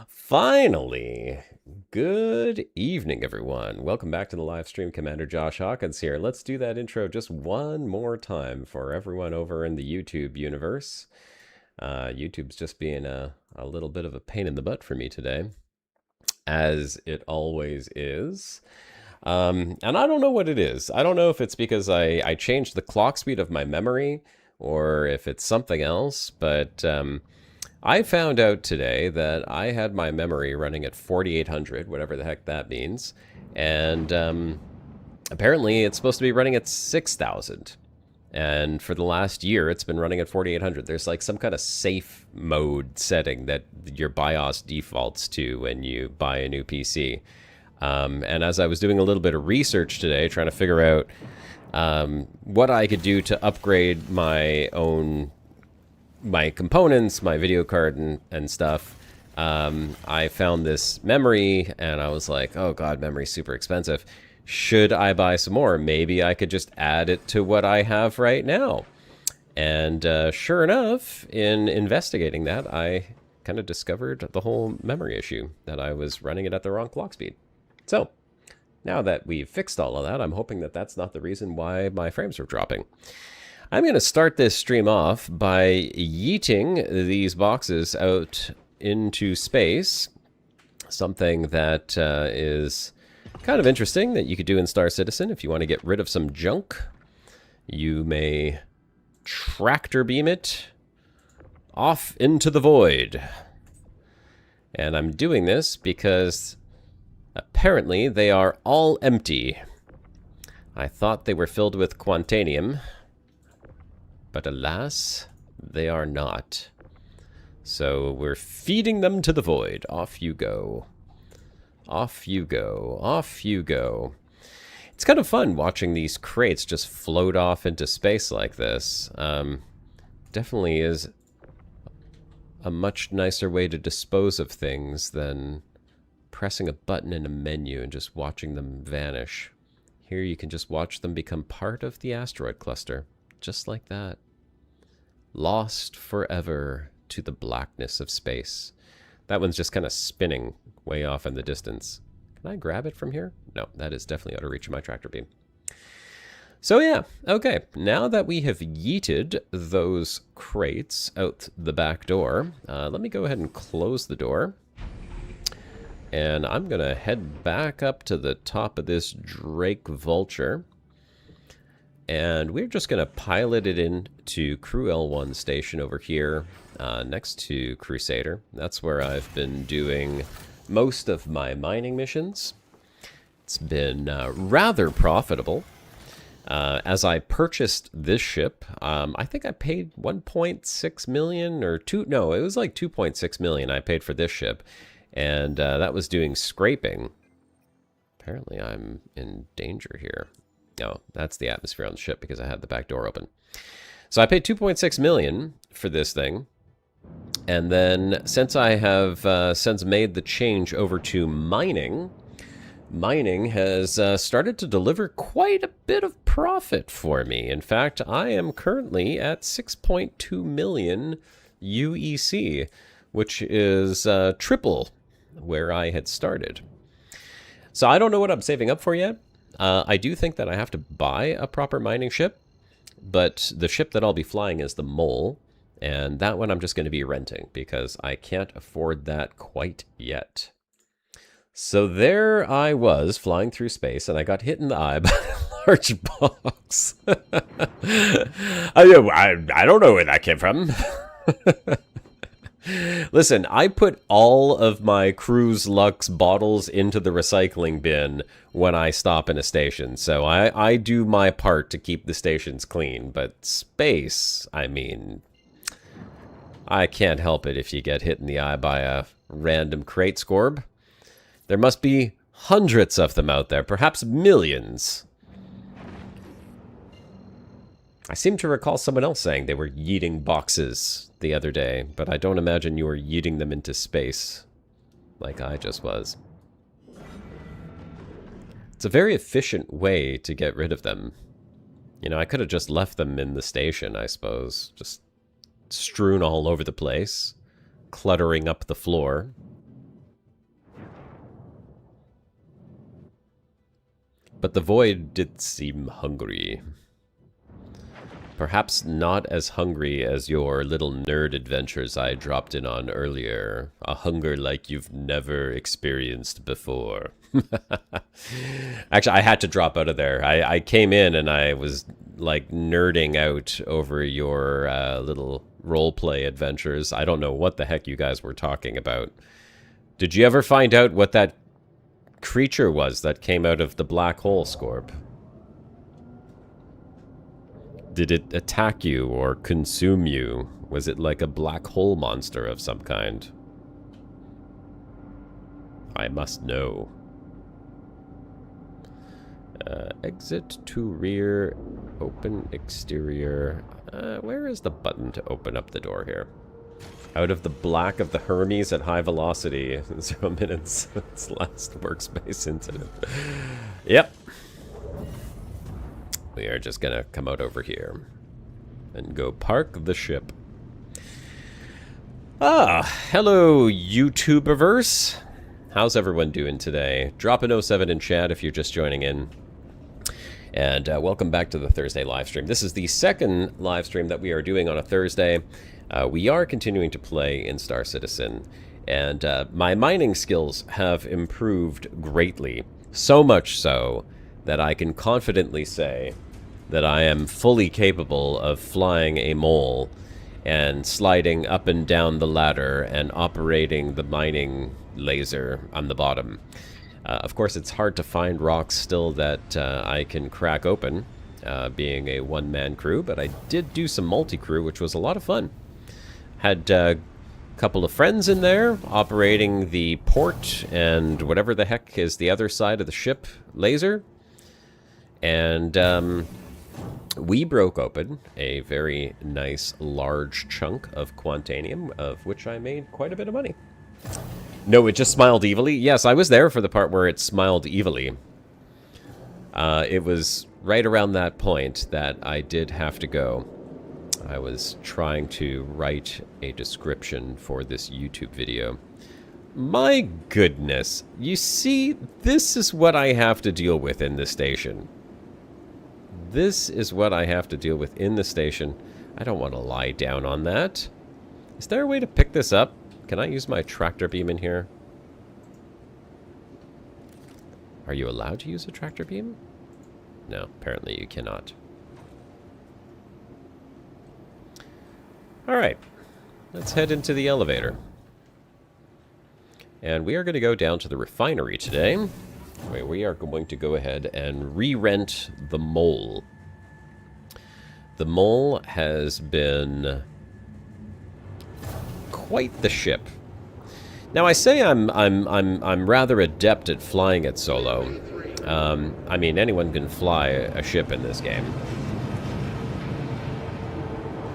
Finally, good evening, everyone. Welcome back to the live stream. Commander Josh Hawkins here. Let's do that intro just one more time for everyone over in the YouTube universe. YouTube's just being a little bit of a pain in the butt for me today, as it always is. And I don't know what it is. I don't know if it's because I changed the clock speed of my memory or if it's something else, but I found out today that I had my memory running at 4800, whatever the heck that means, and apparently it's supposed to be running at 6000. And for the last year, it's been running at 4800. There's like some kind of safe mode setting that your BIOS defaults to when you buy a new PC. And as I was doing a little bit of research today, trying to figure out what I could do to upgrade my components, my video card and stuff, I found this memory and I was like, oh god, memory's super expensive. Should I buy some more? Maybe I could just add it to what I have right now. And sure enough, in investigating that, I kind of discovered the whole memory issue, that I was running it at the wrong clock speed. So now that we've fixed all of that, I'm hoping that that's not the reason why my frames are dropping. I'm going to start this stream off by yeeting these boxes out into space. Something that is kind of interesting that you could do in Star Citizen. If you want to get rid of some junk, you may tractor beam it off into the void. And I'm doing this because apparently they are all empty. I thought they were filled with Quantanium, but alas, they are not. So we're feeding them to the void. Off you go. Off you go. Off you go. It's kind of fun watching these crates just float off into space like this. Definitely is a much nicer way to dispose of things than pressing a button in a menu and just watching them vanish. Here you can just watch them become part of the asteroid cluster. Just like that. Lost forever to the blackness of space. That one's just kind of spinning way off in the distance. Can I grab it from here? No, that is definitely out of reach of my tractor beam. So yeah, okay. Now that we have yeeted those crates out the back door, let me go ahead and close the door. And I'm going to head back up to the top of this Drake Vulture. And we're just going to pilot it into Crew L1 station over here next to Crusader. That's where I've been doing most of my mining missions. It's been rather profitable. As I purchased this ship, I think I paid 1.6 million or no, it was like 2.6 million I paid for this ship. And that was doing scraping. Apparently I'm in danger here. No, that's the atmosphere on the ship because I had the back door open. So I paid 2.6 million for this thing. And then since I have since made the change over to mining, mining has started to deliver quite a bit of profit for me. In fact, I am currently at 6.2 million UEC, which is triple where I had started. So I don't know what I'm saving up for yet. I do think that I have to buy a proper mining ship, but the ship that I'll be flying is the Mole, and that one I'm just going to be renting because I can't afford that quite yet. So there I was flying through space, and I got hit in the eye by a large box. I don't know where that came from. Listen, I put all of my Cruise Lux bottles into the recycling bin when I stop in a station, so I do my part to keep the stations clean, but space, I mean, I can't help it if you get hit in the eye by a random crate scorb. There must be hundreds of them out there, perhaps millions. I seem to recall someone else saying they were yeeting boxes the other day, but I don't imagine you were yeeting them into space like I just was. It's a very efficient way to get rid of them. You know, I could have just left them in the station, I suppose. Just strewn all over the place. cluttering up the floor. But the void did seem hungry. Perhaps not as hungry as your little nerd adventures I dropped in on earlier. A hunger like you've never experienced before. Actually, I had to drop out of there. I came in and I was like nerding out over your little roleplay adventures. I don't know what the heck you guys were talking about. Did you ever find out what that creature was that came out of the black hole, Scorp? Did it attack you or consume you? Was it like a black hole monster of some kind? I must know. Exit to rear, open exterior. Where is the button to open up the door here? Out of the black of the Hermes at high velocity. 0 minutes. It's last workspace incident. Yep. We are just gonna come out over here and go park the ship. Hello, YouTuberverse. How's everyone doing today? Drop an 07 in chat if you're just joining in. And welcome back to the Thursday live stream. This is the second live stream that we are doing on a Thursday. We are continuing to play in Star Citizen, and my mining skills have improved greatly. So much so that I can confidently say that I am fully capable of flying a mole and sliding up and down the ladder and operating the mining laser on the bottom. Of course, it's hard to find rocks still that I can crack open, being a one-man crew, but I did do some multi-crew, which was a lot of fun. Had a couple of friends in there operating the port and whatever the heck is the other side of the ship laser. And we broke open a very nice large chunk of Quantanium, of which I made quite a bit of money. No, it just smiled evilly. Yes, I was there for the part where it smiled evilly. It was right around that point that I did have to go. I was trying to write a description for this YouTube video. My goodness. You see, this is what I have to deal with in this station. This is what I have to deal with in the station. I don't want to lie down on that. Is there a way to pick this up? Can I use my tractor beam in here? Are you allowed to use a tractor beam? No, apparently you cannot. Alright, let's head into the elevator. And we are going to go down to the refinery today, where we are going to go ahead and re-rent the Mole. The Mole has been quite the ship. Now I say I'm rather adept at flying it solo. I mean, anyone can fly a ship in this game.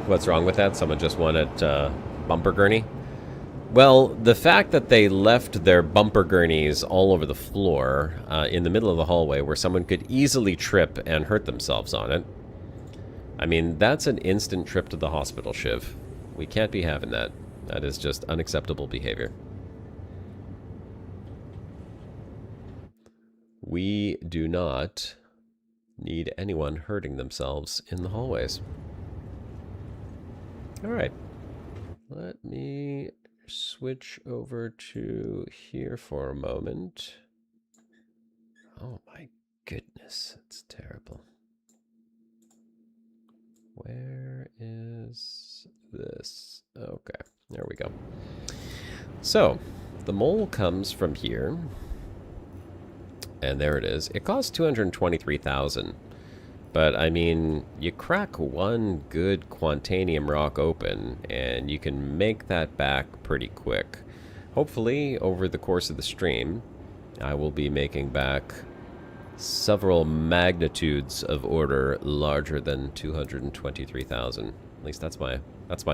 What's wrong with that? Someone just wanted bumper gurney? Well, the fact that they left their bumper gurneys all over the floor in the middle of the hallway where someone could easily trip and hurt themselves on it. I mean, that's an instant trip to the hospital, Shiv. We can't be having that. That is just unacceptable behavior. We do not need anyone hurting themselves in the hallways. Alright. Let me switch over to here for a moment. Oh my goodness, it's terrible. Where is this? Okay, there we go. So, the Mole comes from here. And there it is. It costs 223,000. But, I mean, you crack one good Quantanium rock open, and you can make that back pretty quick. Hopefully, over the course of the stream, I will be making back several magnitudes of order larger than 223,000. At least that's my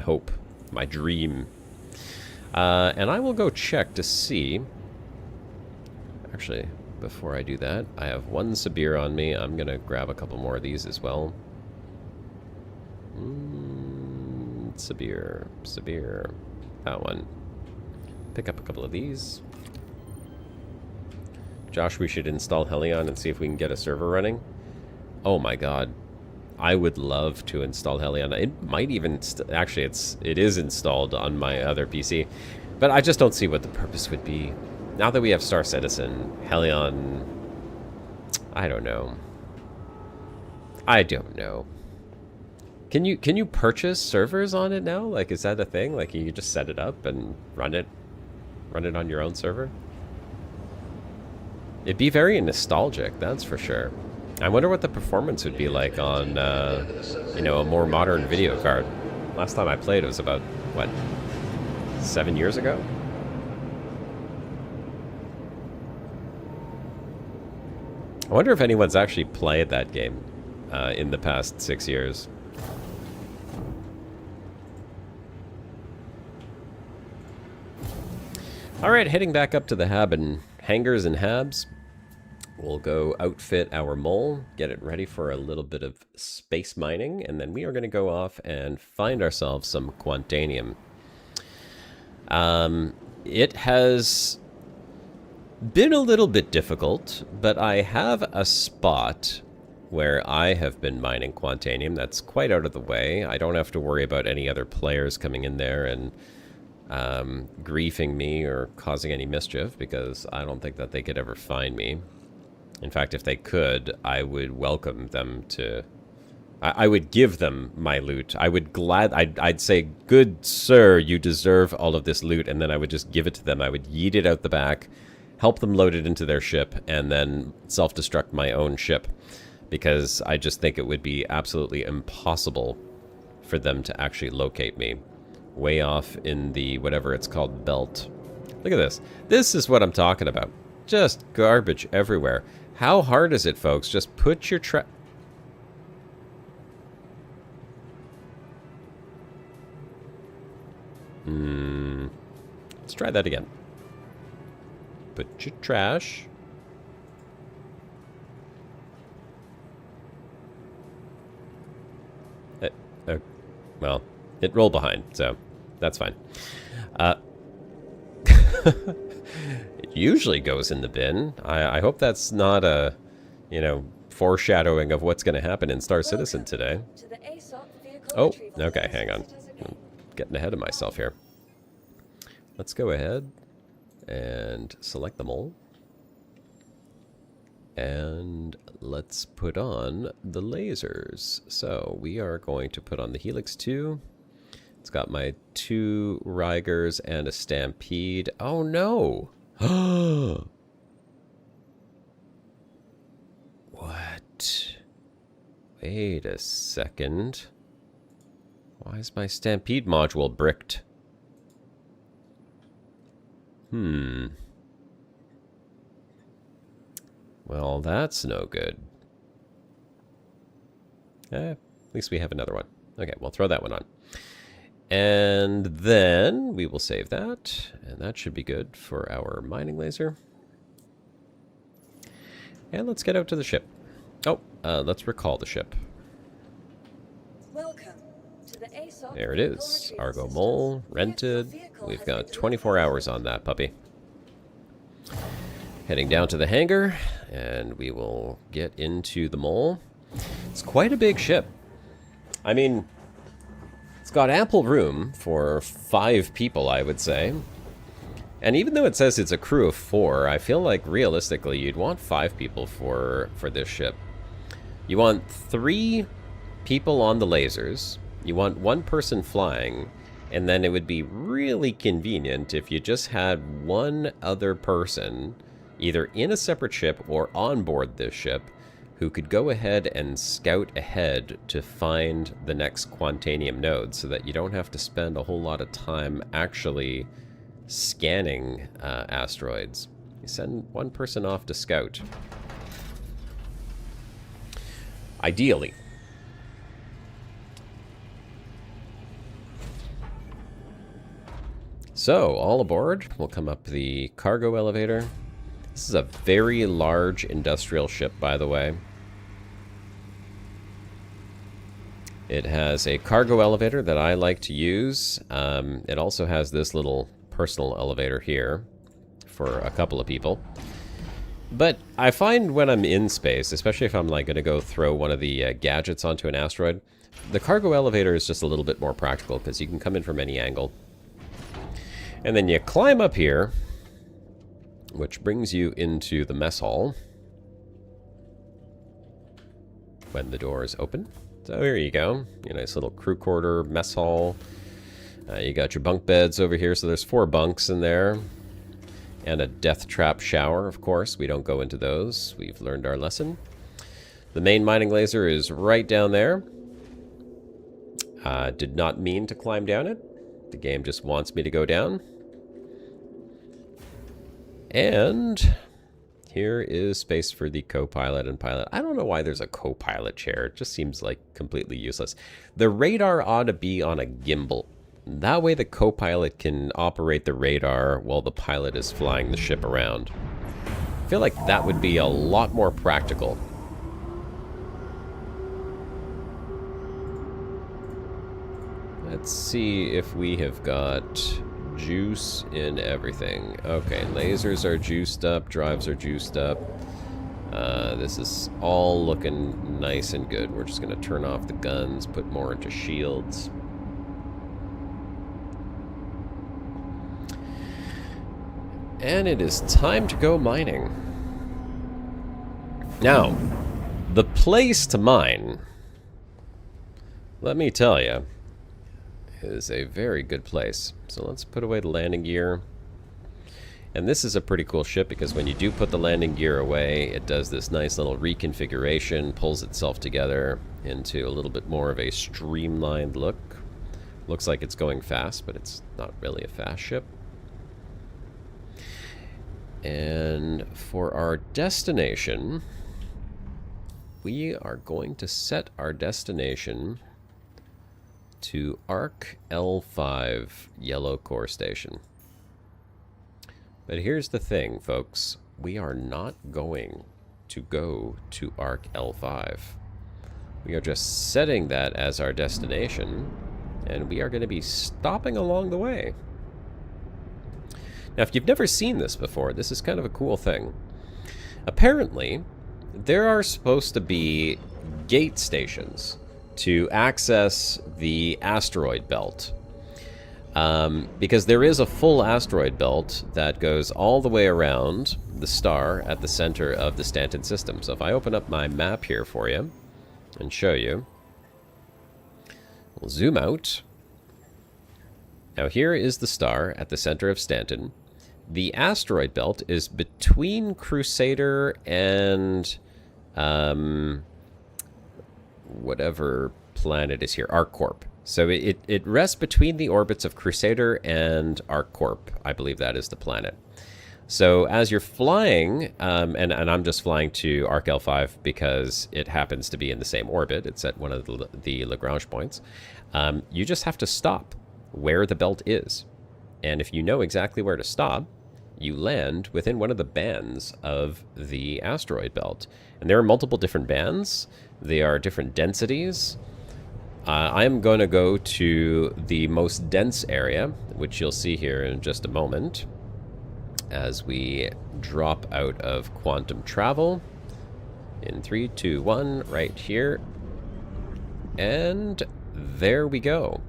hope, my dream. And I will go check to see... Actually... Before I do that, I have one Sabir on me. I'm going to grab a couple more of these as well. Sabir. That one. pick up a couple of these. Josh, we should install Helion and see if we can get a server running. Oh my god. I would love to install Helion. It might even... Actually, it is installed on my other PC. But I just don't see what the purpose would be. Now that we have Star Citizen, Helion... I don't know. I don't know. Can you purchase servers on it now? Like, is that a thing? Like, you just set it up and run it on your own server? It'd be very nostalgic, that's for sure. I wonder what the performance would be like on, you know, a more modern video card. Last time I played, it was about, what, 7 years ago? I wonder if anyone's actually played that game in the past 6 years. Alright, heading back up to the hangars and habs. We'll go outfit our mole, get it ready for a little bit of space mining, and then we are going to go off and find ourselves some Quantanium. It has been a little bit difficult, but I have a spot where I have been mining Quantanium that's quite out of the way. I don't have to worry about any other players coming in there and griefing me or causing any mischief, because I don't think that they could ever find me. In fact, if they could, I would welcome them to... I would give them my loot. I'd say, good sir, you deserve all of this loot, and then I would just give it to them. I would yeet it out the back, help them load it into their ship, and then self-destruct my own ship. Because I just think it would be absolutely impossible for them to actually locate me. Way off in the, whatever it's called, belt. Look at this. This is what I'm talking about. Just garbage everywhere. How hard is it, folks? Just put your Let's try that again. Put your trash. Well, it rolled behind, so that's fine. It usually goes in the bin. I hope that's not a, you know, foreshadowing of what's going to happen in Star Citizen today. Oh, okay, hang on. I'm getting ahead of myself here. Let's go ahead and select them all. And let's put on the lasers. So we are going to put on the Helix 2. It's got my 2 Rigers and a Stampede. Oh no! What? Wait a second. Why is my Stampede module bricked? Well, that's no good. At least we have another one. Okay, we'll throw that one on. And then we will save that, and that should be good for our mining laser. And let's get out to the ship. Oh, let's recall the ship. Welcome to the ASOP. There it is. Argo Mole, rented. We've got 24 hours on that puppy. Heading down to the hangar, and we will get into the mole. It's quite a big ship. I mean, it's got ample room for 5 people, I would say. And even though it says it's a crew of 4, I feel like realistically you'd want 5 people for this ship. You want 3 people on the lasers. You want 1 person flying. And then it would be really convenient if you just had 1 other person, either in a separate ship or on board this ship, who could go ahead and scout ahead to find the next Quantanium node, so that you don't have to spend a whole lot of time actually scanning asteroids. You send 1 person off to scout. Ideally. So, all aboard. We'll come up the cargo elevator. This is a very large industrial ship, by the way. It has a cargo elevator that I like to use. It also has this little personal elevator here for a couple of people. But I find when I'm in space, especially if I'm like going to go throw one of the gadgets onto an asteroid, the cargo elevator is just a little bit more practical because you can come in from any angle. And then you climb up here, which brings you into the mess hall when the door is open. So here you go. Your nice little crew quarter, mess hall. You got your bunk beds over here, so there's 4 bunks in there. And a death trap shower, of course. We don't go into those. We've learned our lesson. The main mining laser is right down there. Did not mean to climb down it. The game just wants me to go down. And here is space for the co-pilot and pilot. I don't know why there's a co-pilot chair. It just seems like completely useless. The radar ought to be on a gimbal. That way the co-pilot can operate the radar while the pilot is flying the ship around. I feel like that would be a lot more practical. Let's see if we have got juice in everything. Okay, lasers are juiced up, drives are juiced up. This is all looking nice and good. We're just going to turn off the guns, put more into shields. And it is time to go mining. Now, the place to mine, let me tell you, is a very good place. So let's put away the landing gear. And this is a pretty cool ship because when you do put the landing gear away, it does this nice little reconfiguration, pulls itself together into a little bit more of a streamlined look. Looks like it's going fast, but it's not really a fast ship. And for our destination, we are going to set our destination to Arc L5 Yellow Core Station. But here's the thing, folks. We are not going to go to Arc L5. We are just setting that as our destination, and we are going to be stopping along the way. Now, if you've never seen this before, this is kind of a cool thing. Apparently, there are supposed to be gate stations to access the asteroid belt. Because there is a full asteroid belt that goes all the way around the star at the center of the Stanton system. So if I open up my map here for you and show you, we'll zoom out. Now here is the star at the center of Stanton. The asteroid belt is between Crusader and whatever planet is here, ArcCorp. So it rests between the orbits of Crusader and ArcCorp. I believe that is the planet. So as you're flying, and I'm just flying to Arc L5 because it happens to be in the same orbit. It's at one of the Lagrange points. You just have to stop where the belt is. And if you know exactly where to stop, you land within one of the bands of the asteroid belt. And there are multiple different bands. They are different densities. I'm going to go to the most dense area, which you'll see here in just a moment, as we drop out of quantum travel. In 3, 2, 1, right here. And there we go.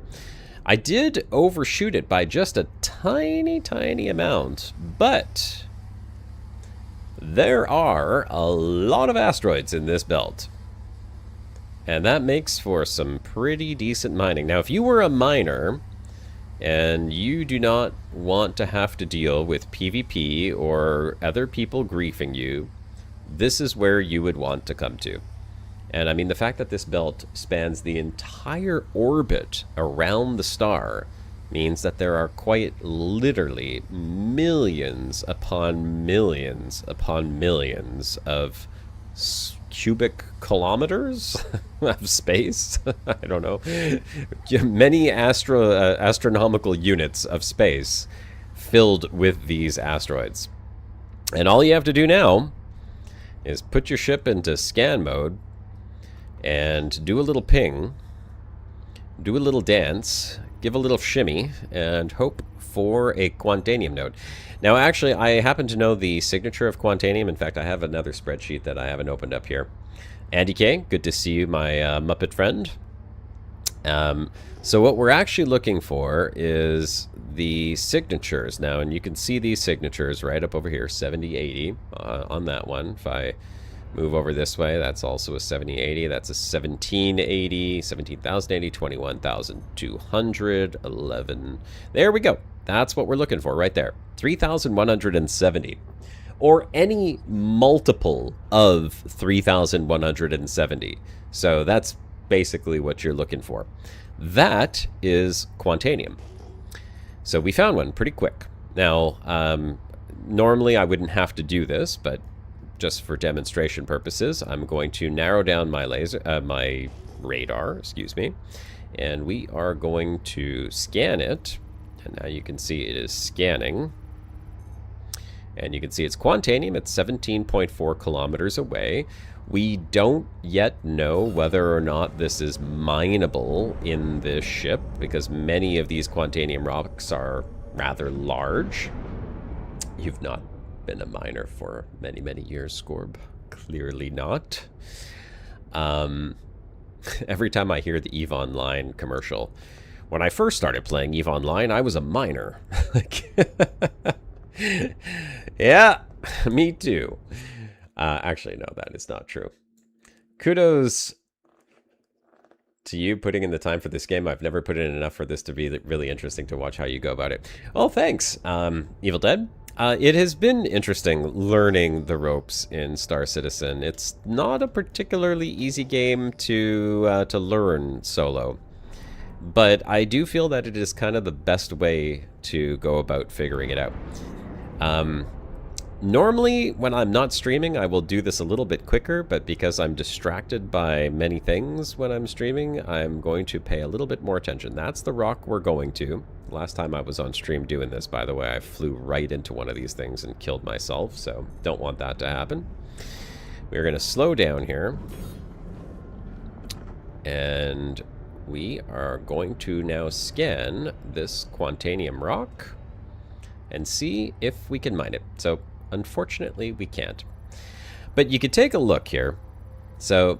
I did overshoot it by just a tiny, tiny amount, but there are a lot of asteroids in this belt. And that makes for some pretty decent mining. Now, if you were a miner and you do not want to have to deal with PvP or other people griefing you, this is where you would want to come to. And I mean, the fact that this belt spans the entire orbit around the star means that there are quite literally millions upon millions upon millions of cubic kilometers of space. I don't know. Many astronomical units of space filled with these asteroids. And all you have to do now is put your ship into scan mode and do a little ping, do a little dance, give a little shimmy, and hope for a Quantanium node. Now, actually, I happen to know the signature of Quantanium. In fact, I have another spreadsheet that I haven't opened up here. Andy K, good to see you, my Muppet friend. So what we're actually looking for is the signatures now, and you can see these signatures right up over here, 7080 on that one. If I move over this way, that's also a 7080. That's a 1780, 17,080, 21,200, 11. There we go. That's what we're looking for right there. 3,170. Or any multiple of 3,170. So that's basically what you're looking for. That is Quantanium. So we found one pretty quick. Now, normally I wouldn't have to do this, but just for demonstration purposes, I'm going to narrow down my my radar, excuse me, and we are going to scan it. And now you can see it is scanning. And you can see it's Quantanium. It's 17.4 kilometers away. We don't yet know whether or not this is mineable in this ship, because many of these Quantanium rocks are rather large. You've not been a miner for many, many years, Scorb. Clearly not. Every time I hear the EVE Online commercial, when I first started playing EVE Online, I was a miner. Yeah, me too. Actually, no, that is not true. Kudos to you putting in the time for this game. I've never put in enough for this to be really interesting to watch how you go about it. Oh, thanks, Evil Dead. It has been interesting learning the ropes in Star Citizen. It's not a particularly easy game to learn solo, but I do feel that it is kind of the best way to go about figuring it out. Normally, when I'm not streaming, I will do this a little bit quicker, but because I'm distracted by many things when I'm streaming, I'm going to pay a little bit more attention. That's the rock we're going to. Last time I was on stream doing this, by the way, I flew right into one of these things and killed myself, so don't want that to happen. We're going to slow down here. And we are going to now scan this Quantanium rock and see if we can mine it. So, unfortunately, we can't. But you could take a look here. So,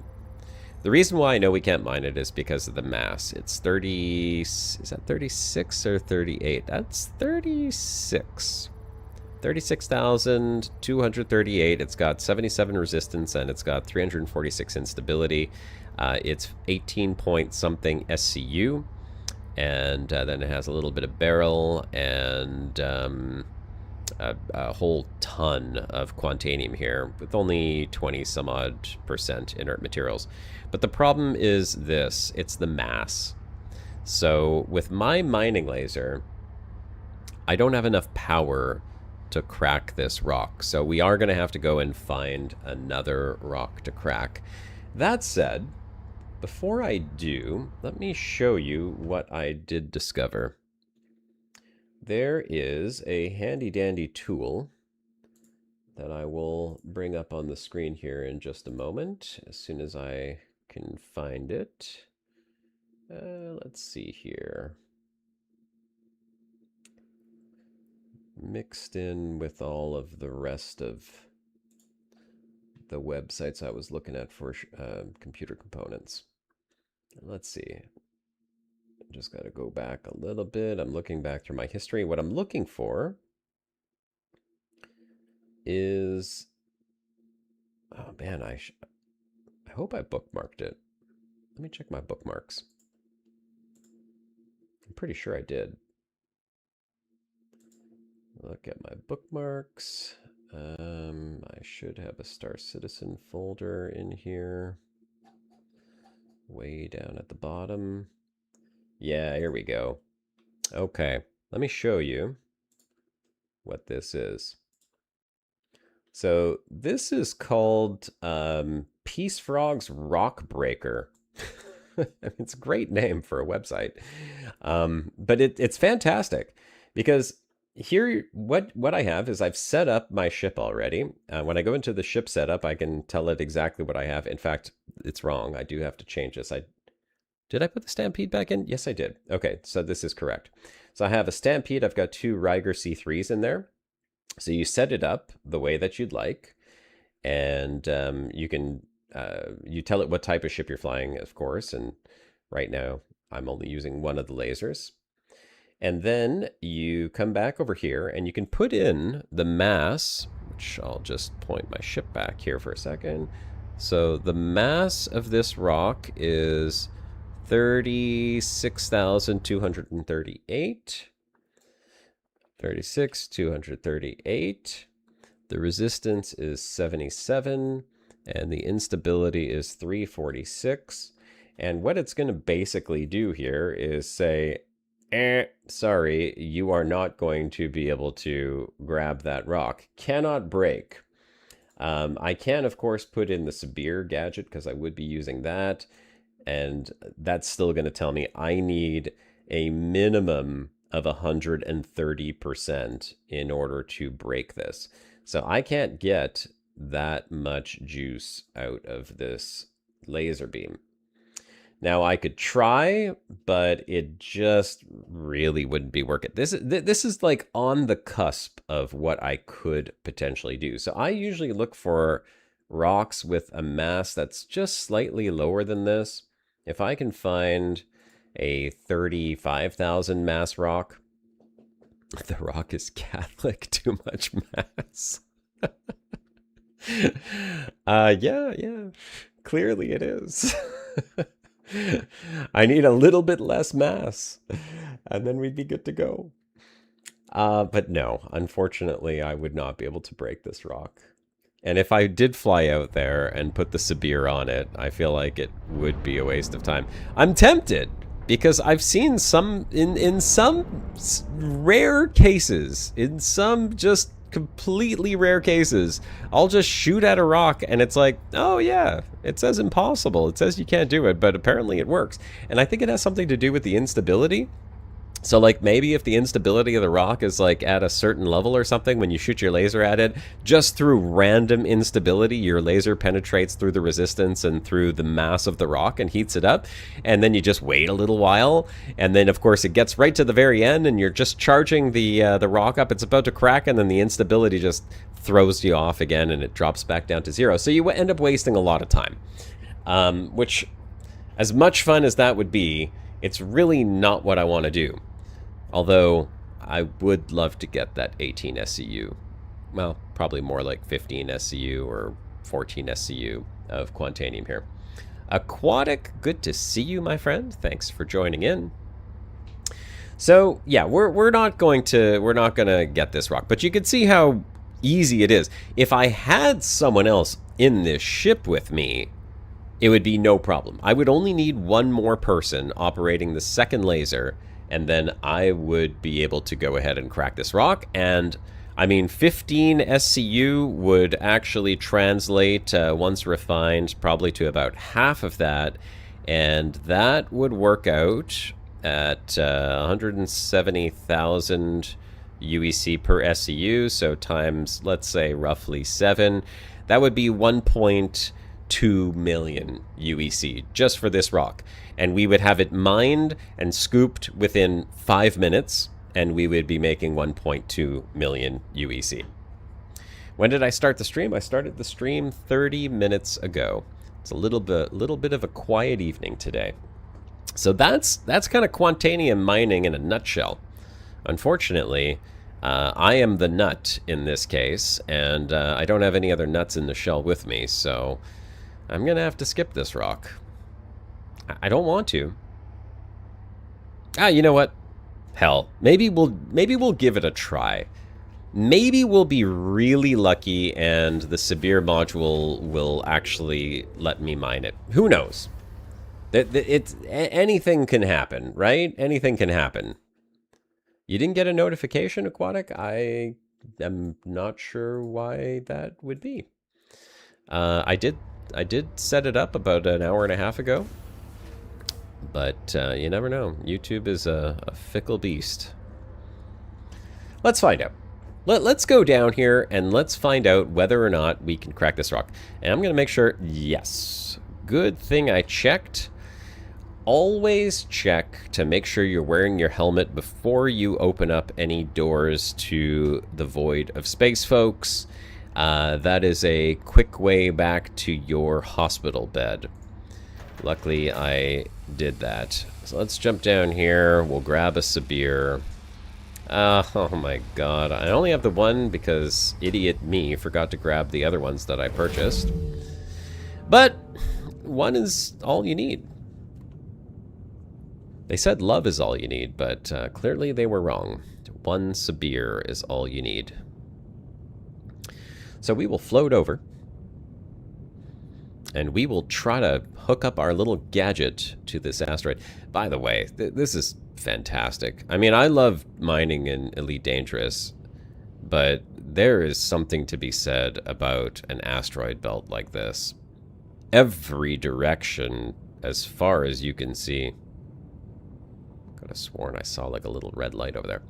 the reason why I know we can't mine it is because of the mass. It's 30... Is that 36 or 38? That's 36. 36,238. It's got 77 resistance, and it's got 346 instability. It's 18 point something SCU. And then it has a little bit of barrel and a whole ton of Quantanium here with only 20 some odd % inert materials. But the problem is this, it's the mass. So with my mining laser, I don't have enough power to crack this rock. So we are going to have to go and find another rock to crack. That said, before I do, let me show you what I did discover. There is a handy dandy tool that I will bring up on the screen here in just a moment, as soon as I can find it. Let's see here. Mixed in with all of the rest of the websites I was looking at for computer components. Let's see. Just got to go back a little bit. I'm looking back through my history. What I'm looking for is... Oh man, I hope I bookmarked it. Let me check my bookmarks. I'm pretty sure I did. Look at my bookmarks. I should have a Star Citizen folder in here. Way down at the bottom. Yeah, here we go. Okay, let me show you what this is. So this is called Peace Frog's Rock Breaker. It's a great name for a website. But it's fantastic because here, what I have is I've set up my ship already. When I go into the ship setup, I can tell it exactly what I have. In fact, it's wrong. I do have to change this. Did I put the stampede back in? Yes, I did. Okay, so this is correct. So I have a stampede. I've got 2 Riger C3s in there. So you set it up the way that you'd like, and you tell it what type of ship you're flying, of course. And right now, I'm only using one of the lasers. And then you come back over here, and you can put in the mass, which I'll just point my ship back here for a second. So the mass of this rock is 36,238. 36,238. The resistance is 77, and the instability is 346. And what it's going to basically do here is say, sorry, you are not going to be able to grab that rock. Cannot break. I can, of course, put in the Sabir gadget because I would be using that. And that's still going to tell me I need a minimum of 130% in order to break this. So I can't get that much juice out of this laser beam. Now I could try, but it just really wouldn't be working. This is like on the cusp of what I could potentially do. So I usually look for rocks with a mass that's just slightly lower than this. If I can find a 35,000 mass rock, the rock is Catholic, too much mass. Yeah, clearly it is. I need a little bit less mass, and then we'd be good to go. But no, unfortunately, I would not be able to break this rock. And if I did fly out there and put the Sabir on it, I feel like it would be a waste of time. I'm tempted, because I've seen some, in some rare cases, in some just completely rare cases, I'll just shoot at a rock and it's like, oh yeah, it says impossible. It says you can't do it, but apparently it works. And I think it has something to do with the instability. So like maybe if the instability of the rock is like at a certain level or something, when you shoot your laser at it, just through random instability, your laser penetrates through the resistance and through the mass of the rock and heats it up. And then you just wait a little while. And then of course it gets right to the very end and you're just charging the rock up. It's about to crack, and then the instability just throws you off again and it drops back down to 0. So you end up wasting a lot of time, which, as much fun as that would be, it's really not what I want to do. Although, I would love to get that 18 SCU. Well, probably more like 15 SCU or 14 SCU of Quantanium here. Aquatic, good to see you, my friend. Thanks for joining in. So, yeah, we're not gonna get this rock, but you can see how easy it is. If I had someone else in this ship with me, it would be no problem. I would only need one more person operating the second laser, and then I would be able to go ahead and crack this rock. And I mean, 15 SCU would actually translate, once refined, probably to about half of that. And that would work out at 170,000 UEC per SCU. So times, let's say, roughly 7. That would be 1.2 million UEC just for this rock. And we would have it mined and scooped within 5 minutes, and we would be making 1.2 million UEC. When did I start the stream? I started the stream 30 minutes ago. It's a little bit of a quiet evening today. So that's kind of Quantanium mining in a nutshell. Unfortunately, I am the nut in this case, and I don't have any other nuts in the shell with me, so I'm gonna have to skip this rock. I don't want to. You know what? Hell, maybe we'll give it a try. Maybe we'll be really lucky and the Sabir module will actually let me mine it. Who knows? Anything can happen, right? Anything can happen. You didn't get a notification, Aquatic? I am not sure why that would be. I did set it up about an hour and a half ago. But you never know. YouTube is a fickle beast. Let's find out. Let's go down here and let's find out whether or not we can crack this rock. And I'm going to make sure, yes. Good thing I checked. always check to make sure you're wearing your helmet before you open up any doors to the void of space, folks. That is a quick way back to your hospital bed. Luckily, I did that. So let's jump down here. We'll grab a Sabir. Oh my god. I only have the one because idiot me forgot to grab the other ones that I purchased. But one is all you need. They said love is all you need, but clearly they were wrong. One Sabir is all you need. So we will float over, and we will try to hook up our little gadget to this asteroid. By the way, this is fantastic. I mean, I love mining in Elite Dangerous, but there is something to be said about an asteroid belt like this. Every direction, as far as you can see. Could have sworn I saw like a little red light over there.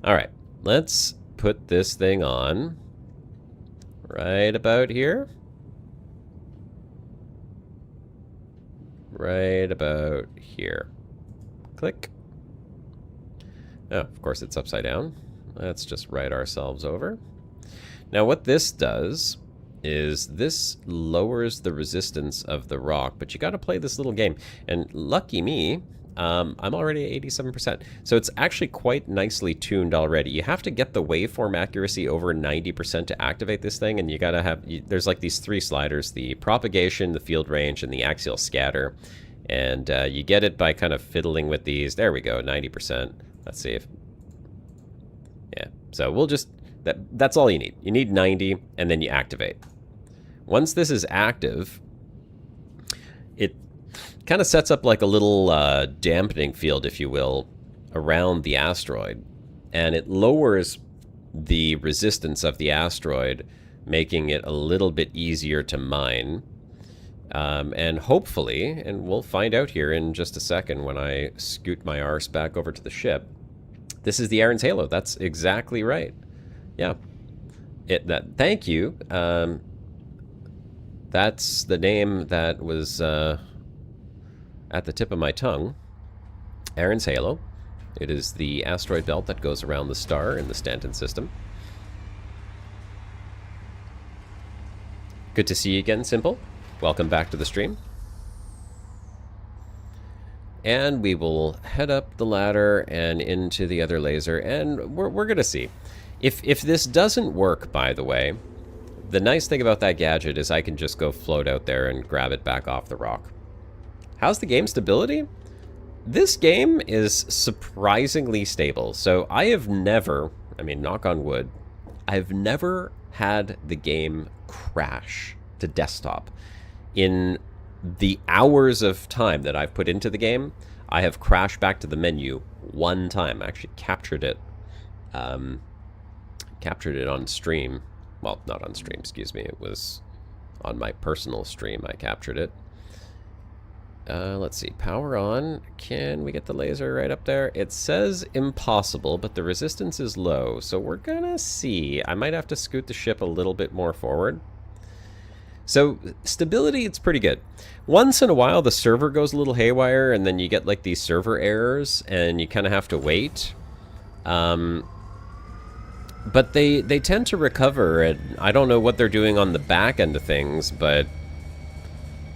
All right, let's put this thing on right about here. Right about here. Click. Oh, of course it's upside down. Let's just right ourselves over. Now what this does is this lowers the resistance of the rock, but you got to play this little game. And lucky me, I'm already at 87%. So it's actually quite nicely tuned already. You have to get the waveform accuracy over 90% to activate this thing, and you got to have, there's like these three sliders: the propagation, the field range, and the axial scatter. And you get it by kind of fiddling with these. There we go, 90%. Let's see if, yeah. So we'll just, that's all you need. You need 90, and then you activate. Once this is active, it kind of sets up like a little dampening field, if you will, around the asteroid. And it lowers the resistance of the asteroid, making it a little bit easier to mine. And hopefully, and we'll find out here in just a second when I scoot my arse back over to the ship, this is the Aaron's Halo. That's exactly right. Yeah. Thank you. That's the name that was at the tip of my tongue. Aaron's Halo. It is the asteroid belt that goes around the star in the Stanton system. Good to see you again, Simple. Welcome back to the stream. And we will head up the ladder and into the other laser, and we're going to see. If this doesn't work, by the way, the nice thing about that gadget is I can just go float out there and grab it back off the rock. How's the game stability? This game is surprisingly stable. So I have never, I mean, knock on wood, I've never had the game crash to desktop. In the hours of time that I've put into the game, I have crashed back to the menu one time. I actually captured it. Captured it on stream. Well, not on stream, excuse me. It was on my personal stream I captured it. Let's see. Power on. Can we get the laser right up there? It says impossible, but the resistance is low. So we're gonna see. I might have to scoot the ship a little bit more forward. So stability, it's pretty good. Once in a while, the server goes a little haywire, and then you get like these server errors, and you kind of have to wait. But they tend to recover, and I don't know what they're doing on the back end of things, but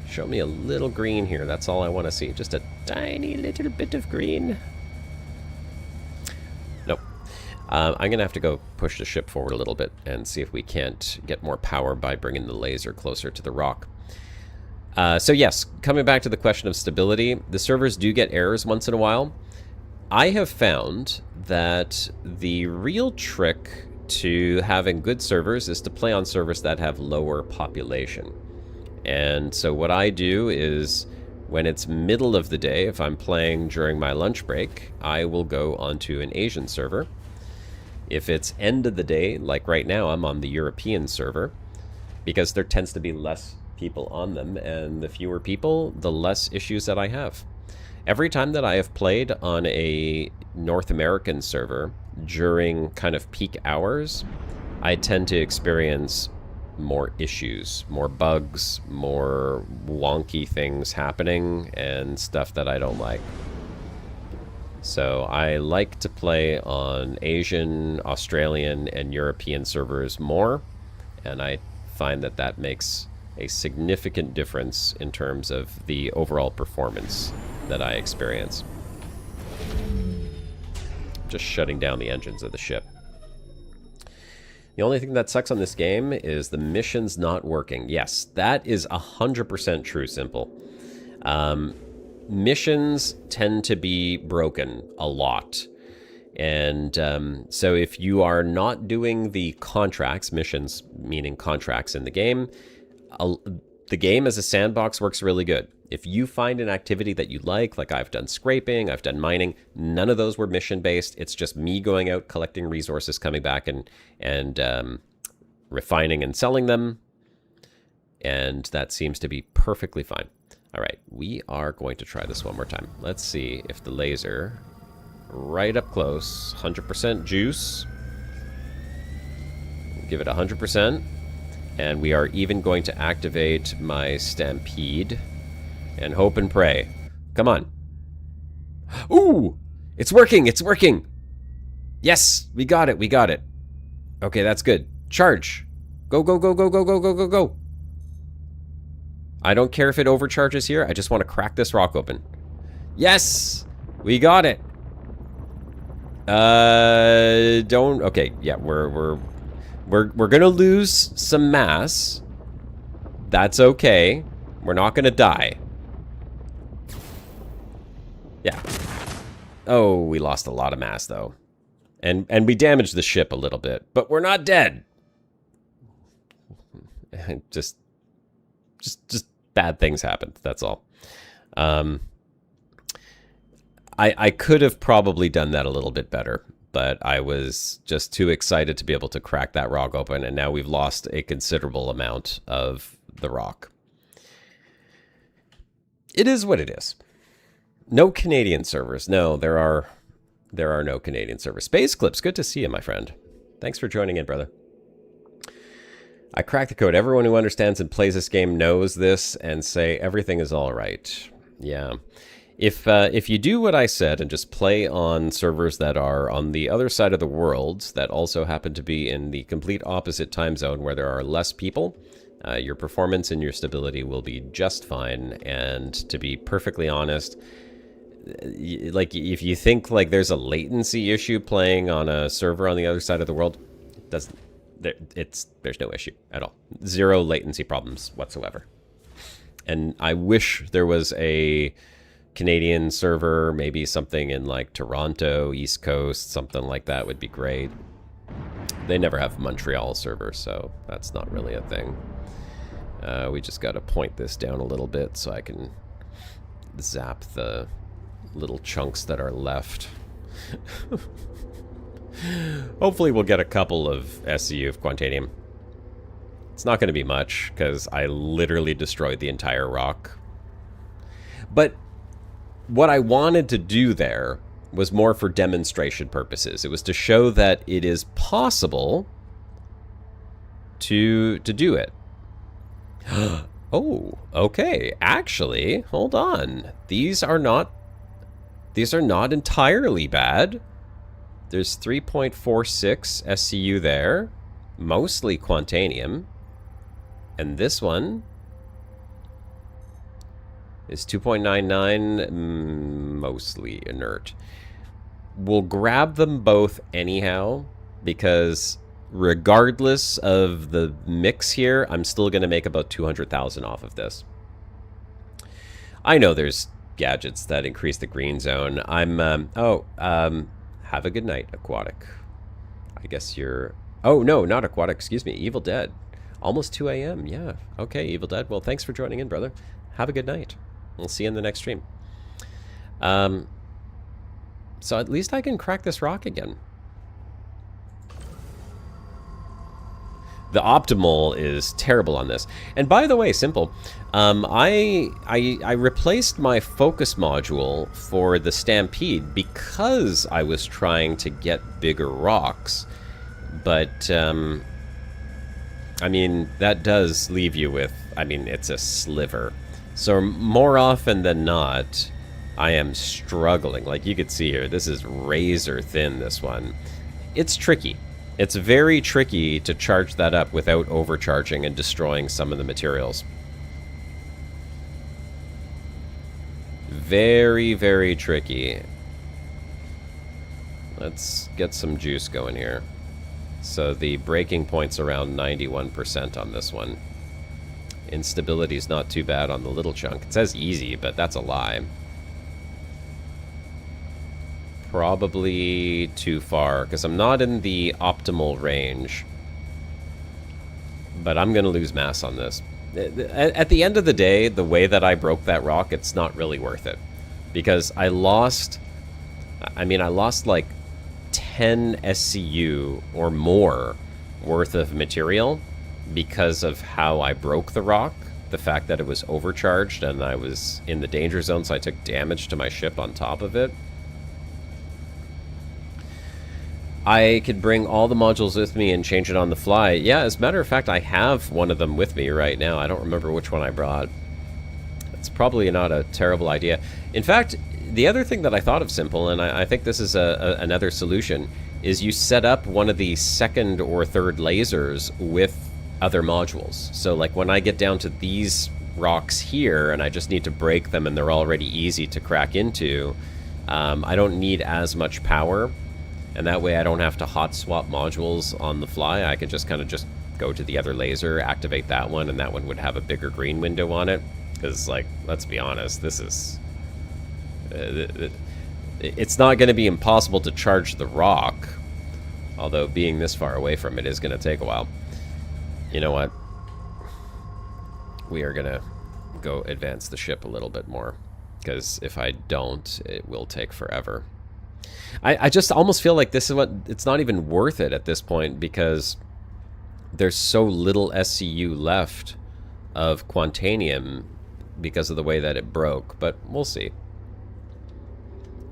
show me a little green here. That's all I want to see. Just a tiny little bit of green. Nope. I'm going to have to go push the ship forward a little bit and see if we can't get more power by bringing the laser closer to the rock. So yes, coming back to the question of stability, the servers do get errors once in a while. I have found that the real trick to having good servers is to play on servers that have lower population. And so what I do is, when it's middle of the day, if I'm playing during my lunch break, I will go onto an Asian server. If it's end of the day, like right now, I'm on the European server, because there tends to be less people on them, and the fewer people, the less issues that I have. Every time that I have played on a North American server during kind of peak hours, I tend to experience more issues, more bugs, more wonky things happening, and stuff that I don't like. So I like to play on Asian, Australian, and European servers more, and I find that that makes a significant difference in terms of the overall performance that I experience. Just shutting down the engines of the ship. The only thing that sucks on this game is the missions not working. Yes, that is 100% true, Simple. Missions tend to be broken a lot. And so if you are not doing the contracts, missions meaning contracts in the game as a sandbox works really good. If you find an activity that you like I've done scraping, I've done mining, none of those were mission-based. It's just me going out, collecting resources, coming back and refining and selling them. And that seems to be perfectly fine. All right, we are going to try this one more time. Let's see if the laser, right up close, 100% juice. Give it 100%. And we are even going to activate my stampede and hope and pray. Come on. Ooh, it's working, it's working. Yes, we got it, we got it. Okay, that's good. Charge. Go, go, go, go, go, go, go, go, go. I don't care if it overcharges here. I just want to crack this rock open. Yes, we got it. Don't. Okay, yeah, we're gonna lose some mass. That's okay. We're not gonna die. Yeah. Oh, we lost a lot of mass though, and we damaged the ship a little bit, but we're not dead. Just bad things happened. That's all. I could have probably done that a little bit better, but I was just too excited to be able to crack that rock open, and now we've lost a considerable amount of the rock. It is what it is. No Canadian servers. No, there are no Canadian servers. Space Clips, good to see you, my friend. Thanks for joining in, brother. I cracked the code. Everyone who understands and plays this game knows this and say everything is all right. Yeah. If you do what I said and just play on servers that are on the other side of the world that also happen to be in the complete opposite time zone where there are less people, your performance and your stability will be just fine. And to be perfectly honest, like if you think like there's a latency issue playing on a server on the other side of the world, it doesn't. There's no issue at all. Zero latency problems whatsoever. And I wish there was a Canadian server, maybe something in like Toronto, East Coast, something like that would be great. They never have Montreal servers, so that's not really a thing. We just got to point this down a little bit so I can zap the little chunks that are left. Hopefully we'll get a couple of SCU of Quantanium. It's not going to be much, because I literally destroyed the entire rock. But what I wanted to do there was more for demonstration purposes. It was to show that it is possible to do it. Oh, okay. Actually, hold on. These are not entirely bad. There's 3.46 SCU there, mostly Quantanium. And this one is 2.99, mostly inert. We'll grab them both anyhow, because regardless of the mix here, I'm still going to make about 200,000 off of this. I know there's gadgets that increase the green zone. Have a good night, Aquatic. I guess you're... Oh, no, not Aquatic. Excuse me. Evil Dead. Almost 2 a.m. Yeah. Okay, Evil Dead. Well, thanks for joining in, brother. Have a good night. We'll see you in the next stream. So at least I can crack this rock again. The optimal is terrible on this. And by the way, Simple, I replaced my focus module for the Stampede because I was trying to get bigger rocks. But I mean, that does leave you with, I mean, it's a sliver. So more often than not, I am struggling. Like you could see here, this is razor thin, this one. It's tricky. It's very tricky to charge that up without overcharging and destroying some of the materials. Very, very tricky. Let's get some juice going here. So the breaking point's around 91% on this one. Instability's not too bad on the little chunk. It says easy, but that's a lie. Probably too far, because I'm not in the optimal range. But I'm going to lose mass on this. At the end of the day, the way that I broke that rock, it's not really worth it. Because I lost like 10 SCU or more worth of material because of how I broke the rock. The fact that it was overcharged and I was in the danger zone, so I took damage to my ship on top of it. I could bring all the modules with me and change it on the fly. Yeah, as a matter of fact, I have one of them with me right now. I don't remember which one I brought. It's probably not a terrible idea. In fact, the other thing that I thought of simple, and I think this is another solution, is you set up one of the second or third lasers with other modules. So like when I get down to these rocks here and I just need to break them and they're already easy to crack into, I don't need as much power. And that way I don't have to hot swap modules on the fly. I could just kind of just go to the other laser, activate that one, and that one would have a bigger green window on it. Because, like, let's be honest, this is... it's not going to be impossible to charge the rock. Although being this far away from it is going to take a while. You know what? We are going to go advance the ship a little bit more. Because if I don't, it will take forever. I just almost feel like this is what it's not even worth it at this point because there's so little SCU left of Quantanium because of the way that it broke, but we'll see.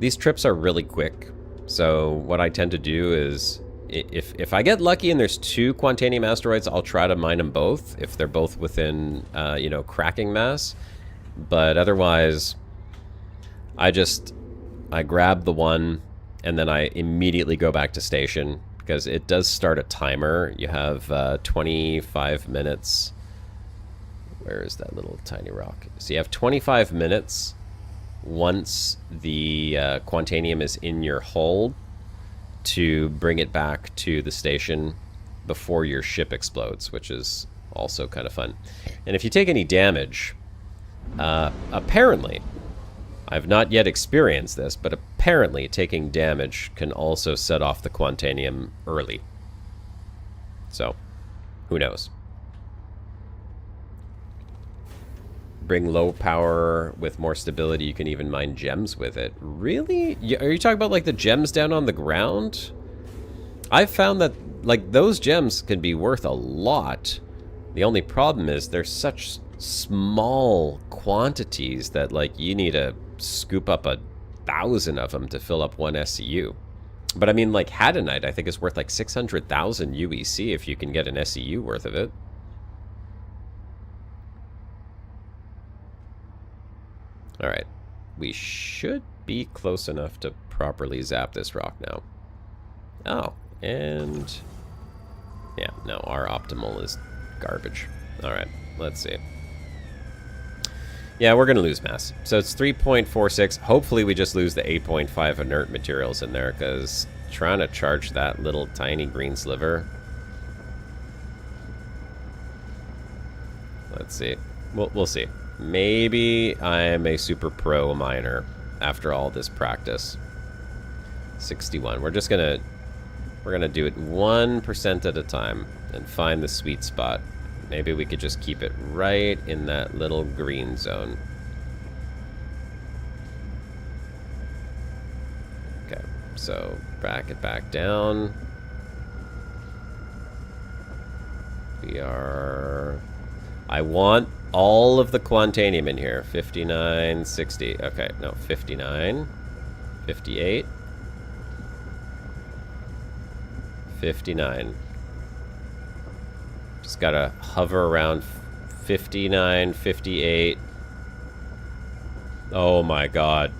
These trips are really quick, so what I tend to do is if I get lucky and there's 2 Quantanium asteroids, I'll try to mine them both if they're both within you know, cracking mass, but otherwise I grab the one and then I immediately go back to station because it does start a timer. You have 25 minutes. Where is that little tiny rock? So you have 25 minutes once the Quantanium is in your hold to bring it back to the station before your ship explodes, which is also kind of fun. And if you take any damage, apparently, I've not yet experienced this, but apparently taking damage can also set off the Quantanium early. So, who knows? Bring low power with more stability. You can even mine gems with it. Really? Are you talking about like the gems down on the ground? I've found that like those gems can be worth a lot. The only problem is they're such small quantities that like you need to scoop up 1,000 of them to fill up one SCU. But I mean, like Hadanite, I think is worth like 600,000 UEC if you can get an SCU worth of it. All right, we should be close enough to properly zap this rock now. Oh, and yeah, no, our optimal is garbage. All right, let's see. Yeah, we're going to lose mass. So it's 3.46. Hopefully we just lose the 8.5 inert materials in there, because trying to charge that little tiny green sliver. Let's see. We'll see. Maybe I'm a super pro miner after all this practice. 61. We're gonna do it 1% at a time and find the sweet spot. Maybe we could just keep it right in that little green zone. Okay, so back it back down. We are... I want all of the Quantanium in here. 59, 60. Okay, no, 59, 58, 59. Just gotta hover around 59, 58. Oh my god.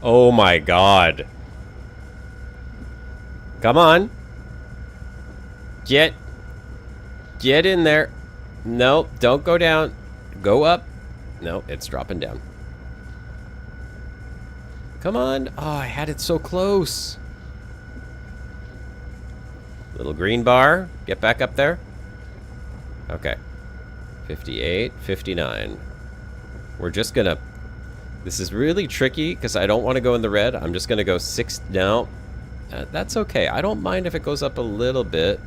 Oh my god. Come on. Get in there. No, don't go down. Go up. No, it's dropping down. Come on. Oh, I had it so close. Little green bar. Get back up there. Okay. 58, 59. We're just gonna... This is really tricky because I don't want to go in the red. I'm just gonna go 6... No. That's okay. I don't mind if it goes up a little bit.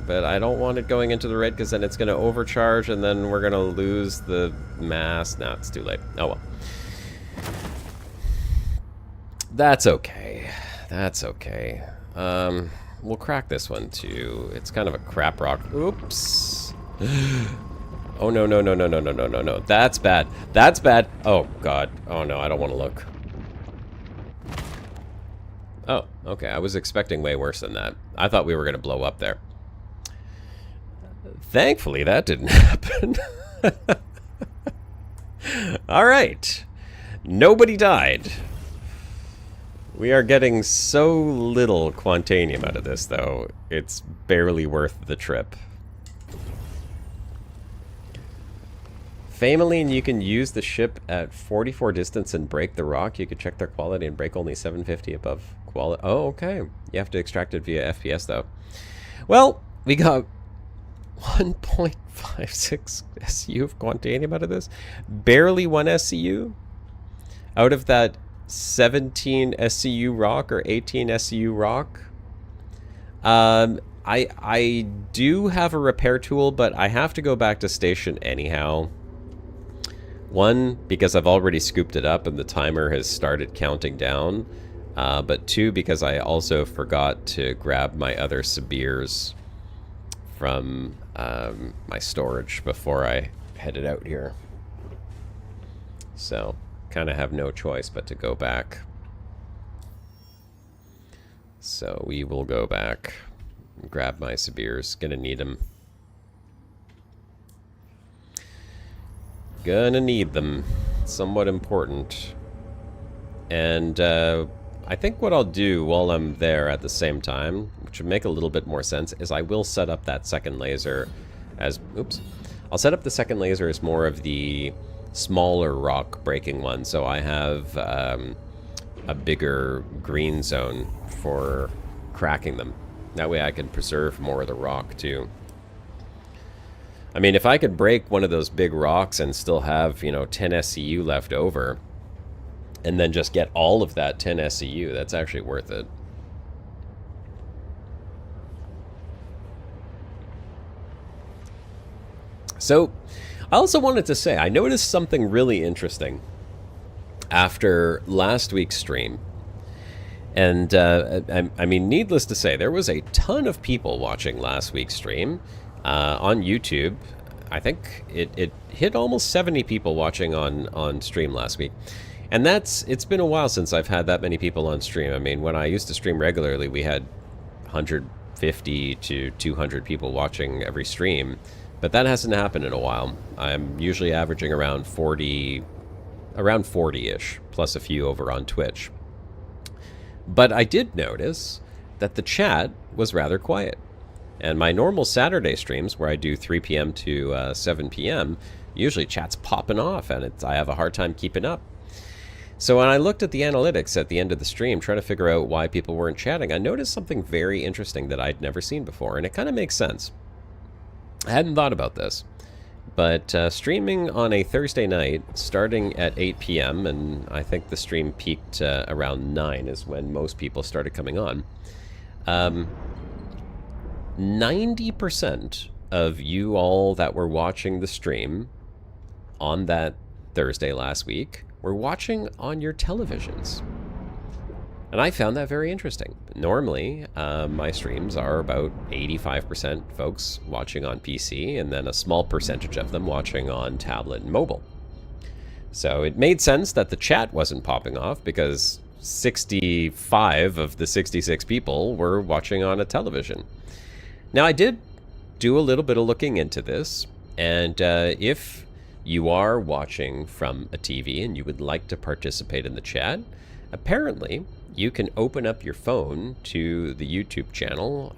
But I don't want it going into the red because then it's going to overcharge and then we're going to lose the mass. No, it's too late. Oh well. That's okay. That's okay. We'll crack this one too. It's kind of a crap rock. Oops. Oh no, no, no, no, no, no, no, no, no. That's bad. That's bad. Oh god. Oh no, I don't want to look. Oh, okay. I was expecting way worse than that. I thought we were going to blow up there. Thankfully, that didn't happen. All right. Nobody died. We are getting so little Quantanium out of this, though. It's barely worth the trip. Fameline, you can use the ship at 44 distance and break the rock. You could check their quality and break only 750 above quality. Oh, okay. You have to extract it via FPS, though. Well, we got 1.56 SCU of Quantanium out of this. Barely 1 SCU out of that 17 SCU rock or 18 SCU rock. I do have a repair tool, but I have to go back to station anyhow. One, because I've already scooped it up and the timer has started counting down. But two, because I also forgot to grab my other Sibirs from my storage before I headed out here. So, kind of have no choice but to go back. So we will go back and grab my Sibirs. Gonna need them. Gonna need them. Somewhat important. And I think what I'll do while I'm there at the same time, which would make a little bit more sense, is I will set up that second laser as... Oops. I'll set up the second laser as more of the smaller rock breaking one, so I have a bigger green zone for cracking them. That way I can preserve more of the rock too. I mean, if I could break one of those big rocks and still have, you know, 10 SCU left over, and then just get all of that 10 SCU, that's actually worth it. So, I also wanted to say, I noticed something really interesting after last week's stream. And, I mean, needless to say, there was a ton of people watching last week's stream on YouTube. I think it hit almost 70 people watching on stream last week. And it's been a while since I've had that many people on stream. I mean, when I used to stream regularly, we had 150 to 200 people watching every stream. But that hasn't happened in a while. I'm usually averaging around 40, around 40-ish, plus a few over on Twitch. But I did notice that the chat was rather quiet. And my normal Saturday streams, where I do 3 p.m. to 7 p.m., usually chat's popping off, and I have a hard time keeping up. So when I looked at the analytics at the end of the stream, trying to figure out why people weren't chatting, I noticed something very interesting that I'd never seen before, and it kind of makes sense. I hadn't thought about this, but streaming on a Thursday night, starting at 8 p.m., and I think the stream peaked around 9 is when most people started coming on, 90% of you all that were watching the stream on that Thursday last week were watching on your televisions. And I found that very interesting. Normally, my streams are about 85% folks watching on PC, and then a small percentage of them watching on tablet and mobile. So it made sense that the chat wasn't popping off, because 65 of the 66 people were watching on a television. Now, I did do a little bit of looking into this, and if you are watching from a TV and you would like to participate in the chat, apparently you can open up your phone to the YouTube channel,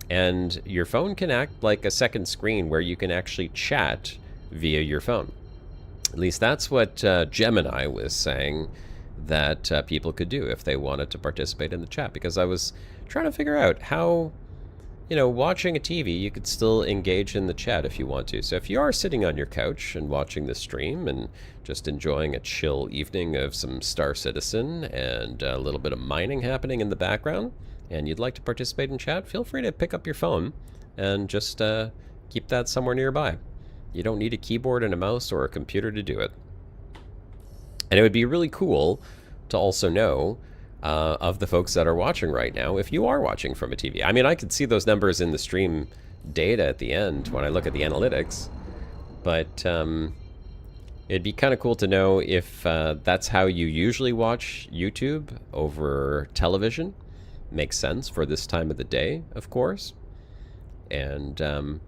and your phone can act like a second screen where you can actually chat via your phone. At least that's what Gemini was saying that people could do if they wanted to participate in the chat, because I was trying to figure out how, watching a TV, you could still engage in the chat if you want to. So if you are sitting on your couch and watching the stream and just enjoying a chill evening of some Star Citizen and a little bit of mining happening in the background, and you'd like to participate in chat, feel free to pick up your phone and just keep that somewhere nearby. You don't need a keyboard and a mouse or a computer to do it. And it would be really cool to also know of the folks that are watching right now, if you are watching from a TV. I mean, I could see those numbers in the stream data at the end when I look at the analytics, but it'd be kind of cool to know if that's how you usually watch YouTube over television. Makes sense for this time of the day, of course. And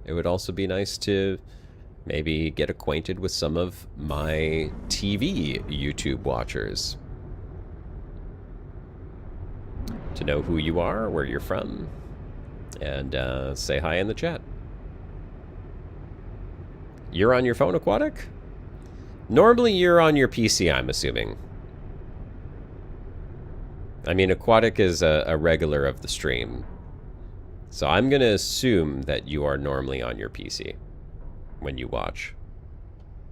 it would also be nice to maybe get acquainted with some of my TV YouTube watchers, to know who you are, where you're from, and say hi in the chat. You're on your phone, Aquatic? Normally you're on your PC, I'm assuming. I mean, Aquatic is a regular of the stream, so I'm going to assume that you are normally on your PC when you watch.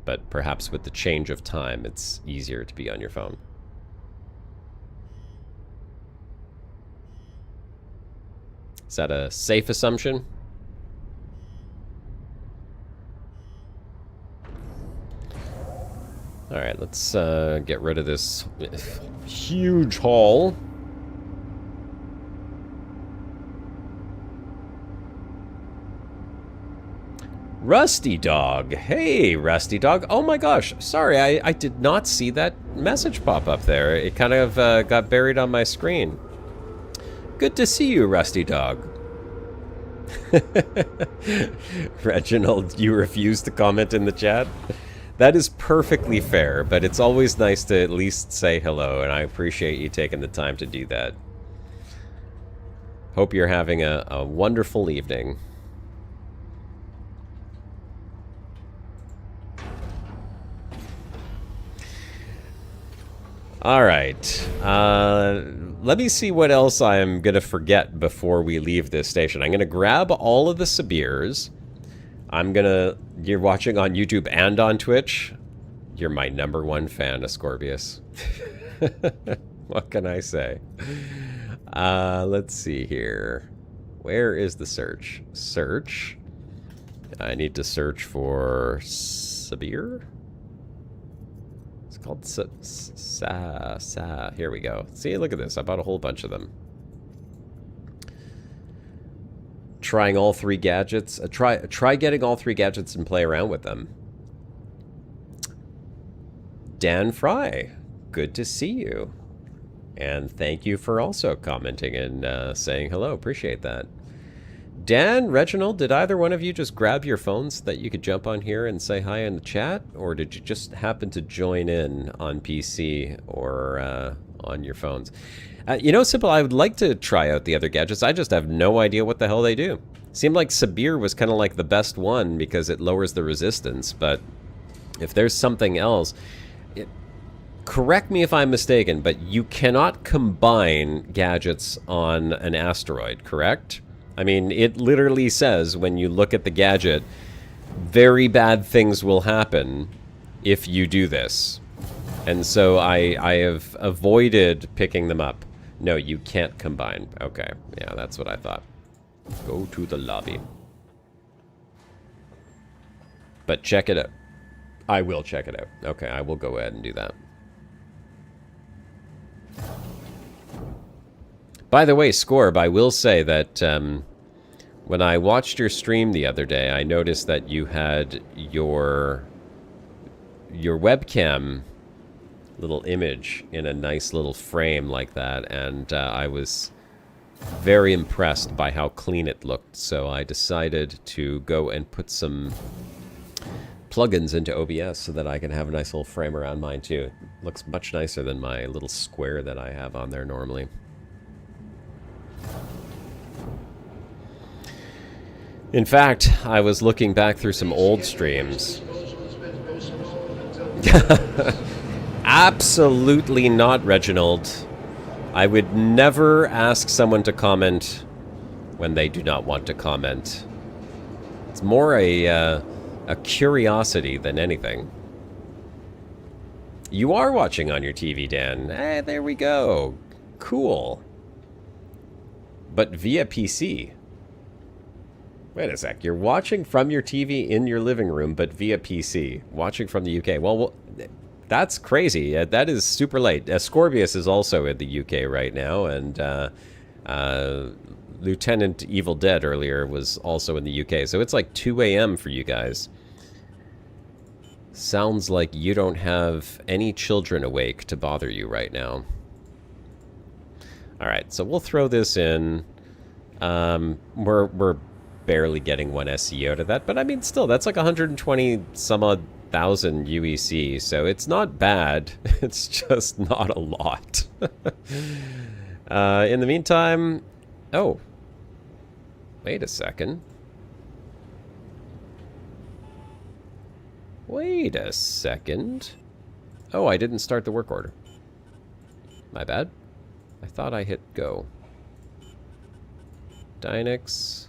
But perhaps with the change of time, it's easier to be on your phone. Is that a safe assumption? All right, let's get rid of this huge haul. Rusty Dog. Hey, Rusty Dog. Oh my gosh. Sorry, I did not see that message pop up there. It kind of got buried on my screen. Good to see you, Rusty Dog. Reginald, you refuse to comment in the chat? That is perfectly fair, but it's always nice to at least say hello, and I appreciate you taking the time to do that. Hope you're having a wonderful evening. All right. Let me see what else I'm going to forget before we leave this station. I'm going to grab all of the Sabirs. You're watching on YouTube and on Twitch. You're my #1 fan, Ascorbius. What can I say? Let's see here. Where is the search? Search. I need to search for Sabir. It's called Here we go. See, look at this. I bought a whole bunch of them. Trying all 3 gadgets. Try getting all 3 gadgets and play around with them. Dan Fry, good to see you. And thank you for also commenting and saying hello. Appreciate that. Dan, Reginald, did either one of you just grab your phones so that you could jump on here and say hi in the chat? Or did you just happen to join in on PC or on your phones? Simple, I would like to try out the other gadgets. I just have no idea what the hell they do. Seemed like Sabir was kind of like the best one because it lowers the resistance, but if there's something else... Correct me if I'm mistaken, but you cannot combine gadgets on an asteroid, correct? I mean, it literally says when you look at the gadget, very bad things will happen if you do this. And so I have avoided picking them up. No, you can't combine. Okay, yeah, that's what I thought. Go to the lobby. But check it out. I will check it out. Okay, I will go ahead and do that. By the way, Scorb, I will say that when I watched your stream the other day, I noticed that you had your webcam little image in a nice little frame like that, and I was very impressed by how clean it looked, so I decided to go and put some plugins into OBS so that I can have a nice little frame around mine too. It looks much nicer than my little square that I have on there normally. In fact, I was looking back through some old streams. Absolutely not, Reginald. I would never ask someone to comment when they do not want to comment. It's more a curiosity than anything. You are watching on your TV, Dan. Hey, there we go. Cool. But via PC. Wait a sec. You're watching from your TV in your living room, but via PC. Watching from the UK. Well, that's crazy. That is super late. Scorpius is also in the UK right now, and Lieutenant Evil Dead earlier was also in the UK. So it's like 2 a.m. for you guys. Sounds like you don't have any children awake to bother you right now. Alright, so we'll throw this in. We're barely getting 1 SE out of that, but I mean, still, that's like 120 some odd thousand UEC, so it's not bad. It's just not a lot. In the meantime... Oh. Wait a second. Wait a second. Oh, I didn't start the work order. My bad. I thought I hit go. Dynix.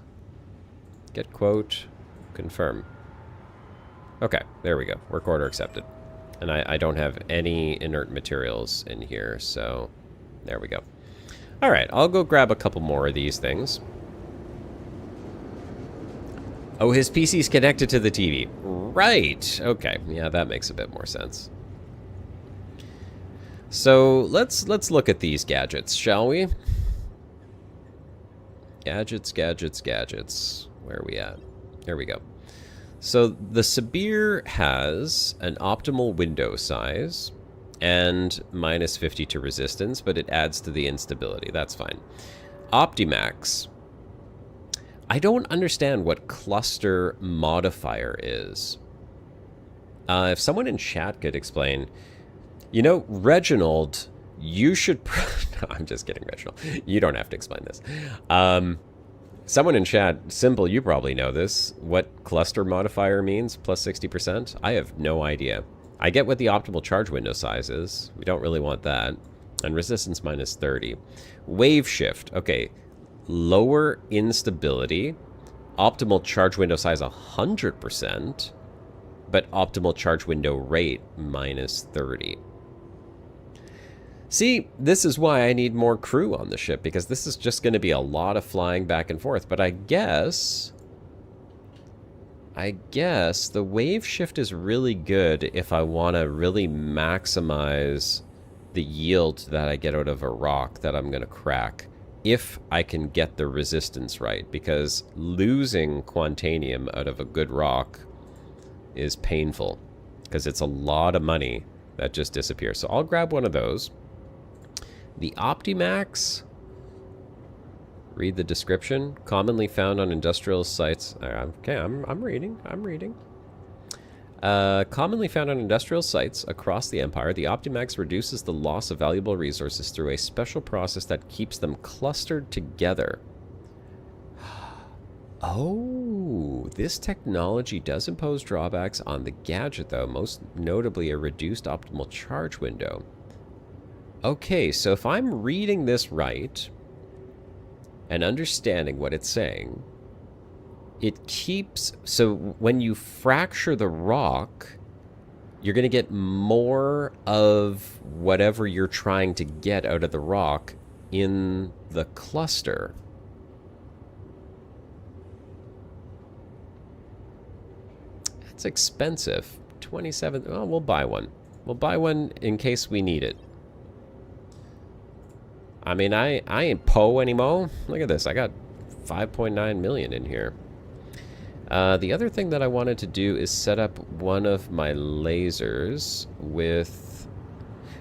Get quote. Confirm. Okay, there we go. Work order accepted. And I don't have any inert materials in here, so there we go. Alright, I'll go grab a couple more of these things. Oh, his PC's connected to the TV. Right. Okay. Yeah, that makes a bit more sense. So let's look at these gadgets, shall we? Gadgets, gadgets, gadgets. Where are we at? Here we go. So the Sabir has an optimal window size and minus 50 to resistance, but it adds to the instability. That's fine. Optimax. I don't understand what cluster modifier is. If someone in chat could explain. You know, Reginald, you should... No, I'm just kidding, Reginald. You don't have to explain this. Someone in chat, Simple, you probably know this. What cluster modifier means, plus 60%? I have no idea. I get what the optimal charge window size is. We don't really want that. And resistance minus 30. Wave shift. Okay. Lower instability. Optimal charge window size 100%. But optimal charge window rate minus 30. See, this is why I need more crew on the ship, because this is just going to be a lot of flying back and forth. But I guess the wave shift is really good if I want to really maximize the yield that I get out of a rock that I'm going to crack, if I can get the resistance right, because losing Quantanium out of a good rock is painful, because it's a lot of money that just disappears. So I'll grab one of those. The Optimax, read the description, commonly found on industrial sites. Okay, I'm reading. Commonly found on industrial sites across the Empire, the Optimax reduces the loss of valuable resources through a special process that keeps them clustered together. Oh, this technology does impose drawbacks on the gadget, though, most notably a reduced optimal charge window. Okay, so if I'm reading this right and understanding what it's saying, it keeps... So when you fracture the rock, you're going to get more of whatever you're trying to get out of the rock in the cluster. That's expensive. 27... Oh, we'll buy one. We'll buy one in case we need it. I mean, I ain't Poe anymore. Look at this. I got 5.9 million in here. The other thing that I wanted to do is set up one of my lasers with...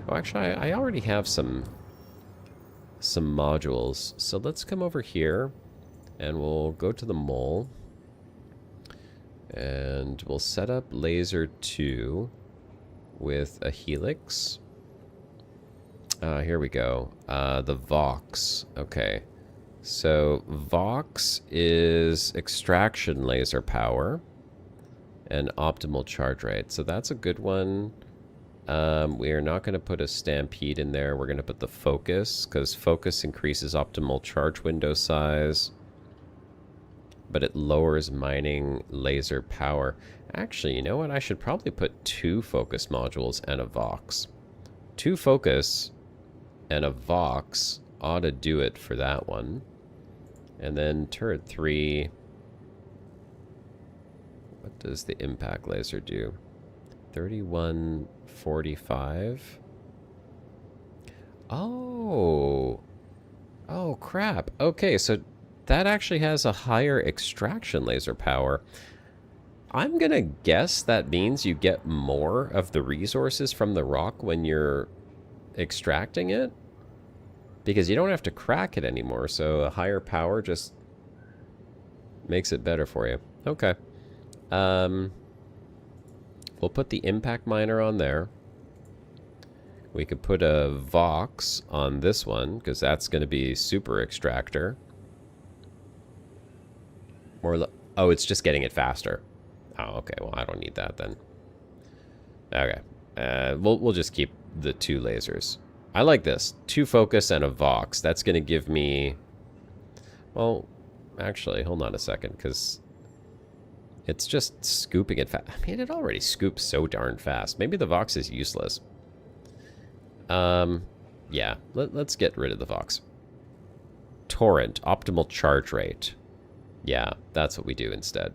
Oh, actually, I already have some some modules. So let's come over here and we'll go to the mole and we'll set up laser 2 with a helix. Here we go. The Vox. Okay. So Vox is extraction laser power and optimal charge rate. So that's a good one. We are not going to put a stampede in there. We're going to put the focus, because focus increases optimal charge window size, but it lowers mining laser power. Actually, you know what? I should probably put 2 focus modules and a Vox. 2 focus and a Vox ought to do it for that one. And then turret 3. What does the impact laser do? 3145. Oh. Oh, crap. Okay, so that actually has a higher extraction laser power. I'm going to guess that means you get more of the resources from the rock when you're extracting it, because you don't have to crack it anymore, so a higher power just makes it better for you. Okay. We'll put the impact miner on there. We could put a Vox on this one, because that's going to be super extractor. Oh, it's just getting it faster. Oh, okay. Well, I don't need that then. Okay. We'll just keep the 2 lasers. I like this. 2 focus and a Vox. That's going to give me... Well, actually, hold on a second, because it's just scooping it fast. I mean, it already scoops so darn fast. Maybe the Vox is useless. Yeah. Let's get rid of the Vox. Torrent. Optimal charge rate. Yeah, that's what we do instead.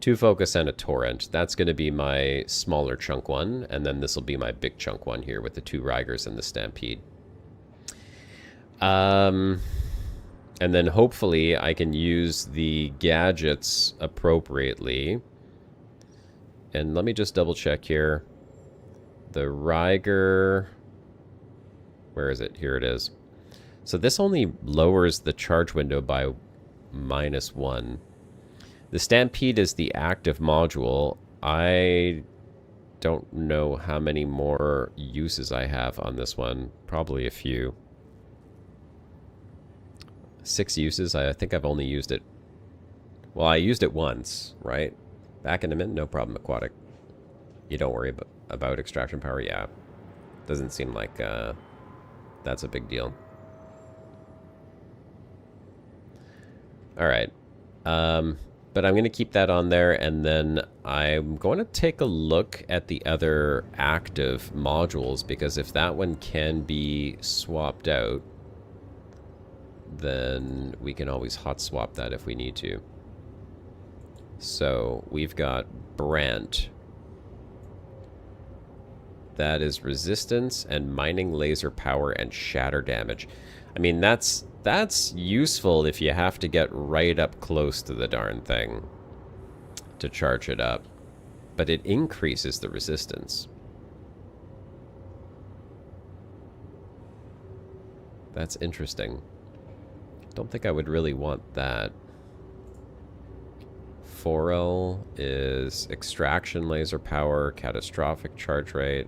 2 focus and a torrent. That's going to be my smaller chunk one, and then this will be my big chunk one here with the 2 Rigers and the Stampede. And then hopefully I can use the gadgets appropriately. And let me just double check here. The Riger... Where is it? Here it is. So this only lowers the charge window by -1. The Stampede is the active module. I don't know how many more uses I have on this one. Probably a few. 6 uses. I think I've only used it... Well, I used it once, right? Back in a minute, no problem, aquatic. You don't worry about extraction power? Yeah. Doesn't seem like that's a big deal. Alright. But I'm going to keep that on there, and then I'm going to take a look at the other active modules, because if that one can be swapped out, then we can always hot swap that if we need to. So we've got Brant. That is resistance and mining laser power and shatter damage. I mean, that's useful if you have to get right up close to the darn thing to charge it up. But it increases the resistance. That's interesting. Don't think I would really want that. 4L is extraction laser power, catastrophic charge rate.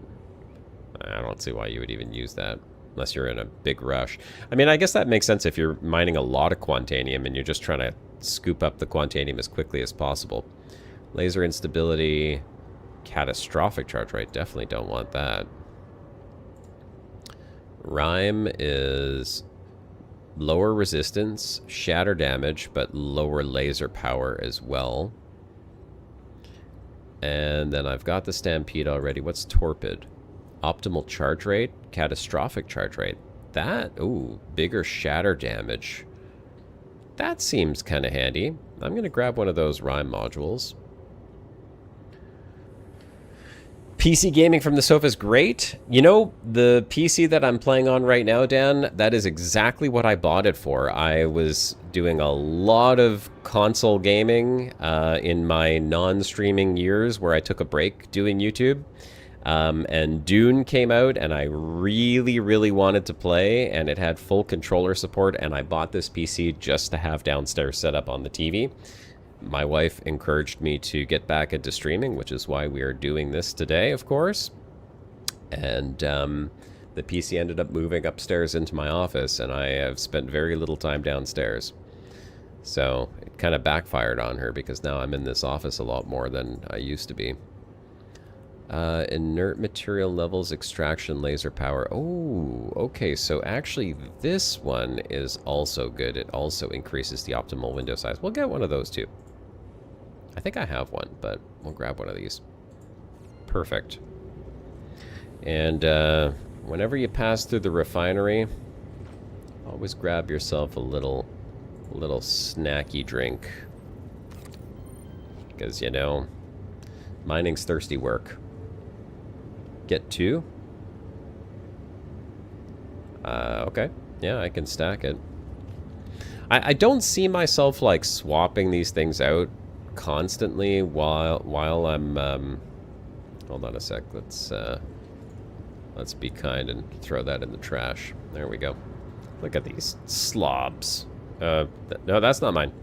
I don't see why you would even use that unless you're in a big rush. I mean, I guess that makes sense if you're mining a lot of Quantanium and you're just trying to scoop up the Quantanium as quickly as possible. Laser instability, catastrophic charge rate. Definitely don't want that. Rhyme is lower resistance, shatter damage, but lower laser power as well. And then I've got the Stampede already. What's Torpid? Optimal charge rate, catastrophic charge rate. That, ooh, bigger shatter damage. That seems kind of handy. I'm going to grab one of those Rhyme modules. PC gaming from the sofa is great. You know, the PC that I'm playing on right now, Dan, that is exactly what I bought it for. I was doing a lot of console gaming in my non-streaming years where I took a break doing YouTube. And Dune came out, and I really, really wanted to play, and it had full controller support, and I bought this PC just to have downstairs set up on the TV. My wife encouraged me to get back into streaming, which is why we are doing this today, of course. And the PC ended up moving upstairs into my office, and I have spent very little time downstairs. So it kind of backfired on her because now I'm in this office a lot more than I used to be. Inert material levels, extraction, laser power. Oh, okay. So actually this one is also good. It also increases the optimal window size. We'll get one of those too. I think I have one, but we'll grab one of these. Perfect. And whenever you pass through the refinery, always grab yourself a little snacky drink. Because, you know, mining's thirsty work. Get two? Okay. Yeah, I can stack it. I don't see myself, like, swapping these things out constantly while I'm, hold on a sec. Let's be kind and throw that in the trash. There we go. Look at these slobs. No, that's not mine.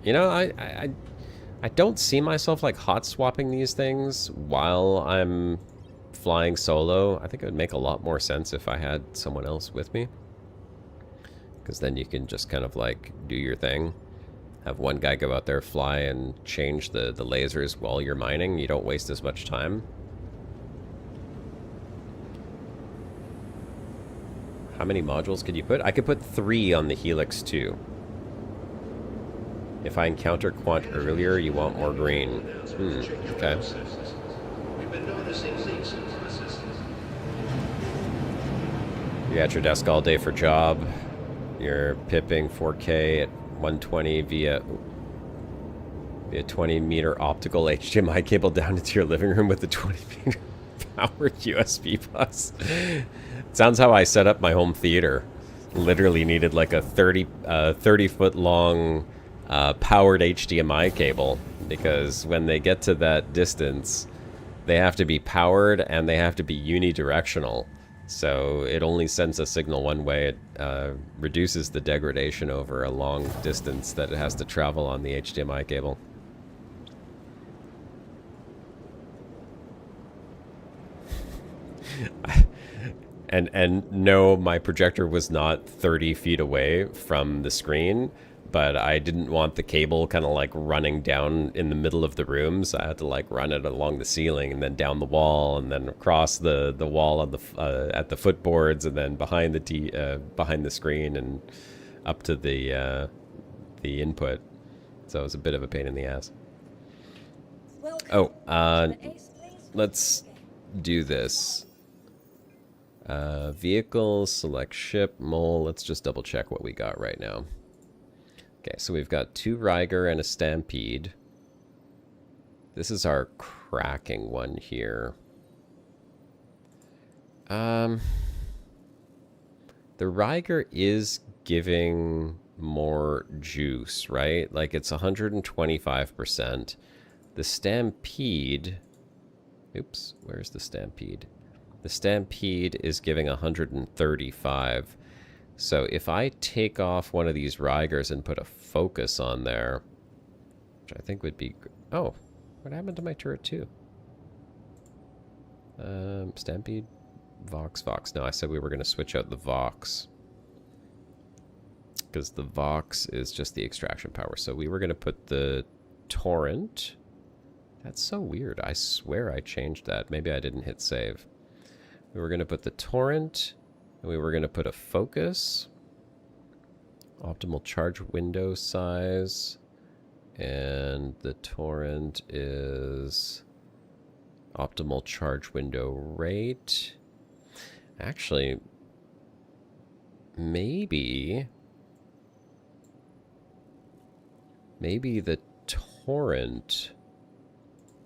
You know, I don't see myself like hot swapping these things while I'm flying solo. I think it would make a lot more sense if I had someone else with me. Because then you can just kind of like do your thing. Have one guy go out there, fly, and change the lasers while you're mining. You don't waste as much time. How many modules could you put? I could put 3 on the Helix 2. If I encounter Quant earlier, you want more green. Okay. You're at your desk all day for job. You're pipping 4K at 120 via 20-meter optical HDMI cable down into your living room with a 20-meter powered USB bus. Sounds how I set up my home theater. Literally needed like a 30-foot long powered HDMI cable, because when they get to that distance, they have to be powered and they have to be unidirectional. So it only sends a signal one way. It reduces the degradation over a long distance that it has to travel on the HDMI cable. And no, my projector was not 30 feet away from the screen, but I didn't want the cable kind of like running down in the middle of the room, so I had to like run it along the ceiling and then down the wall and then across the wall on the at the footboards and then behind the screen and up to the input. So it was a bit of a pain in the ass. Oh, let's do this. Vehicle, select ship, mole. Let's just double check what we got right now. Okay, so we've got 2 Ryger and a Stampede. This is our cracking one here. The Ryger is giving more juice, right? Like it's 125%. The Stampede... Oops, where's the Stampede? The Stampede is giving 135. So if I take off one of these Rygers and put a focus on there, which I think would be... Oh, what happened to my turret 2? Stampede, Vox. No, I said we were going to switch out the Vox. Because the Vox is just the extraction power. So we were going to put the Torrent. That's so weird. I swear I changed that. Maybe I didn't hit save. We were going to put the Torrent, and we were going to put a focus, optimal charge window size, and the Torrent is optimal charge window rate. Actually, maybe the Torrent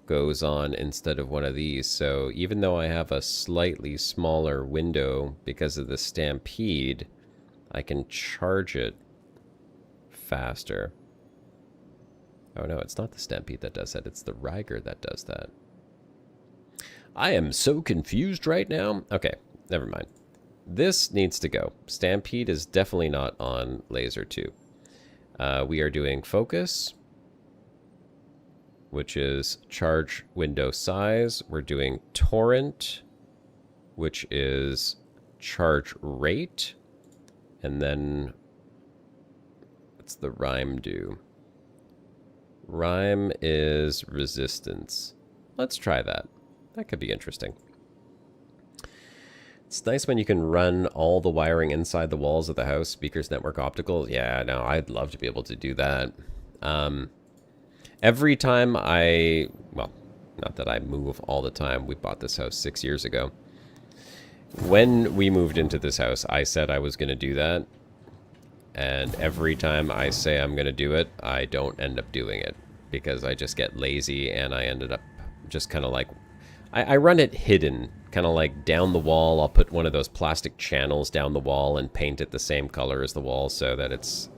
goes on instead of one of these. So even though I have a slightly smaller window because of the Stampede, I can charge it faster. Oh no, it's not the Stampede that does that. It's the Ryger that does that. I am so confused right now. Okay, never mind. This needs to go. Stampede is definitely not on laser 2. We are doing focus, which is charge window size. We're doing torrent, which is charge rate. And then what's the rhyme do? Rhyme is resistance. Let's try that. That could be interesting. It's nice when you can run all the wiring inside the walls of the house, speakers, network, optical. Yeah, no, I'd love to be able to do that. Every time well, not that I move all the time. We bought this house 6 years ago. When we moved into this house, I said I was going to do that. And every time I say I'm going to do it, I don't end up doing it. Because I just get lazy and I ended up just kind of like... I run it hidden, kind of like down the wall. I'll put one of those plastic channels down the wall and paint it the same color as the wall so that it's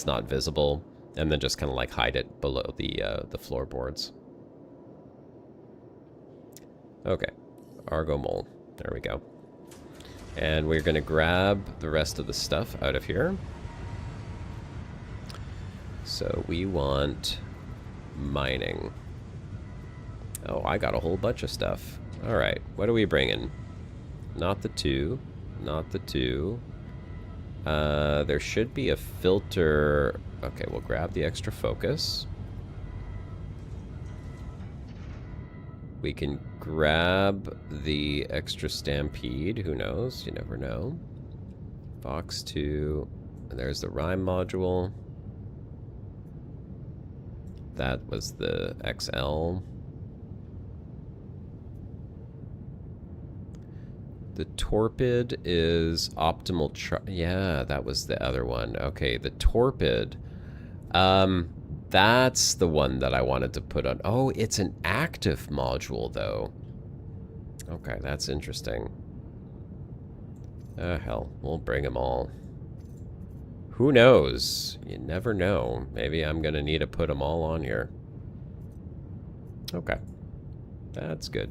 not visible. And then just kind of like hide it below the floorboards. Okay, Argo Mole. There we go. And we're going to grab the rest of the stuff out of here. So we want mining. Oh, I got a whole bunch of stuff. All right, what are we bringing? Not the 2. Not the 2. There should be a filter. Okay, we'll grab the extra focus. We can grab the extra stampede. Who knows? You never know. Box 2. And there's the rhyme module. That was the XL. The torpid is optimal yeah, that was the other one. Okay, the torpid. That's the one that I wanted to put on. Oh, it's an active module, though. Okay, that's interesting. Hell, we'll bring them all. Who knows? You never know. Maybe I'm going to need to put them all on here. Okay. That's good.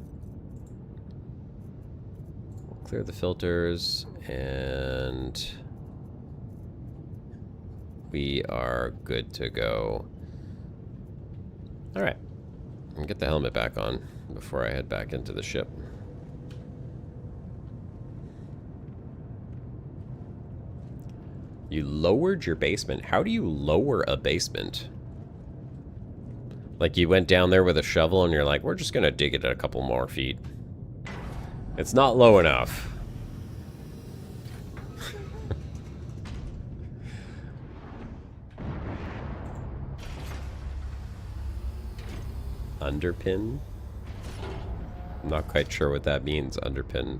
We'll clear the filters, and we are good to go. All right. I'll get the helmet back on before I head back into the ship. You lowered your basement? How do you lower a basement? Like you went down there with a shovel and you're like, we're just gonna dig it a couple more feet. It's not low enough. Underpin? I'm not quite sure what that means, underpin.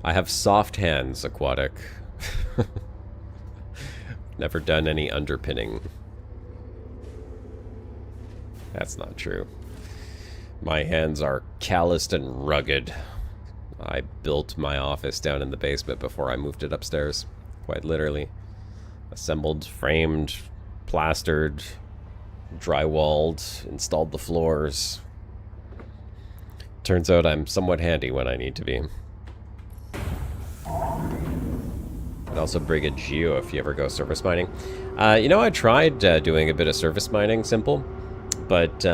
I have soft hands, Aquatic. Never done any underpinning. That's not true. My hands are calloused and rugged. I built my office down in the basement before I moved it upstairs. Quite literally. Assembled, framed, plastered, drywalled, installed the floors. Turns out I'm somewhat handy when I need to be. I'd also bring a geo if you ever go surface mining. You know, I tried doing a bit of surface mining, simple, but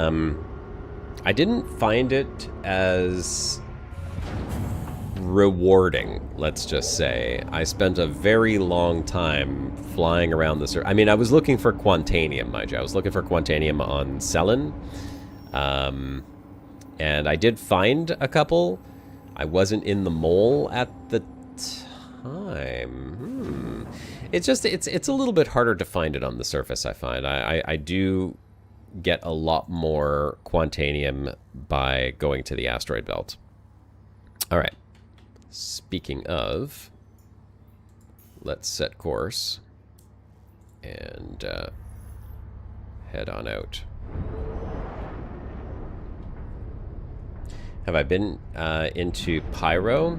I didn't find it as rewarding, let's just say. I spent a very long time flying around the surface. I mean, I was looking for Quantanium, mind you. I was looking for Quantanium on Cellin. And I did find a couple. I wasn't in the mole at the time. It's just, it's a little bit harder to find it on the surface, I find. I do get a lot more Quantanium by going to the asteroid belt. All right. Speaking of, let's set course and head on out. Have I been into Pyro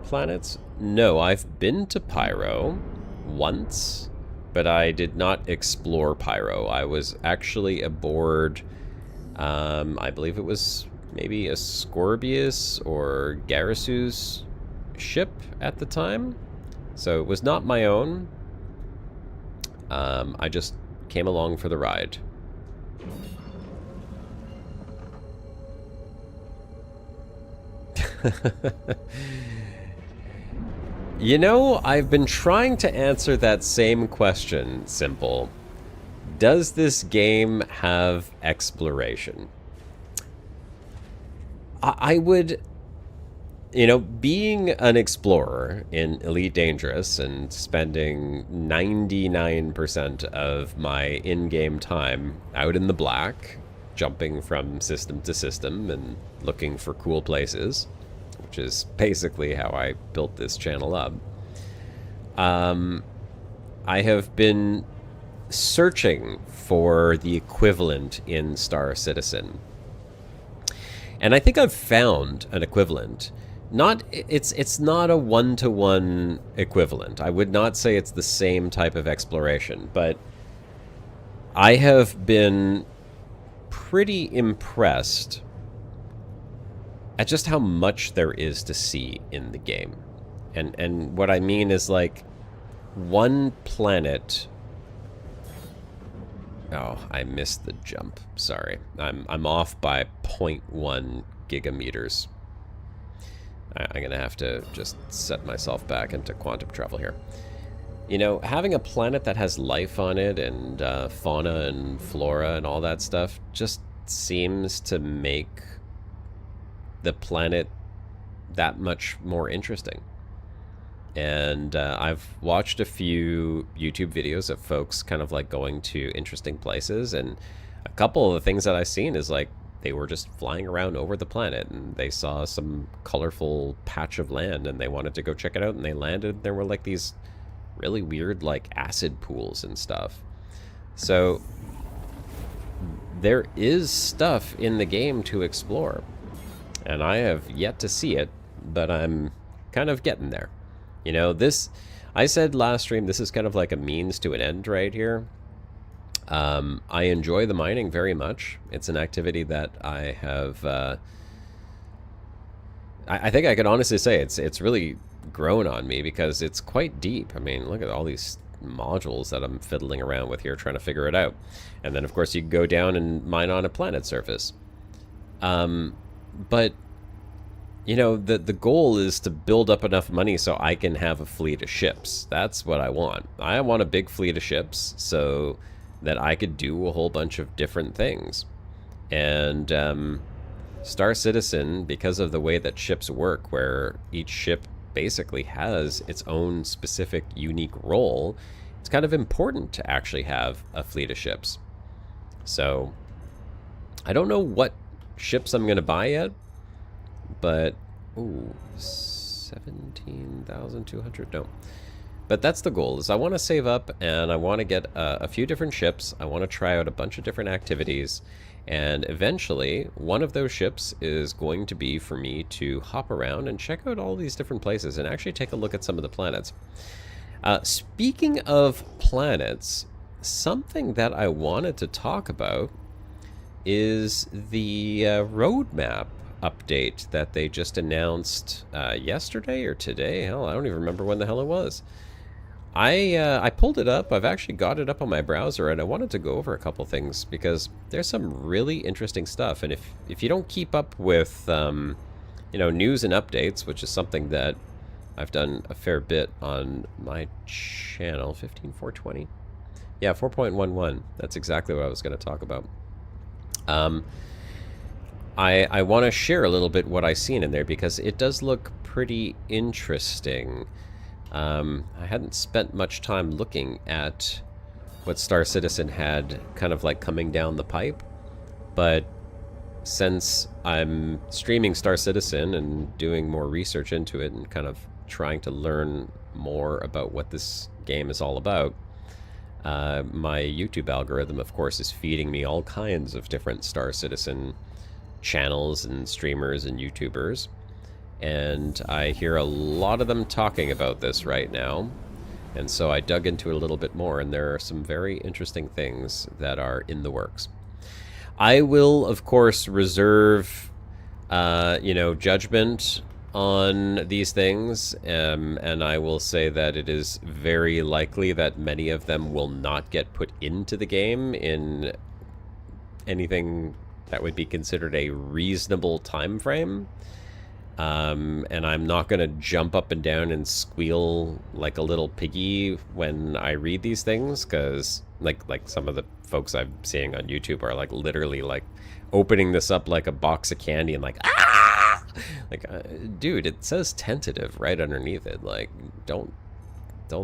planets? No, I've been to Pyro once, but I did not explore Pyro. I was actually aboard, I believe it was maybe a Scorpius or Garisu's ship at the time. So it was not my own. I just came along for the ride. You know, I've been trying to answer that same question, Simple. Does this game have exploration? I would... You know, being an explorer in Elite Dangerous and spending 99% of my in-game time out in the black, jumping from system to system and looking for cool places, which is basically how I built this channel up, I have been searching for the equivalent in Star Citizen. And I think I've found an equivalent. It's not a one-to-one equivalent. I would not say it's the same type of exploration, but I have been pretty impressed at just how much there is to see in the game. And what I mean is, like, one planet... Oh, I missed the jump. Sorry. I'm off by 0.1 gigameters. I'm going to have to just set myself back into quantum travel here. You know, having a planet that has life on it and fauna and flora and all that stuff just seems to make the planet that much more interesting. And I've watched a few YouTube videos of folks kind of like going to interesting places, and a couple of the things that I've seen is like they were just flying around over the planet and they saw some colorful patch of land and they wanted to go check it out, and they landed. There were like these really weird like acid pools and stuff. So there is stuff in the game to explore, and I have yet to see it, but I'm kind of getting there. You know, this, I said last stream, this is kind of like a means to an end right here. I enjoy the mining very much. It's an activity that I have, I think I could honestly say it's really grown on me because it's quite deep. I mean, look at all these modules that I'm fiddling around with here trying to figure it out. And then, of course, you can go down and mine on a planet surface. But... You know, the goal is to build up enough money so I can have a fleet of ships. That's what I want. I want a big fleet of ships so that I could do a whole bunch of different things. And Star Citizen, because of the way that ships work, where each ship basically has its own specific unique role, it's kind of important to actually have a fleet of ships. So I don't know what ships I'm going to buy yet. But, ooh, 17,200, no. But that's the goal, is I want to save up, and I want to get a few different ships. I want to try out a bunch of different activities, and eventually, one of those ships is going to be for me to hop around and check out all these different places, and actually take a look at some of the planets. Speaking of planets, something that I wanted to talk about is the roadmap update that they just announced yesterday or today. Hell, I don't even remember when the hell it was. I pulled it up. I've actually got it up on my browser, and I wanted to go over a couple things because there's some really interesting stuff. And if you don't keep up with you know, news and updates, which is something that I've done a fair bit on my channel, 15.420. Yeah, 4.11. That's exactly what I was going to talk about. I want to share a little bit what I've seen in there because it does look pretty interesting. I hadn't spent much time looking at what Star Citizen had kind of like coming down the pipe, but since I'm streaming Star Citizen and doing more research into it and kind of trying to learn more about what this game is all about, my YouTube algorithm, of course, is feeding me all kinds of different Star Citizen channels and streamers and YouTubers, and I hear a lot of them talking about this right now, and so I dug into it a little bit more, and there are some very interesting things that are in the works. I will, of course, reserve judgment on these things, and I will say that it is very likely that many of them will not get put into the game in anything that would be considered a reasonable time frame. And I'm not going to jump up and down and squeal like a little piggy when I read these things, because like some of the folks I'm seeing on YouTube are like literally like opening this up like a box of candy and like, ah! Like, dude, it says tentative right underneath it. Like, don't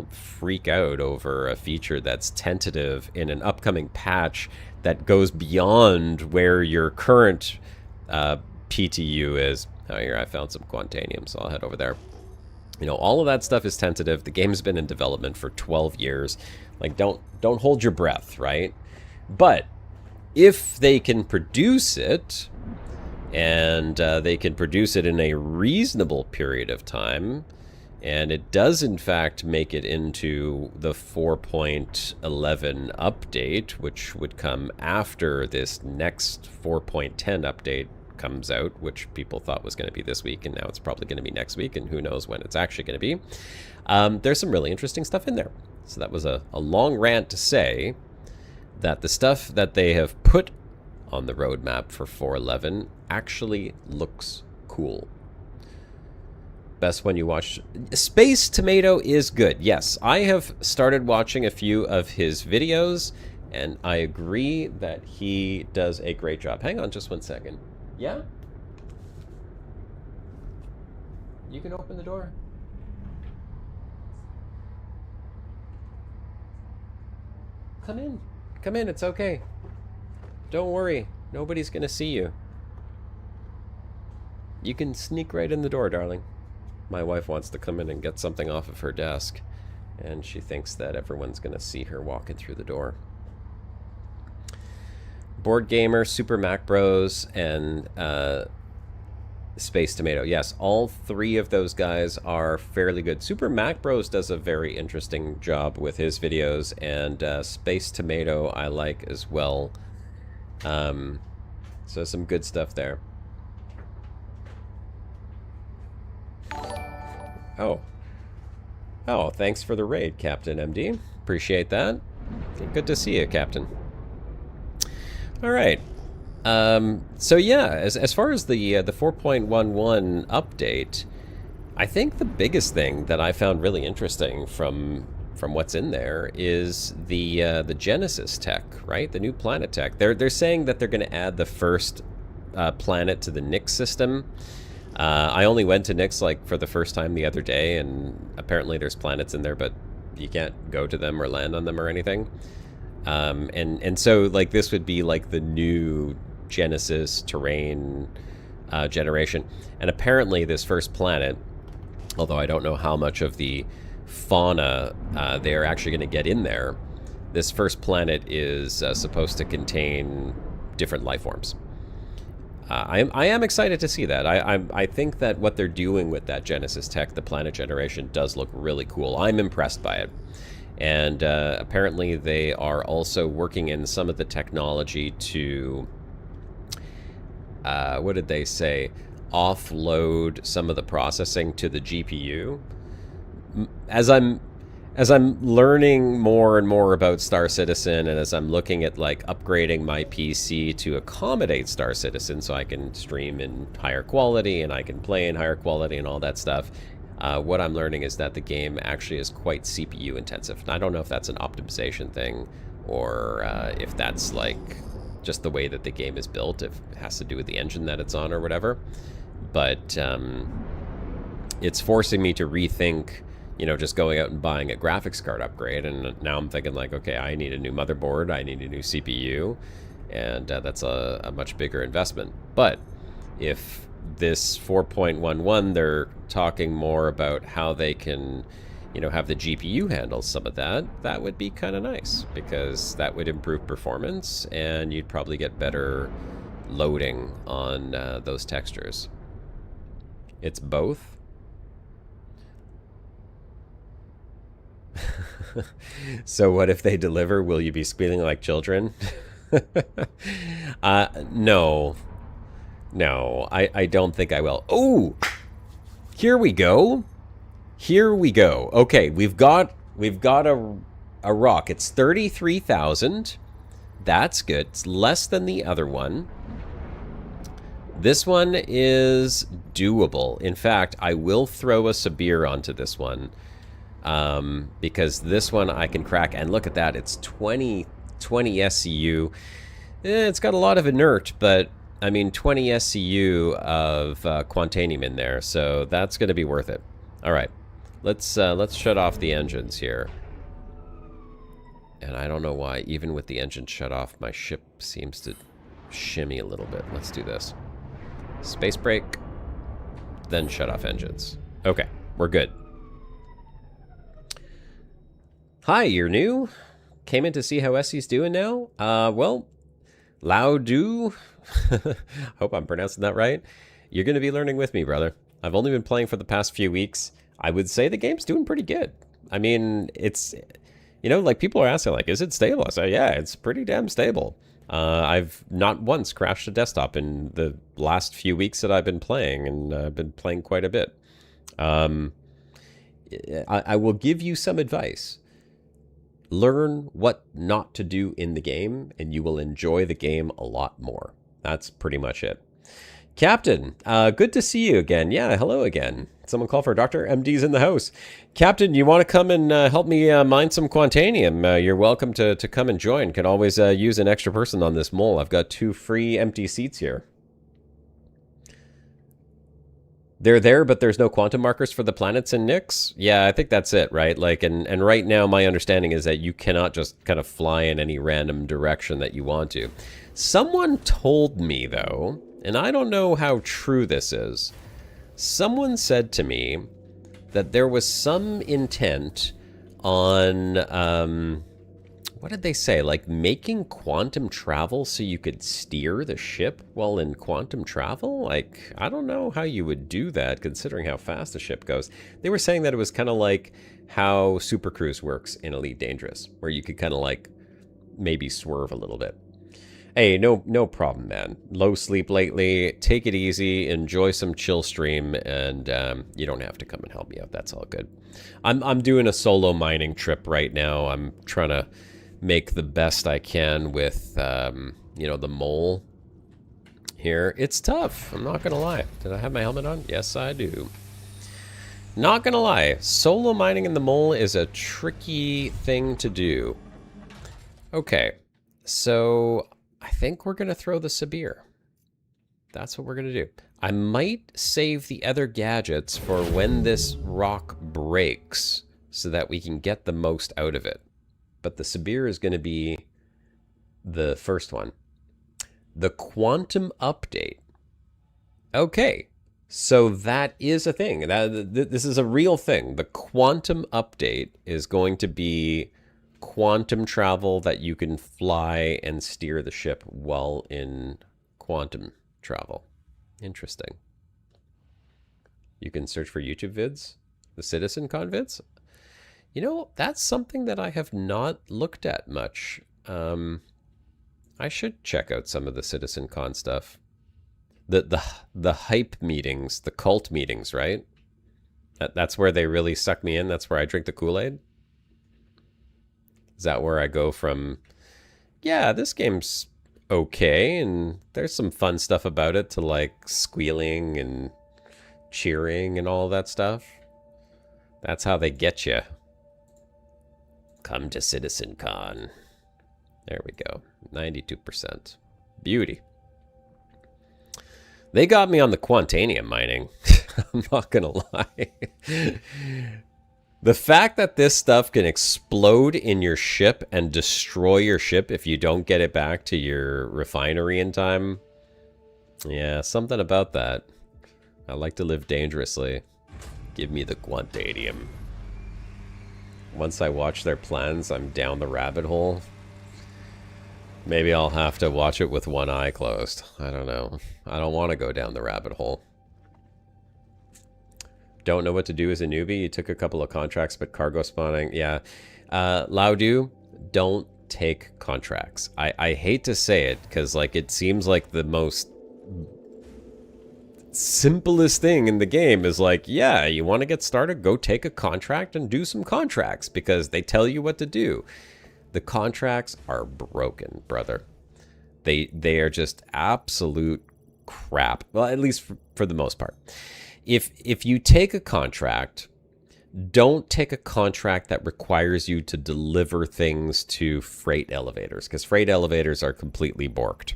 freak out over a feature that's tentative in an upcoming patch that goes beyond where your current PTU is. Oh, here, I found some Quantanium, so I'll head over there. All of that stuff is tentative. The game's been in development for 12 years. Like, don't hold your breath, right? But if they can produce it, and they can produce it in a reasonable period of time, and it does in fact make it into the 4.11 update, which would come after this next 4.10 update comes out, which people thought was going to be this week, and now it's probably going to be next week, and who knows when it's actually going to be. There's some really interesting stuff in there. So that was a long rant to say that the stuff that they have put on the roadmap for 4.11 actually looks cool. Best one you watched. Space Tomato is good. Yes, I have started watching a few of his videos, and I agree that he does a great job. Hang on just one second. Yeah? You can open the door. Come in. Come in, it's okay. Don't worry. Nobody's gonna see you. You can sneak right in the door, darling. My wife wants to come in and get something off of her desk, and she thinks that everyone's gonna see her walking through the door. Board Gamer, Super Mac Bros, and Space Tomato. Yes, all three of those guys are fairly good. Super Mac Bros does a very interesting job with his videos, and Space Tomato I like as well. So some good stuff there. Oh, thanks for the raid, Captain MD. Appreciate that. Good to see you, Captain. All right. So yeah, as far as the 4.11 update, I think the biggest thing that I found really interesting from what's in there is the Genesis tech, right? The new planet tech. They're saying that they're going to add the first planet to the Nix system. I only went to Nix like for the first time the other day, and apparently there's planets in there, but you can't go to them or land on them or anything. And so like this would be like the new Genesis terrain generation. And apparently this first planet, although I don't know how much of the fauna they're actually going to get in there, this first planet is supposed to contain different life forms. I am excited to see that. I think that what they're doing with that Genesis tech, the planet generation, does look really cool. I'm impressed by it. And apparently they are also working in some of the technology to, what did they say, offload some of the processing to the GPU. As I'm learning more and more about Star Citizen, and as I'm looking at like upgrading my PC to accommodate Star Citizen so I can stream in higher quality and I can play in higher quality and all that stuff, what I'm learning is that the game actually is quite CPU intensive. And I don't know if that's an optimization thing or if that's like just the way that the game is built, if it has to do with the engine that it's on or whatever. But it's forcing me to rethink, you know, just going out and buying a graphics card upgrade. And now I'm thinking like, okay, I need a new motherboard, I need a new CPU, and that's a much bigger investment. But if this 4.11, they're talking more about how they can, you know, have the GPU handle some of that, that would be kind of nice, because that would improve performance and you'd probably get better loading on those textures. It's both. So what if they deliver? Will you be squealing like children? No. No, I don't think I will. Oh, here we go. Here we go. Okay, we've got a rock. It's 33,000. That's good. It's less than the other one. This one is doable. In fact, I will throw a Sabir onto this one. Because this one I can crack. And look at that. It's 20 SCU. It's got a lot of inert, but I mean 20 SCU of Quantanium in there. So that's going to be worth it. All right. Let's shut off the engines here. And I don't know why, even with the engine shut off, my ship seems to shimmy a little bit. Let's do this. Space brake, then shut off engines. Okay, we're good. Hi, you're new? Came in to see how Essie's doing now? Well, Laudu, hope I'm pronouncing that right. You're going to be learning with me, brother. I've only been playing for the past few weeks. I would say the game's doing pretty good. I mean, it's, you know, like people are asking, like, is it stable? I say, yeah, it's pretty damn stable. I've not once crashed a desktop in the last few weeks that I've been playing, and I've been playing quite a bit. I will give you some advice. Learn what not to do in the game, and you will enjoy the game a lot more. That's pretty much it. Captain, good to see you again. Yeah, hello again. Someone call for a doctor. MD's in the house. Captain, you want to come and help me mine some Quantanium? You're welcome to come and join. Can always use an extra person on this mole. I've got 2 free empty seats here. They're there, but there's no quantum markers for the planets and Nyx? Yeah, I think that's it, right? Like, and right now my understanding is that you cannot just kind of fly in any random direction that you want to. Someone told me, though, and I don't know how true this is, someone said to me that there was some intent on, what did they say? Like making quantum travel so you could steer the ship while in quantum travel? Like, I don't know how you would do that considering how fast the ship goes. They were saying that it was kind of like how Super Cruise works in Elite Dangerous, where you could kind of like maybe swerve a little bit. Hey, no problem, man. Low sleep lately. Take it easy. Enjoy some chill stream, and you don't have to come and help me out. That's all good. I'm doing a solo mining trip right now. I'm trying to make the best I can with, you know, the mole here. It's tough. I'm not gonna lie. Did I have my helmet on? Yes, I do. Not gonna lie. Solo mining in the mole is a tricky thing to do. Okay, so I think we're going to throw the Sabir. That's what we're going to do. I might save the other gadgets for when this rock breaks so that we can get the most out of it. But the Sabir is going to be the first one. The quantum update. Okay, so that is a thing. This is a real thing. The quantum update is going to be quantum travel that you can fly and steer the ship while in quantum travel. Interesting. You can search for YouTube vids, the CitizenCon vids. You know, that's something that I have not looked at much. I should check out some of the CitizenCon stuff. The hype meetings, the cult meetings, right? That's where they really suck me in. That's where I drink the Kool-Aid. Is that where I go from, yeah, this game's okay, and there's some fun stuff about it, to like squealing and cheering and all that stuff? That's how they get you. Come to CitizenCon. There we go. 92%. Beauty. They got me on the Quantanium mining. I'm not gonna lie. The fact that this stuff can explode in your ship and destroy your ship if you don't get it back to your refinery in time. Yeah, something about that. I like to live dangerously. Give me the Quantanium. Once I watch their plans, I'm down the rabbit hole. Maybe I'll have to watch it with one eye closed. I don't know. I don't want to go down the rabbit hole. Don't know what to do as a newbie. You took a couple of contracts, but cargo spawning, yeah. Laudu, don't take contracts. I hate to say it, because like it seems like the most simplest thing in the game is like, yeah, you want to get started, go take a contract and do some contracts because they tell you what to do. The contracts are broken, brother. They are just absolute crap. Well, at least for the most part. If you take a contract, don't take a contract that requires you to deliver things to freight elevators, because freight elevators are completely borked.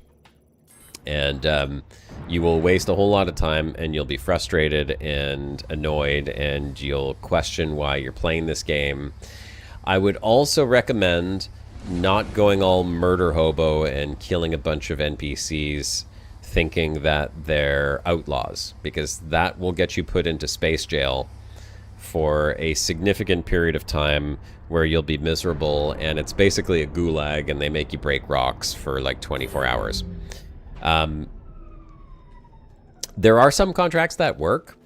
And you will waste a whole lot of time, and you'll be frustrated and annoyed, and you'll question why you're playing this game. I would also recommend not going all murder hobo and killing a bunch of NPCs thinking that they're outlaws, because that will get you put into space jail for a significant period of time where you'll be miserable, and it's basically a gulag, and they make you break rocks for like 24 hours. There are some contracts that work.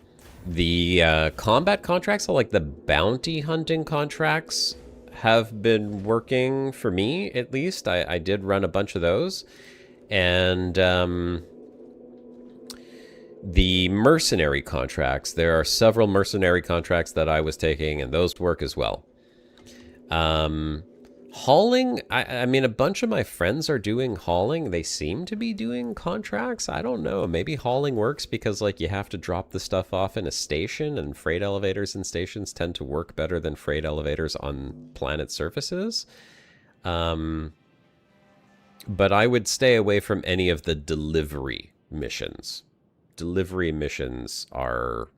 The combat contracts, like the bounty hunting contracts, have been working for me, at least. I did run a bunch of those. And the mercenary contracts, there are several mercenary contracts that I was taking, and those work as well. Hauling, I mean, a bunch of my friends are doing hauling. They seem to be doing contracts. I don't know. Maybe hauling works because, like, you have to drop the stuff off in a station, and freight elevators and stations tend to work better than freight elevators on planet surfaces. But I would stay away from any of the delivery missions. Delivery missions are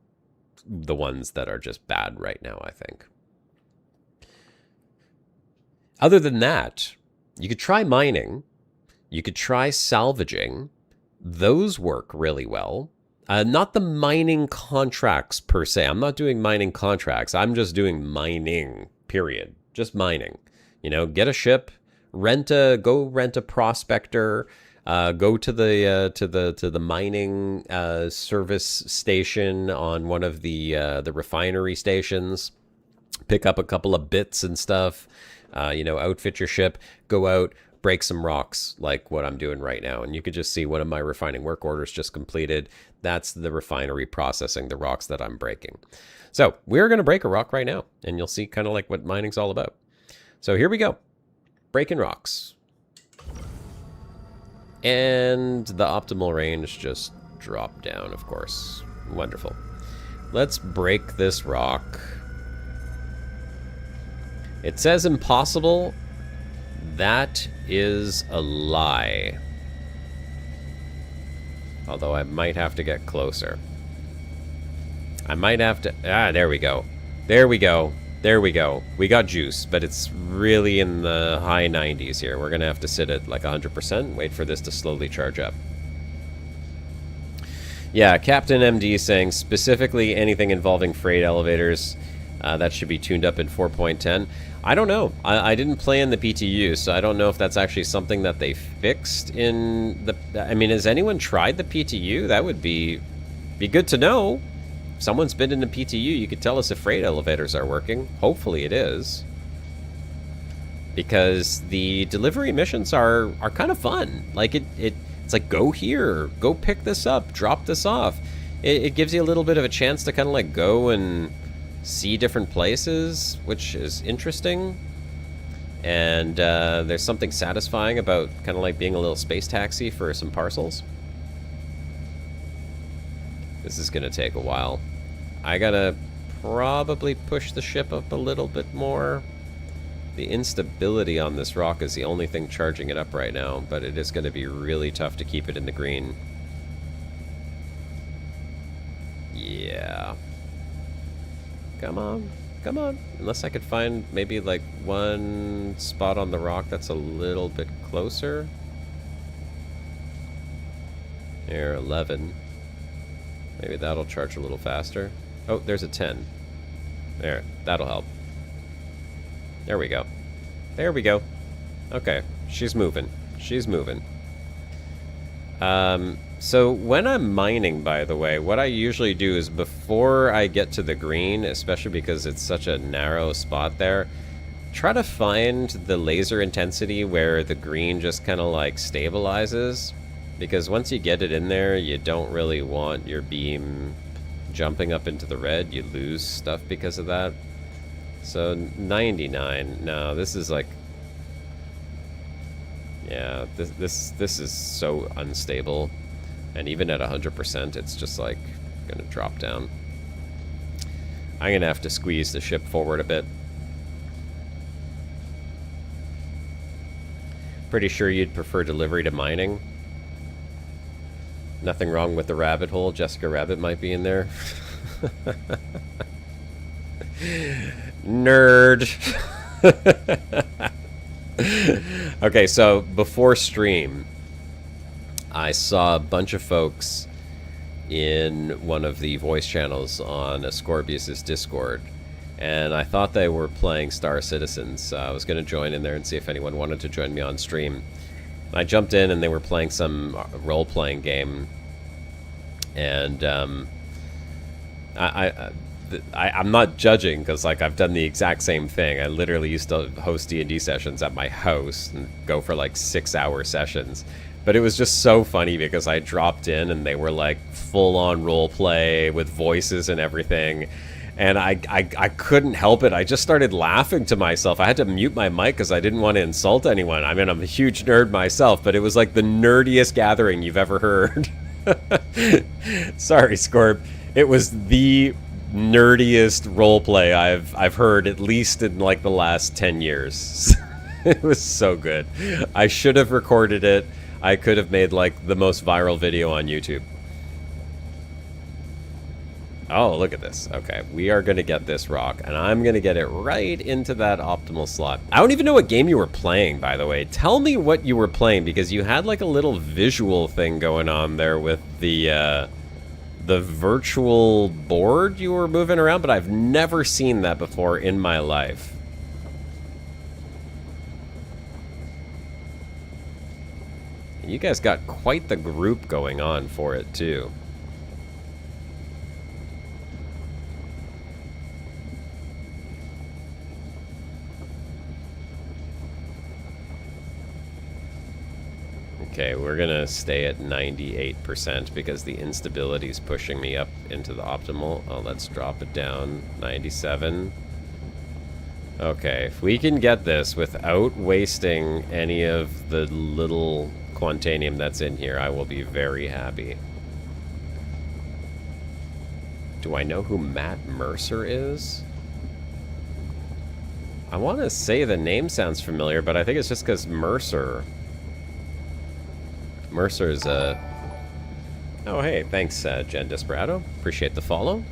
the ones that are just bad right now, I think. Other than that, you could try mining. You could try salvaging. Those work really well. Not the mining contracts per se. I'm not doing mining contracts. I'm just doing mining, period. Just mining. You know, get a ship, go rent a prospector, go to the mining service station on one of the refinery stations, pick up a couple of bits and stuff. Outfit your ship, go out, break some rocks like what I'm doing right now. And you could just see one of my refining work orders just completed. That's the refinery processing the rocks that I'm breaking. So we're going to break a rock right now, and you'll see kind of like what mining's all about. So here we go. Breaking rocks. And the optimal range just dropped down, of course. Wonderful. Let's break this rock. It says impossible. That is a lie. Although I might have to get closer. I might have to... there we go. There we go. There we go. We got juice, but it's really in the high 90s here. We're going to have to sit at like 100%, wait for this to slowly charge up. Yeah, Captain MD saying specifically anything involving freight elevators, that should be tuned up in 4.10. I don't know. I didn't play in the PTU, so I don't know if that's actually something that they fixed in the... I mean, has anyone tried the PTU? That would be good to know. If someone's been in the PTU, you could tell us if freight elevators are working. Hopefully it is. Because the delivery missions are kind of fun. Like, it's like, go here, go pick this up, drop this off. It gives you a little bit of a chance to kind of like go and see different places, which is interesting. And there's something satisfying about kind of like being a little space taxi for some parcels. This is gonna take a while. I gotta probably push the ship up a little bit more. The instability on this rock is the only thing charging it up right now, but it is gonna be really tough to keep it in the green. Yeah. Come on, come on. Unless I could find maybe like one spot on the rock that's a little bit closer. There, 11. Maybe that'll charge a little faster. Oh, there's a 10. There, that'll help. There we go. There we go. Okay, she's moving. She's moving. So when I'm mining, by the way, what I usually do is before I get to the green, especially because it's such a narrow spot there, try to find the laser intensity where the green just kind of like stabilizes. Because once you get it in there, you don't really want your beam jumping up into the red. You lose stuff because of that. So 99. No, this is like, yeah, this is so unstable, and even at 100%, it's just like gonna drop down. I'm gonna have to squeeze the ship forward a bit. Pretty sure you'd prefer delivery to mining. Nothing wrong with the rabbit hole. Jessica Rabbit might be in there. Nerd. Okay, so before stream, I saw a bunch of folks in one of the voice channels on Ascorbius's Discord, and I thought they were playing Star Citizen, so I was going to join in there and see if anyone wanted to join me on stream. I jumped in and they were playing some role-playing game, and I'm not judging, because like I've done the exact same thing. I literally used to host D&D sessions at my house and go for like 6-hour sessions. But it was just so funny because I dropped in and they were like full-on role play with voices and everything. And I couldn't help it. I just started laughing to myself. I had to mute my mic because I didn't want to insult anyone. I mean, I'm a huge nerd myself, but it was like the nerdiest gathering you've ever heard. Sorry, Scorp. It was the nerdiest roleplay I've heard, at least in like the last 10 years. It was so good. I should have recorded it. I could have made like the most viral video on YouTube. Oh, look at this. Okay, we are going to get this rock, and I'm going to get it right into that optimal slot. I don't even know what game you were playing, by the way. Tell me what you were playing, because you had like a little visual thing going on there with the virtual board you were moving around, but I've never seen that before in my life. You guys got quite the group going on for it, too. Okay, we're gonna stay at 98% because the instability is pushing me up into the optimal. Oh, let's drop it down. 97. Okay, if we can get this without wasting any of the little Quantanium that's in here, I will be very happy. Do I know who Matt Mercer is? I want to say the name sounds familiar, but I think it's just because Mercer's a... Oh, hey, thanks, Jen Desperado. Appreciate the follow.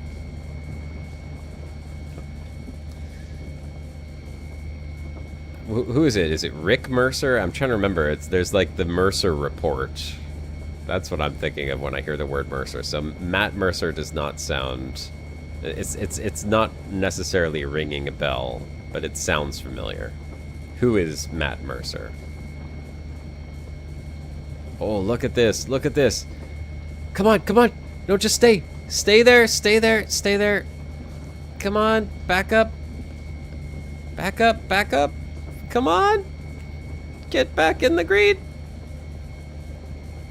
Who is it? Is it Rick Mercer? I'm trying to remember. There's like the Mercer Report. That's what I'm thinking of when I hear the word Mercer. So Matt Mercer does not sound... It's not necessarily ringing a bell, but it sounds familiar. Who is Matt Mercer? Oh, look at this. Look at this. Come on, come on. No, just stay. Stay there, stay there, stay there. Come on, back up. Back up, back up. Come on. Get back in the green.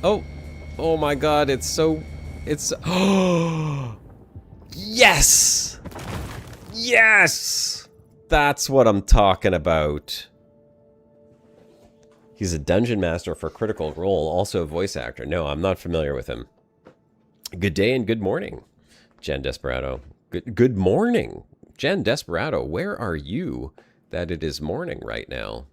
Oh. Oh my god, it's so... It's... Oh! Yes! Yes! That's what I'm talking about. He's a dungeon master for Critical Role, also a voice actor. No, I'm not familiar with him. Good day and good morning, Jen Desperado. Good morning, Jen Desperado. Where are you that it is morning right now?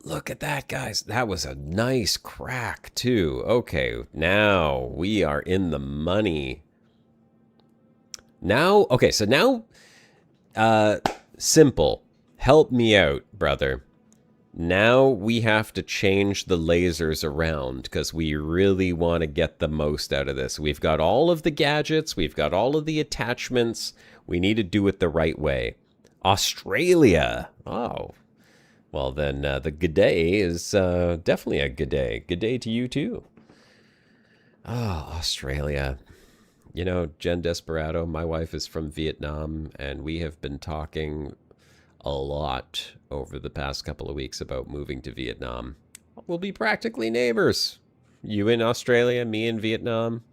Look at that, guys. That was a nice crack, too. Okay, now we are in the money. Now, okay, so now, simple. Help me out, brother. Now we have to change the lasers around because we really want to get the most out of this. We've got all of the gadgets. We've got all of the attachments. We need to do it the right way. Australia. Oh, well then the good day is definitely a good day. Good day to you too. Oh, Australia. You know, Jen Desperado, my wife is from Vietnam, and we have been talking a lot over the past couple of weeks about moving to Vietnam. We'll be practically neighbors. You in Australia, me in Vietnam.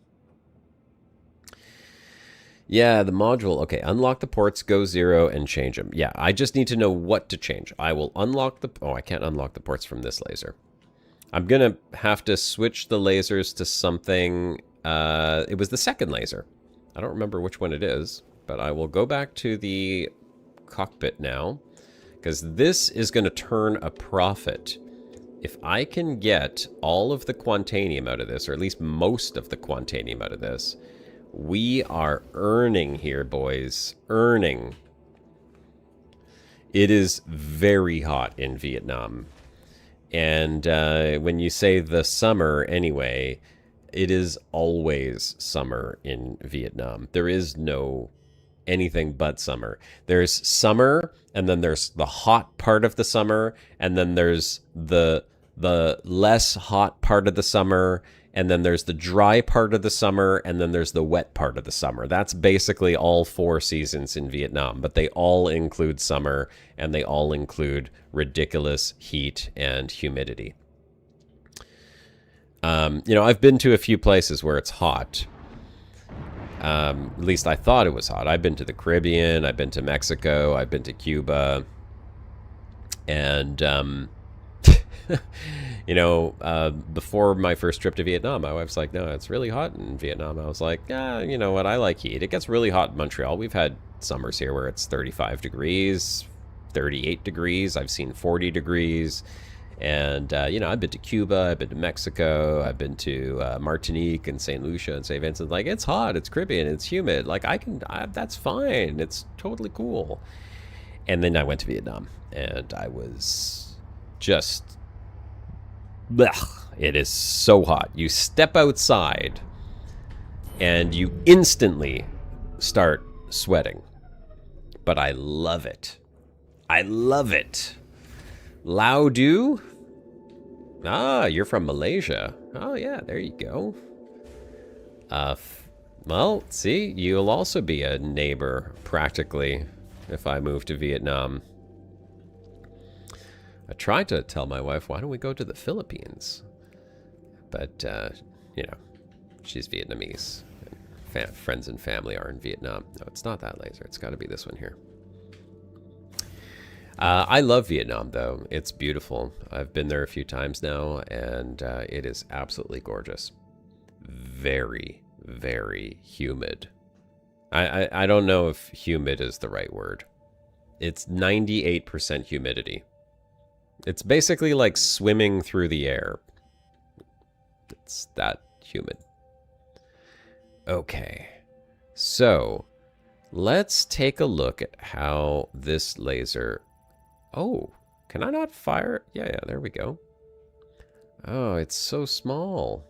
Yeah, the module. Okay, unlock the ports, go 0, and change them. Yeah, I just need to know what to change. I will unlock the... Oh, I can't unlock the ports from this laser. I'm going to have to switch the lasers to something... it was the second laser. I don't remember which one it is, but I will go back to the cockpit now, because this is going to turn a profit. If I can get all of the Quantanium out of this, or at least most of the Quantanium out of this... We are earning here, boys. Earning. It is very hot in Vietnam. And when you say the summer anyway, it is always summer in Vietnam. There is no anything but summer. There's summer, and then there's the hot part of the summer, and then there's the less hot part of the summer, and then there's the dry part of the summer, and then there's the wet part of the summer. That's basically all 4 seasons in Vietnam, but they all include summer, and they all include ridiculous heat and humidity. You know, I've been to a few places where it's hot. At least I thought it was hot. I've been to the Caribbean, I've been to Mexico, I've been to Cuba, and... you know, before my first trip to Vietnam, my wife's like, no, it's really hot in Vietnam. I was like, yeah, you know what? I like heat. It gets really hot in Montreal. We've had summers here where it's 35 degrees, 38 degrees. I've seen 40 degrees. And, you know, I've been to Cuba. I've been to Mexico. I've been to Martinique and St. Lucia and St. Vincent. Like, it's hot. It's Caribbean. It's humid. Like, that's fine. It's totally cool. And then I went to Vietnam. And I was just... Blech. It is so hot. You step outside and you instantly start sweating. But I love it. I love it. Lao Du? Ah, you're from Malaysia. Oh yeah, there you go. Well, see, you'll also be a neighbor, practically, if I move to Vietnam. I tried to tell my wife, why don't we go to the Philippines? But, you know, she's Vietnamese. Friends and family are in Vietnam. No, it's not that laser. It's got to be this one here. I love Vietnam, though. It's beautiful. I've been there a few times now, and it is absolutely gorgeous. Very, very humid. I don't know if humid is the right word. It's 98% humidity. It's basically like swimming through the air. It's that humid. Okay. So, let's take a look at how this laser... Oh, can I not fire? Yeah, there we go. Oh, it's so small.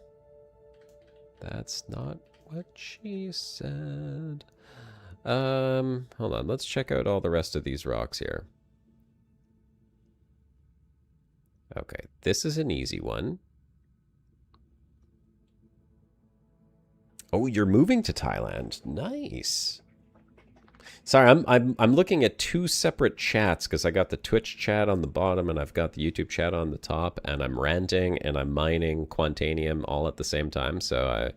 That's not what she said. Hold on. Let's check out all the rest of these rocks here. Okay, this is an easy one. Oh, you're moving to Thailand. Nice. Sorry, I'm looking at 2 separate chats because I got the Twitch chat on the bottom and I've got the YouTube chat on the top, and I'm ranting and I'm mining Quantanium all at the same time, so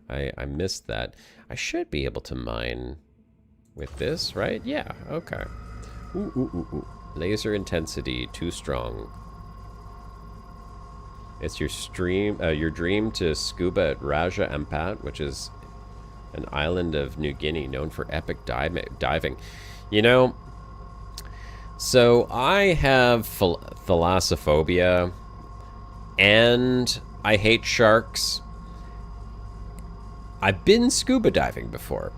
I missed that. I should be able to mine with this, right? Yeah, okay. Ooh. Laser intensity too strong. It's your dream to scuba at Raja Ampat, which is an island of New Guinea known for epic diving. You know, so I have thalassophobia, and I hate sharks. I've been scuba diving before.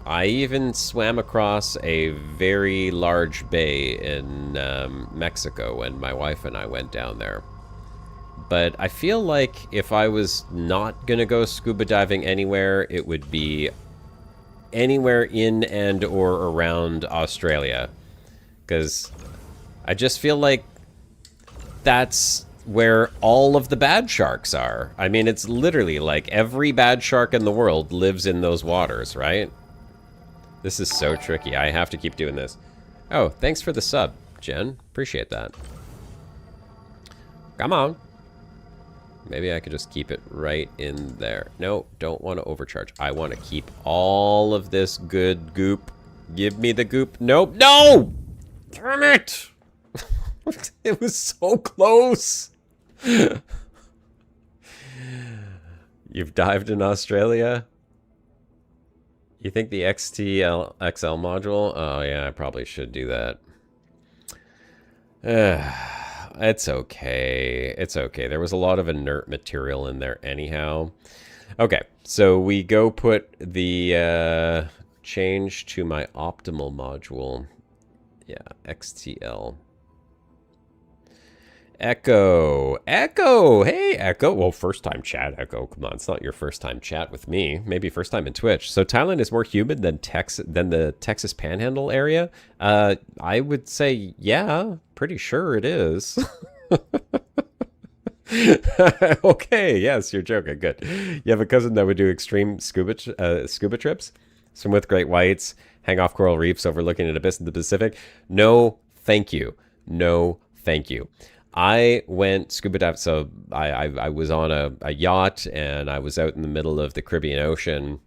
I even swam across a very large bay in Mexico when my wife and I went down there. But I feel like if I was not going to go scuba diving anywhere, it would be anywhere in and or around Australia. Because I just feel like that's where all of the bad sharks are. I mean, it's literally like every bad shark in the world lives in those waters, right? This is so tricky. I have to keep doing this. Oh, thanks for the sub, Jen. Appreciate that. Come on. Maybe I could just keep it right in there. No, don't want to overcharge. I want to keep all of this good goop. Give me the goop. Nope. No! Damn it! It was so close. You've dived in Australia? You think the XTL XL module? Oh yeah, I probably should do that. It's okay. It's okay. There was a lot of inert material in there anyhow. Okay, so we go put the change to my optimal module. Yeah, XTL. Echo. Echo. Hey, Echo. Well, first time chat, Echo. Come on, it's not your first time chat with me. Maybe first time in Twitch. So Thailand is more humid than the Texas Panhandle area? I would say, yeah, pretty sure it is. Okay, yes, you're joking. Good. You have a cousin that would do extreme scuba trips, swim with great whites, hang off coral reefs overlooking an abyss in the Pacific. No, thank you. No, thank you. I went scuba diving, so I was on a yacht, and I was out in the middle of the Caribbean Ocean,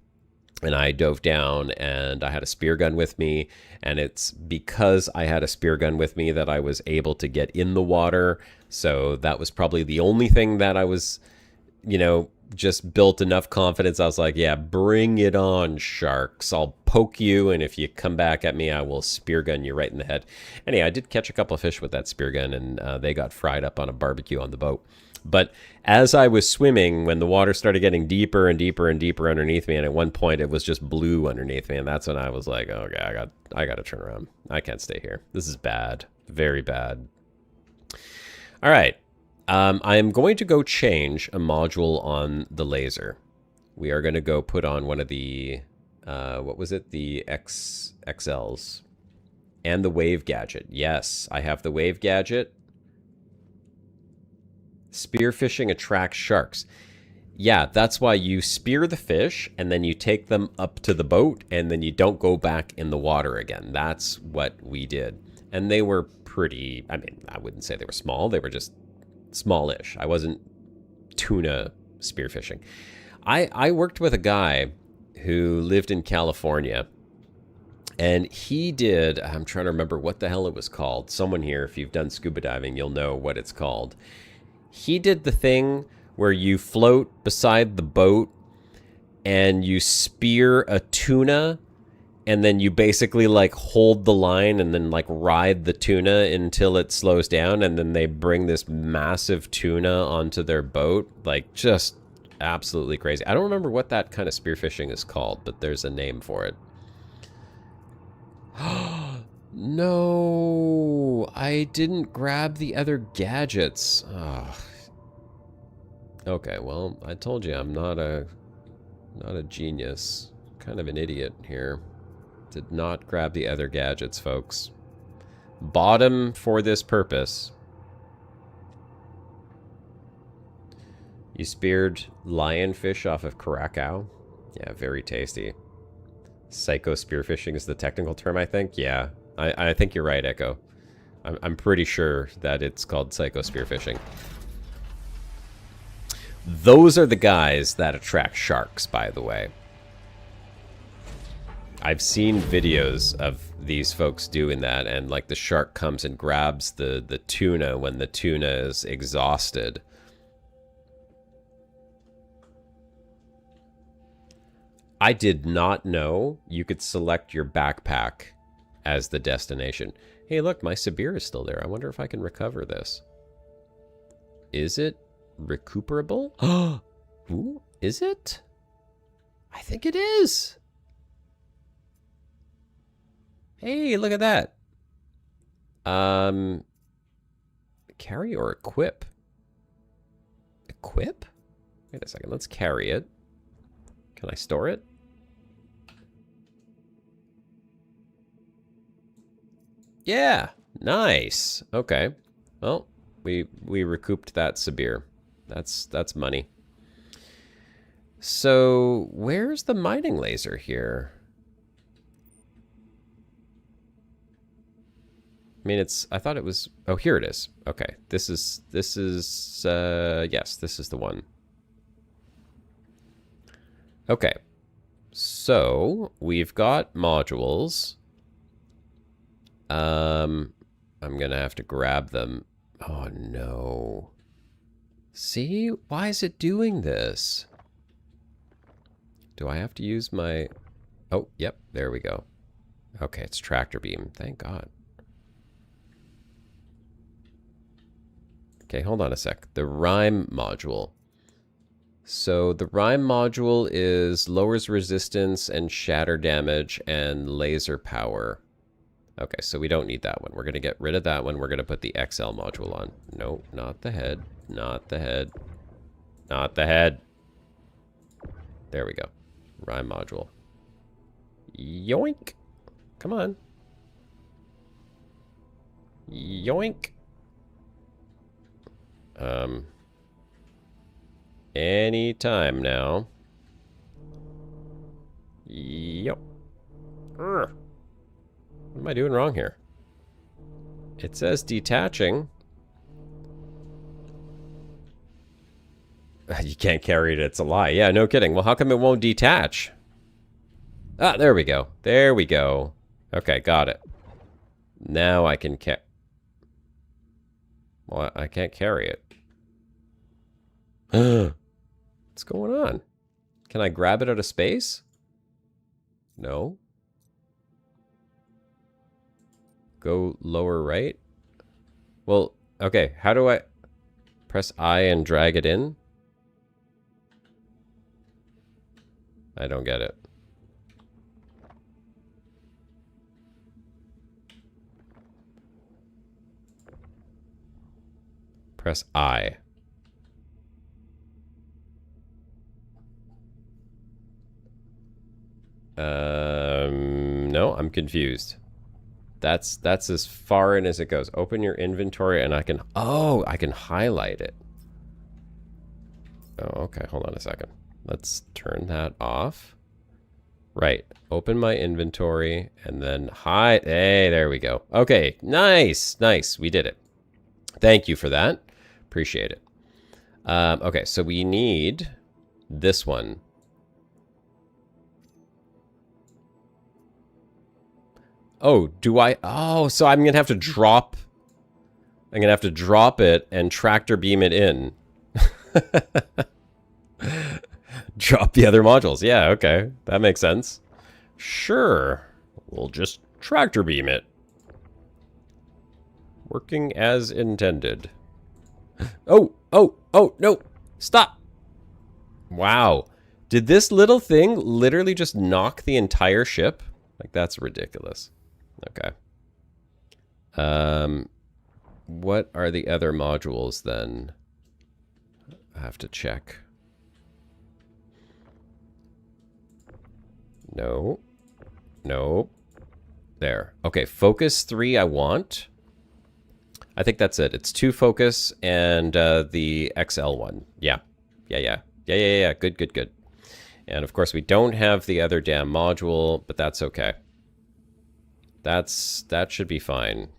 and I dove down, and I had a spear gun with me, and it's because I had a spear gun with me that I was able to get in the water. So that was probably the only thing that I was, you know, just built enough confidence. I was like, yeah, bring it on, sharks. I'll poke you, and if you come back at me, I will spear gun you right in the head. Anyway, I did catch a couple of fish with that spear gun, and they got fried up on a barbecue on the boat. But as I was swimming, when the water started getting deeper and deeper and deeper underneath me, and at one point it was just blue underneath me, and that's when I was like, okay, I got to turn around. I can't stay here. This is bad. Very bad. All right. I am going to go change a module on the laser. We are going to go put on one of the, what was it? The XLs. And the wave gadget. Yes, I have the wave gadget. Spearfishing attracts sharks. Yeah, that's why you spear the fish, and then you take them up to the boat, and then you don't go back in the water again. That's what we did. And they were pretty, I mean, I wouldn't say they were small. They were just smallish. I wasn't tuna spearfishing. I worked with a guy who lived in California, and he did, I'm trying to remember what the hell it was called. Someone here, if you've done scuba diving, you'll know what it's called. He did the thing where you float beside the boat and you spear a tuna, and then you basically like hold the line and then like ride the tuna until it slows down, and then they bring this massive tuna onto their boat. Like, just absolutely crazy. I don't remember what that kind of spearfishing is called, but there's a name for it. No, I didn't grab the other gadgets. Oh. Okay, well, I told you I'm not a genius. Kind of an idiot here. Did not grab the other gadgets, folks. Bought them for this purpose. You speared lionfish off of Curacao? Yeah, very tasty. Psycho spearfishing is the technical term, I think. Yeah, I think you're right, Echo. I'm pretty sure that it's called psycho spearfishing. Those are the guys that attract sharks, by the way. I've seen videos of these folks doing that, and like the shark comes and grabs the tuna when the tuna is exhausted. I did not know you could select your backpack as the destination. Hey, look, my Sibir is still there. I wonder if I can recover this. Is it recuperable? Ooh, is it? I think it is. Hey, look at that. Carry or equip? Equip? Wait a second, let's carry it. Can I store it? Yeah, nice. Okay. Well, we recouped that Sibir. That's money. So, where's the mining laser here? I mean, I thought it was, oh, here it is. Okay, yes, this is the one. Okay, so we've got modules. I'm gonna have to grab them. Oh no. See, why is it doing this? Do I have to use my, oh, yep, there we go. Okay, it's tractor beam, thank God. Okay, hold on a sec. The rhyme module. So the rhyme module is lowers resistance and shatter damage and laser power. Okay, so we don't need that one. We're going to get rid of that one. We're going to put the XL module on. No, not the head. Not the head. Not the head. There we go. Rhyme module. Yoink. Come on. Yoink. Any time now. Yep. What am I doing wrong here? It says detaching. You can't carry it, it's a lie. Yeah, no kidding. Well, how come it won't detach? Ah, there we go. There we go. Okay, got it. Now I can well, I can't carry it. What's going on? Can I grab it out of space? No. Go lower right? Well, okay, how do I press I and drag it in? I don't get it. Press I. No, I'm confused. That's as far in as it goes. Open your inventory and I can highlight it. Oh, okay, hold on a second. Let's turn that off. Right, open my inventory and then hide. Hey, there we go. Okay, nice, nice, we did it. Thank you for that. Appreciate it. Okay, so we need this one. Oh, do I? Oh, so I'm going to have to drop. I'm going to have to drop it and tractor beam it in. Drop the other modules. Yeah, okay. That makes sense. Sure. We'll just tractor beam it. Working as intended. Oh, oh, oh, no. Stop. Wow. Did this little thing literally just knock the entire ship? Like, that's ridiculous. Okay. What are the other modules then? I have to check. No. No. There. Okay, focus 3 I want. I think that's it. It's 2 focus and the XL one. Yeah. Yeah. Good, good, good. And of course we don't have the other damn module, but that's okay. That should be fine.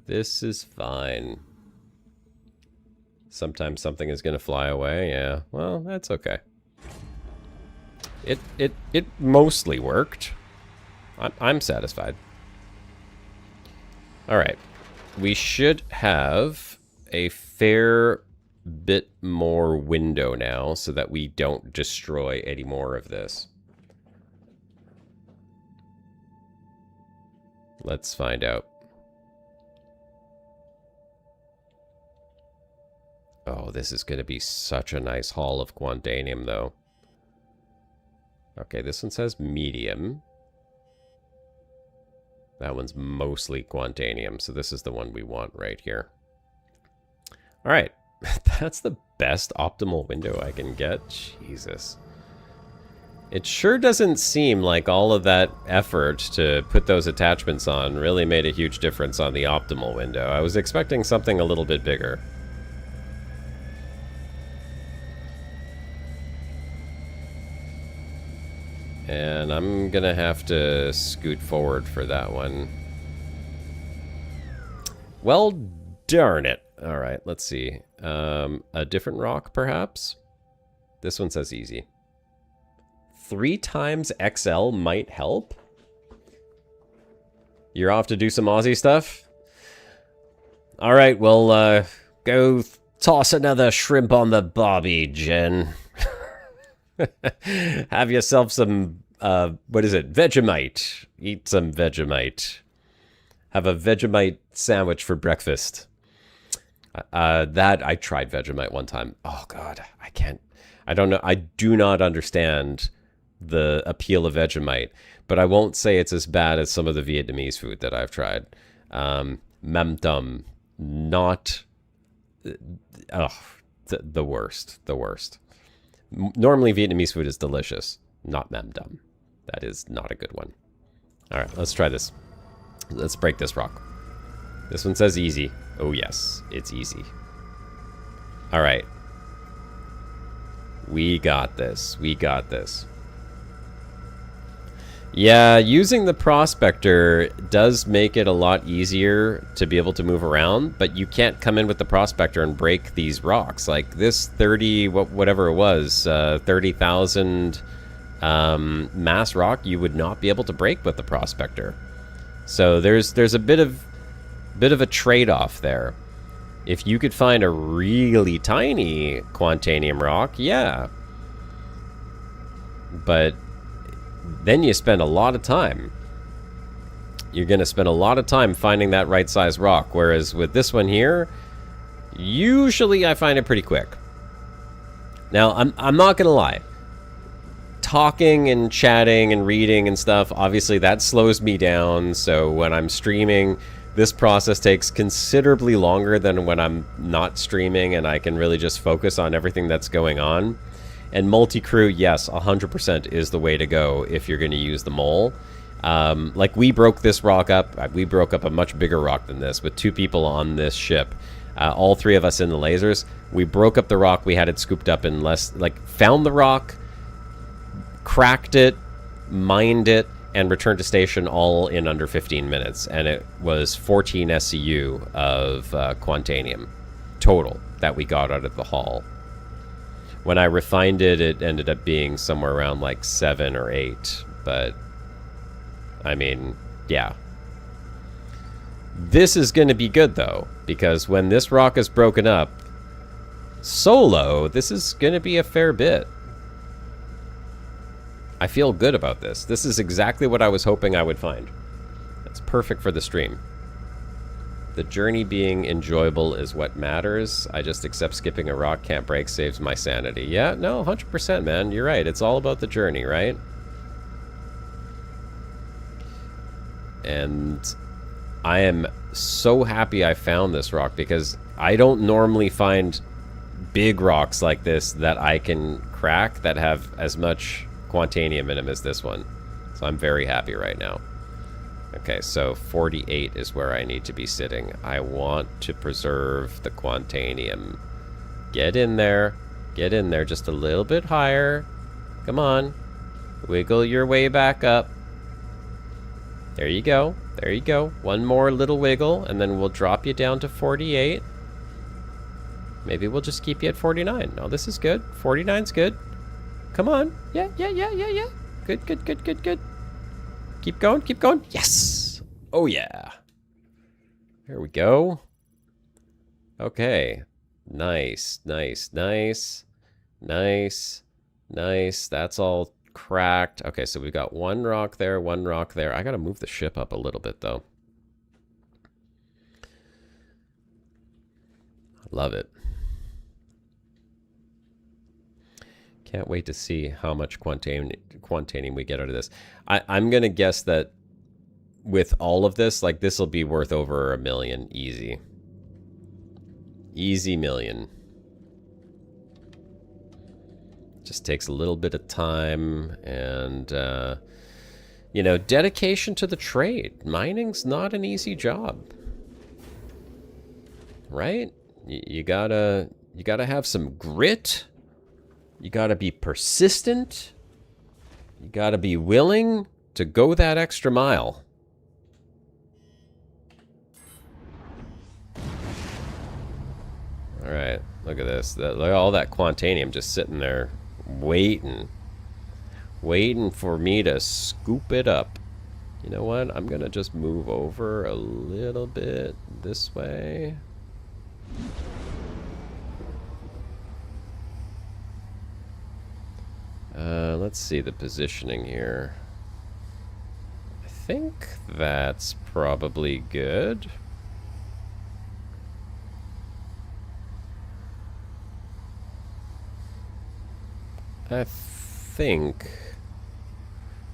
This is fine. Sometimes something is going to fly away. Yeah, well, that's okay. It mostly worked. I'm satisfied. All right. We should have a fair bit more window now so that we don't destroy any more of this. Let's find out. Oh, this is going to be such a nice haul of Quantanium, though. Okay, this one says medium. That one's mostly Quantanium, so this is the one we want right here. All right, that's the best optimal window I can get. Jesus. It sure doesn't seem like all of that effort to put those attachments on really made a huge difference on the optimal window. I was expecting something a little bit bigger. And I'm gonna have to scoot forward for that one. Well, darn it. All right, let's see. A different rock, perhaps? This one says easy. 3 times XL might help? You're off to do some Aussie stuff? All right, well, go toss another shrimp on the barbie, Jen. Have yourself some, what is it, Vegemite. Eat some Vegemite. Have a Vegemite sandwich for breakfast. I tried Vegemite one time. Oh, God, I don't know. I do not understand the appeal of Vegemite, but I won't say it's as bad as some of the Vietnamese food that I've tried. Mam dum, not, the worst, the worst. Normally Vietnamese food is delicious, not mam dum. That is not a good one. All right, let's try this. Let's break this rock. This one says easy. Oh yes, it's easy. All right. We got this. We got this. Yeah, using the prospector does make it a lot easier to be able to move around, but you can't come in with the prospector and break these rocks. Like this 30, whatever it was, 30,000 mass rock, you would not be able to break with the prospector. So there's a bit of a trade-off there. If you could find a really tiny Quantanium rock, yeah. But then you spend a lot of time. You're going to spend a lot of time finding that right size rock. Whereas with this one here, usually I find it pretty quick. Now, I'm not going to lie. Talking and chatting and reading and stuff, obviously that slows me down. So when I'm streaming, this process takes considerably longer than when I'm not streaming and I can really just focus on everything that's going on. And multi-crew, yes, 100% is the way to go if you're going to use the mole. Like, we broke this rock up. We broke up a much bigger rock than this with 2 people on this ship. All 3 of us in the lasers. We broke up the rock. We had it scooped up in less... Like, found the rock, cracked it, mined it, and returned to station all in under 15 minutes. And it was 14 SCU of Quantanium total that we got out of the haul. When I refined it, it ended up being somewhere around like 7 or 8. But, I mean, yeah. This is going to be good, though, because when this rock is broken up, solo, this is going to be a fair bit. I feel good about this. This is exactly what I was hoping I would find. That's perfect for the stream. The journey being enjoyable is what matters. I just accept skipping a rock can't break saves my sanity. Yeah, no, 100%, man. You're right. It's all about the journey, right? And I am so happy I found this rock because I don't normally find big rocks like this that I can crack that have as much Quantanium in them as this one. So I'm very happy right now. Okay, so 48 is where I need to be sitting. I want to preserve the Quantanium. Get in there. Get in there just a little bit higher. Come on. Wiggle your way back up. There you go. There you go. One more little wiggle, and then we'll drop you down to 48. Maybe we'll just keep you at 49. No, this is good. 49's good. Come on. Yeah. Good. Keep going, keep going. Yes! Oh, yeah. There we go. Okay. Nice. That's all cracked. Okay, so we've got 1 rock there, 1 rock there. I gotta move the ship up a little bit, though. Love it. Can't wait to see how much Quantanium we get out of this. I'm going to guess that with all of this, like, this will be worth over $1 million. Easy. Easy million. Just takes a little bit of time and, you know, dedication to the trade. Mining's not an easy job. Right? You gotta have some grit. You gotta be persistent. You gotta be willing to go that extra mile. All right, look at this. Look at all that Quantanium just sitting there waiting for me to scoop it up. You know what? I'm going to just move over a little bit this way. Let's see the positioning here. I think that's probably good. I think...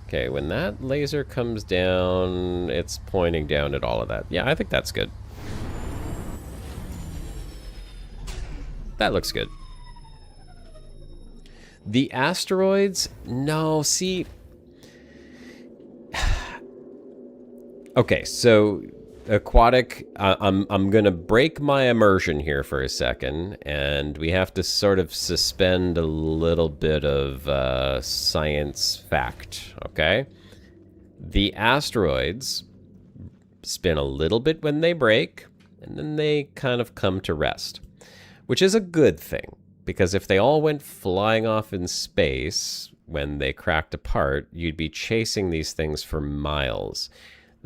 Okay, when that laser comes down, it's pointing down at all of that. Yeah, I think that's good. That looks good. The asteroids? No, see... Okay, so aquatic, I'm gonna break my immersion here for a second, and we have to sort of suspend a little bit of science fact, okay? The asteroids spin a little bit when they break, and then they kind of come to rest, which is a good thing, because if they all went flying off in space when they cracked apart, you'd be chasing these things for miles.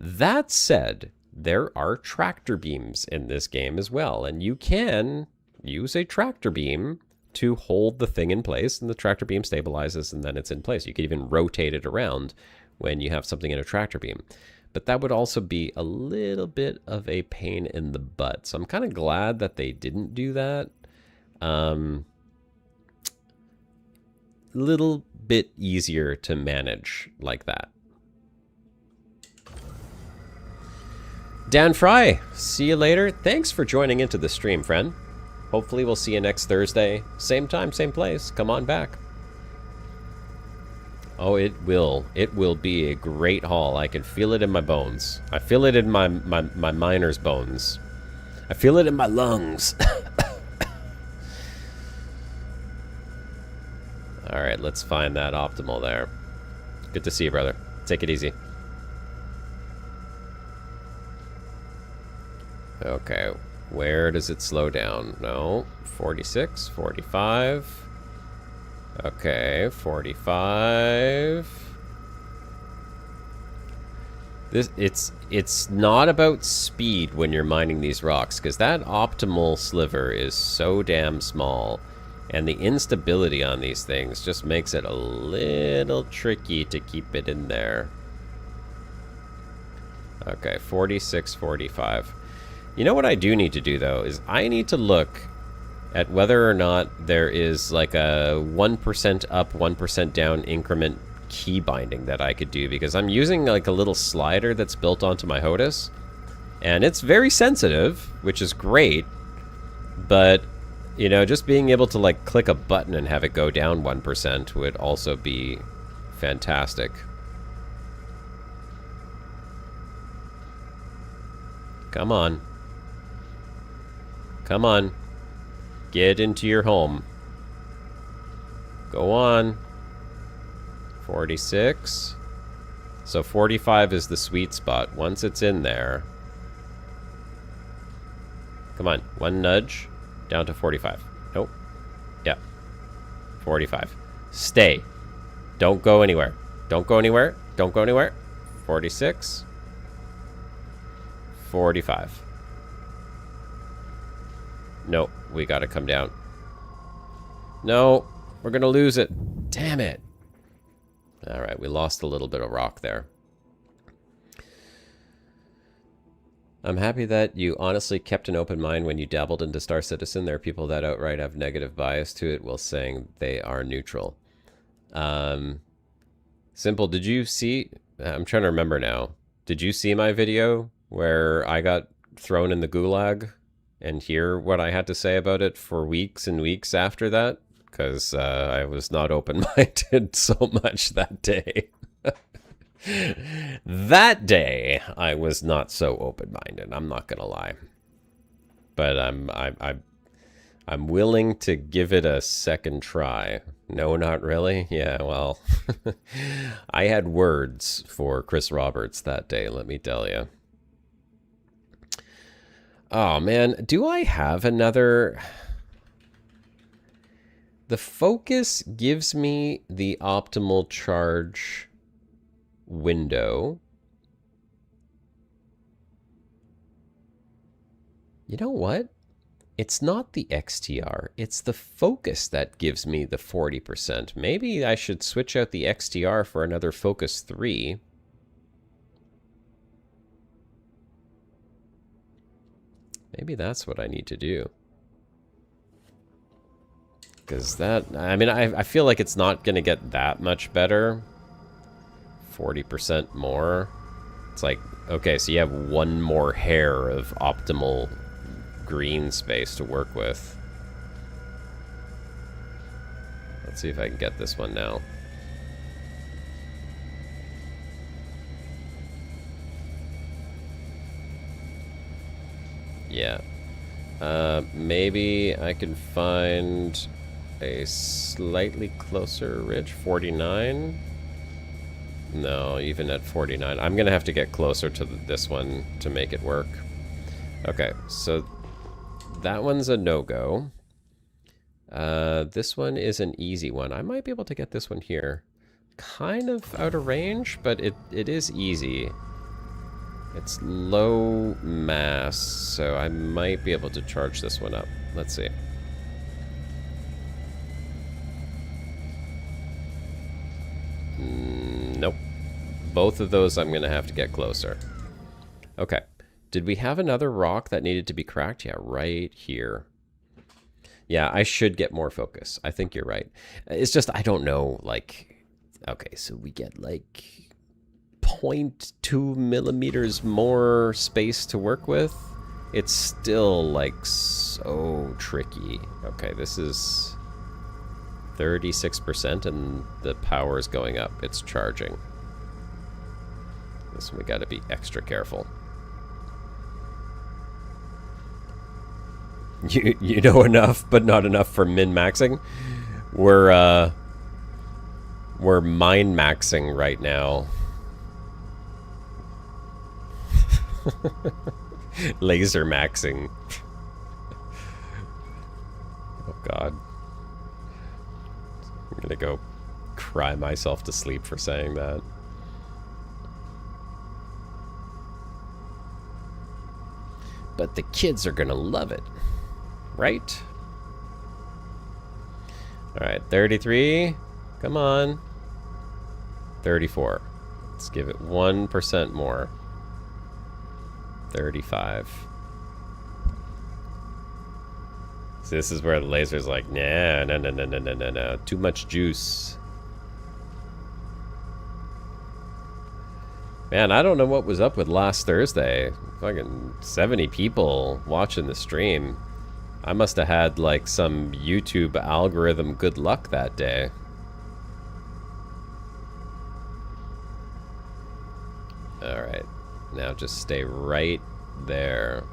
That said, there are tractor beams in this game as well, and you can use a tractor beam to hold the thing in place, and the tractor beam stabilizes, and then it's in place. You can even rotate it around when you have something in a tractor beam. But that would also be a little bit of a pain in the butt. So I'm kind of glad that they didn't do that. Little bit easier to manage like that. Dan Fry, see you later. Thanks for joining into the stream, friend. Hopefully we'll see you next Thursday. Same time, same place. Come on back. Oh, it will. It will be a great haul. I can feel it in my bones. I feel it in my miner's bones. I feel it in my lungs. All right, let's find that optimal there. Good to see you, brother. Take it easy. Okay, where does it slow down? No, 46, 45. Okay, 45. It's not about speed when you're mining these rocks, because that optimal sliver is so damn small, and the instability on these things just makes it a little tricky to keep it in there. Okay, 46, 45. You know what I do need to do, though, is I need to look at whether or not there is like a 1% up, 1% down increment key binding that I could do, because I'm using like a little slider that's built onto my HOTAS, and it's very sensitive, which is great, but, you know, just being able to like click a button and have it go down 1% would also be fantastic. Come on. Come on. Get into your home. Go on. 46. So 45 is the sweet spot. Once it's in there. Come on. One nudge. Down to 45. Nope. Yep. 45. Stay. Don't go anywhere. Don't go anywhere. Don't go anywhere. 46. 45. Nope, we gotta come down. No, we're gonna lose it. Damn it. Alright, we lost a little bit of rock there. I'm happy that you honestly kept an open mind when you dabbled into Star Citizen. There are people that outright have negative bias to it while saying they are neutral. Simple, did you see... I'm trying to remember now. Did you see my video where I got thrown in the gulag and hear what I had to say about it for weeks and weeks after that? Because I was not open-minded so much that day. That day, I was not so open-minded. I'm not gonna lie, but I'm willing to give it a second try. No, not really. Yeah, well, I had words for Chris Roberts that day. Let me tell you. Oh man, do I have another? The focus gives me the optimal charge window. You know what? It's not the XTR. It's the focus that gives me the 40%. Maybe I should switch out the XTR for another focus 3. Maybe that's what I need to do. Because that, I mean, I feel like it's not going to get that much better. 40% more. It's like, okay, so you have one more hair of optimal green space to work with. Let's see if I can get this one now. Yeah. Maybe I can find a slightly closer ridge. 49? No, even at 49. I'm going to have to get closer to this one to make it work. Okay, so that one's a no-go. This one is an easy one. I might be able to get this one here. Kind of out of range, but it is easy. It's low mass, so I might be able to charge this one up. Let's see. Nope. Both of those I'm going to have to get closer. Okay. Did we have another rock that needed to be cracked? Yeah, right here. Yeah, I should get more focus. I think you're right. It's just, I don't know, like... Okay, so we get, like... 0.2 millimeters more space to work with. It's still, like, so tricky. Okay, this is... 36% and the power is going up. It's charging. This one we gotta be extra careful. You know enough, but not enough for min-maxing. We're mine-maxing right now. Laser maxing. Oh god. I'm gonna go cry myself to sleep for saying that. But the kids are gonna love it. Right? Alright, 33. Come on. 34. Let's give it 1% more. 35. So this is where the laser's like, nah, no. Too much juice. Man, I don't know what was up with last Thursday. Fucking 70 people watching the stream. I must have had, like, some YouTube algorithm good luck that day. Alright. Now just stay right there.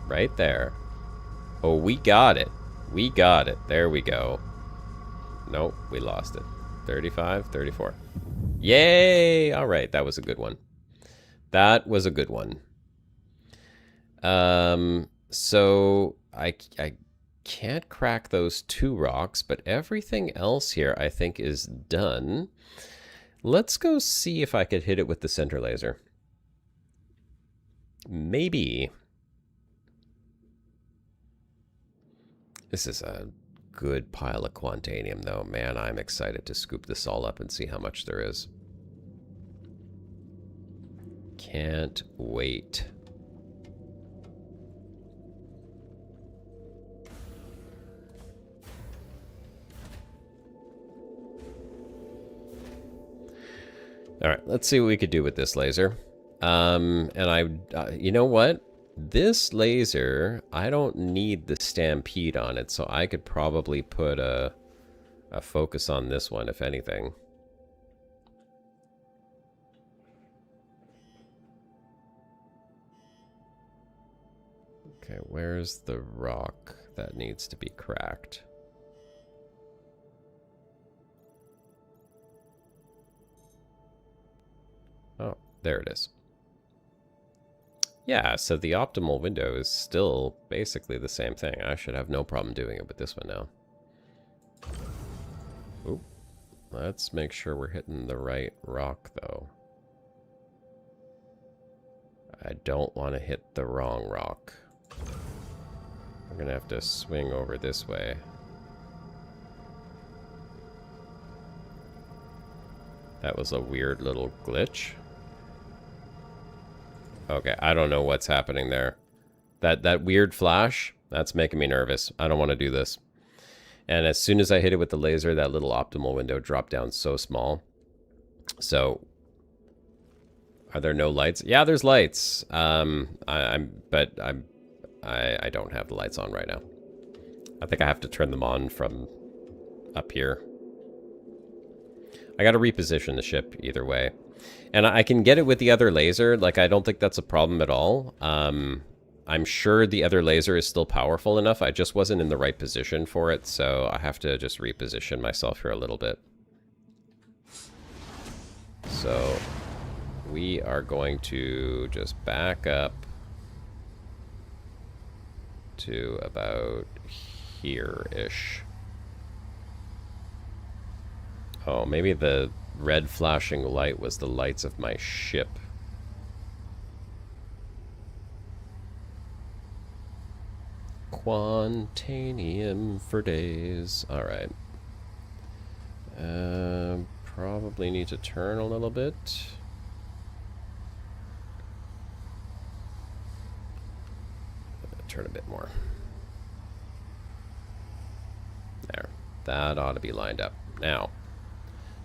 Right there. Oh, we got it. We got it. There we go. Nope, we lost it. 35, 34. Yay! Alright, that was a good one. That was a good one. So I can't crack those 2 rocks, but everything else here I think is done. Let's go see if I could hit it with the center laser. Maybe. This is a good pile of Quantanium, though. Man, I'm excited to scoop this all up and see how much there is. Can't wait. All right, let's see what we could do with this laser. You know what? This laser, I don't need the stampede on it, so I could probably put a focus on this one, if anything. Okay, where's the rock that needs to be cracked? Oh, there it is. Yeah, so the optimal window is still basically the same thing. I should have no problem doing it with this one now. Oop. Let's make sure we're hitting the right rock, though. I don't want to hit the wrong rock. We're going to have to swing over this way. That was a weird little glitch. Okay, I don't know what's happening there. That weird flash, that's making me nervous. I don't want to do this. And as soon as I hit it with the laser, that little optimal window dropped down so small. So, are there no lights? Yeah, there's lights. I don't have the lights on right now. I think I have to turn them on from up here. I got to reposition the ship either way. And I can get it with the other laser. Like, I don't think that's a problem at all. I'm sure the other laser is still powerful enough. I just wasn't in the right position for it, so I have to just reposition myself here a little bit. So, we are going to just back up to about here-ish. Oh, maybe the red flashing light was the lights of my ship. Quantanium for days. Alright. Probably need to turn a little bit. Turn a bit more. There. That ought to be lined up.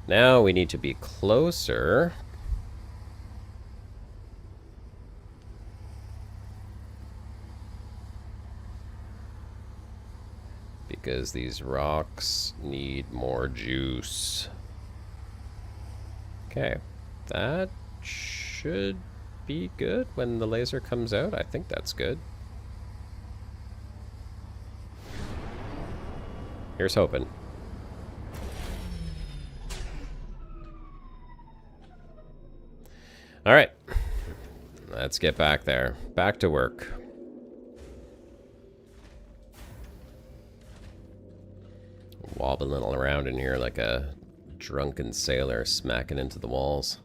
Now we need to be closer. Because these rocks need more juice. Okay, that should be good when the laser comes out. I think that's good. Here's hoping. All right, let's get back there. Back to work. Wobbling around in here like a drunken sailor smacking into the walls.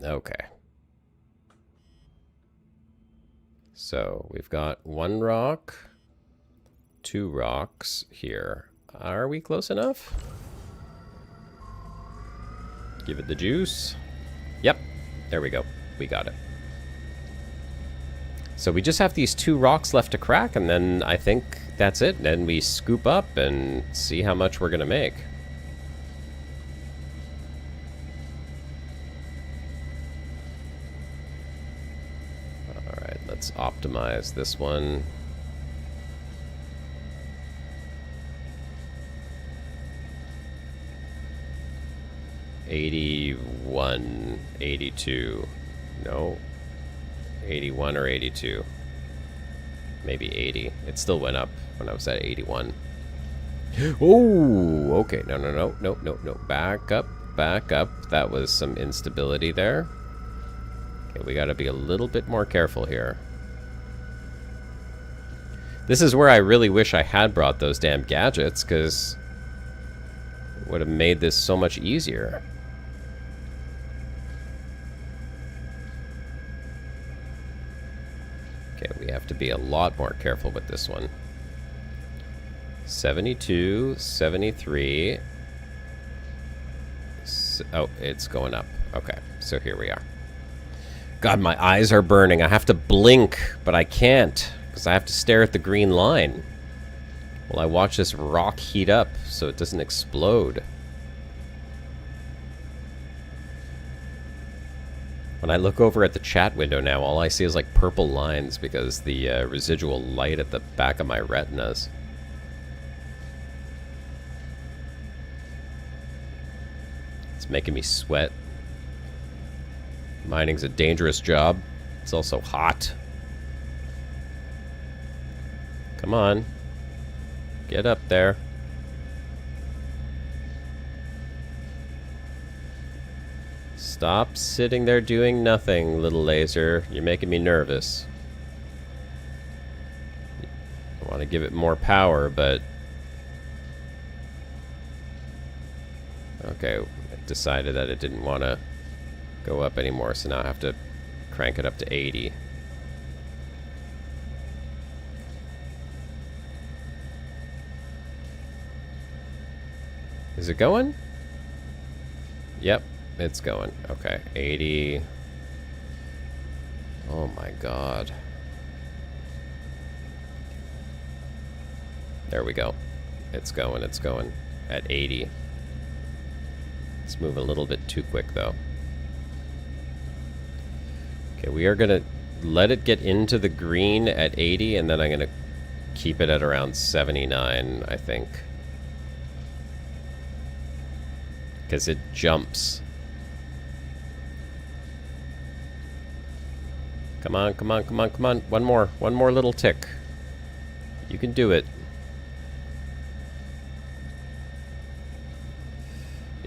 Okay. So we've got one rock, two rocks here. Are we close enough? Give it the juice. Yep, there we go. We got it. So we just have these two rocks left to crack, and then I think that's it. Then we scoop up and see how much we're gonna make. Alright, let's optimize this one. $81, $82. No. 81 or 82. Maybe 80. It still went up when I was at 81. Oh, okay. No. Back up. That was some instability there. Okay, we gotta be a little bit more careful here. This is where I really wish I had brought those damn gadgets, because it would have made this so much easier. Okay, we have to be a lot more careful with this one. 72, 73. Oh, it's going up. Okay, so here we are. God, my eyes are burning. I have to blink, but I can't, because I have to stare at the green line while I watch this rock heat up so it doesn't explode. When I look over at the chat window now, all I see is like purple lines because the residual light at the back of my retinas. It's making me sweat. Mining's a dangerous job. It's also hot. Come on. Get up there. Stop sitting there doing nothing, little laser. You're making me nervous. I want to give it more power, but... Okay, it decided that it didn't want to go up anymore, so now I have to crank it up to 80. Is it going? Yep, it's going. Okay, 80. Oh my god. There we go. It's going at 80. It's moving a little bit too quick, though. Okay, we are going to let it get into the green at 80, and then I'm going to keep it at around 79, I think. Because it jumps. Come on, come on, come on, come on. One more little tick. You can do it.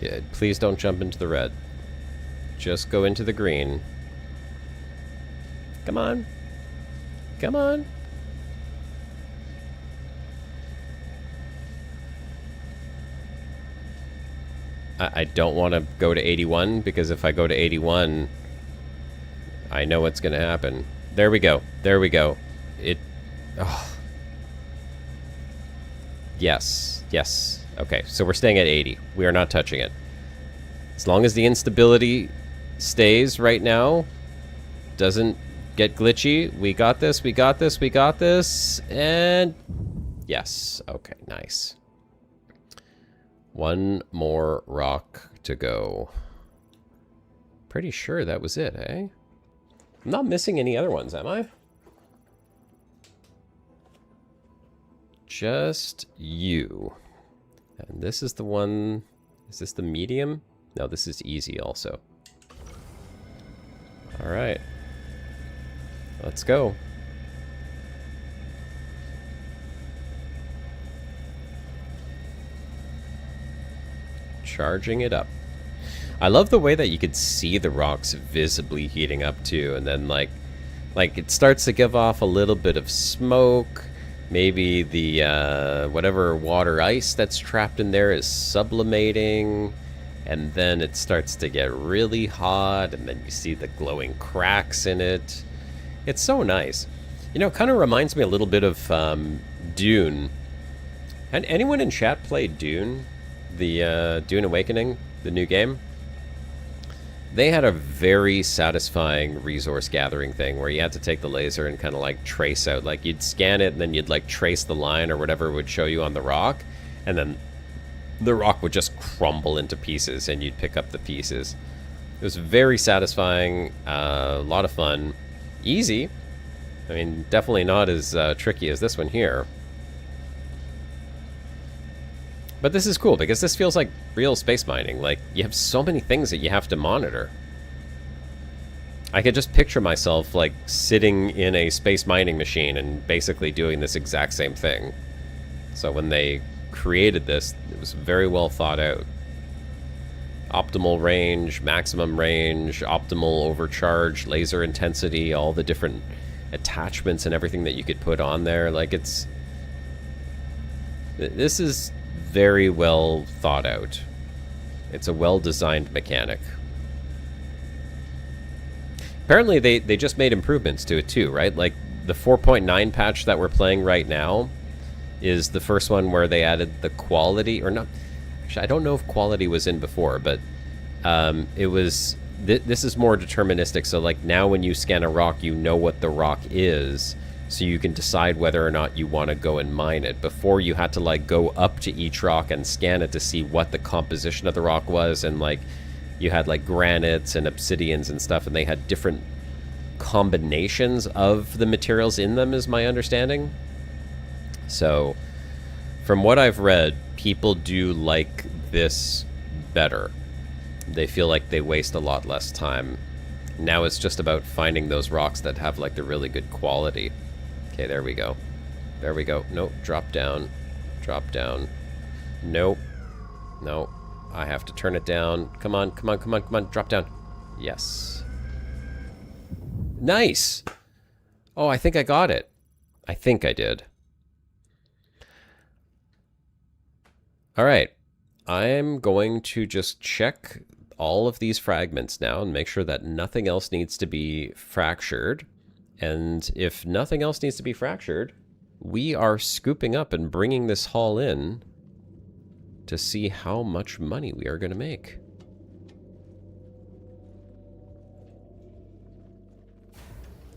Yeah, please don't jump into the red. Just go into the green. Come on. Come on. I don't want to go to 81, because if I go to 81, I know what's going to happen. There we go. There we go. It... Oh. Yes. Yes. Okay, so we're staying at 80. We are not touching it. As long as the instability stays right now, doesn't get glitchy, we got this, we got this, we got this, and... Yes. Okay, nice. One more rock to go. Pretty sure that was it, eh? I'm not missing any other ones, am I? Just you. And this is the one... Is this the medium? No, this is easy also. Alright. Let's go. Charging it up. I love the way that you could see the rocks visibly heating up too, and then like it starts to give off a little bit of smoke. Maybe the whatever water ice that's trapped in there is sublimating, and then it starts to get really hot, and then you see the glowing cracks in it. It's so nice. You know, it kind of reminds me a little bit of Dune. And anyone in chat played Dune? The Dune Awakening, the new game? They had a very satisfying resource gathering thing where you had to take the laser and kind of like trace out, like you'd scan it and then you'd like trace the line or whatever it would show you on the rock, and then the rock would just crumble into pieces and you'd pick up the pieces. It was very satisfying, a lot of fun, easy. I mean, definitely not as tricky as this one here. But this is cool, because this feels like real space mining. Like, you have so many things that you have to monitor. I could just picture myself, like, sitting in a space mining machine and basically doing this exact same thing. So when they created this, it was very well thought out. Optimal range, maximum range, optimal overcharge, laser intensity, all the different attachments and everything that you could put on there. Like, it's... This is... very well thought out. It's a well-designed mechanic. Apparently they just made improvements to it too, right? Like the 4.9 patch that we're playing right now is the first one where they added the quality, or not. Actually, I don't know if quality was in before, but it was... This is more deterministic, so like now when you scan a rock, you know what the rock is, so you can decide whether or not you want to go and mine it. Before, you had to like go up to each rock and scan it to see what the composition of the rock was, and like you had like granites and obsidians and stuff, and they had different combinations of the materials in them, is my understanding. So from what I've read, people do like this better. They feel like they waste a lot less time. Now it's just about finding those rocks that have like the really good quality. Okay, there we go. There we go. Nope. Drop down. Drop down. Nope. No. I have to turn it down. Come on, come on, come on, come on. Drop down. Yes. Nice! Oh, I think I got it. I think I did. All right. I'm going to just check all of these fragments now and make sure that nothing else needs to be fractured. And if nothing else needs to be fractured, we are scooping up and bringing this haul in to see how much money we are going to make.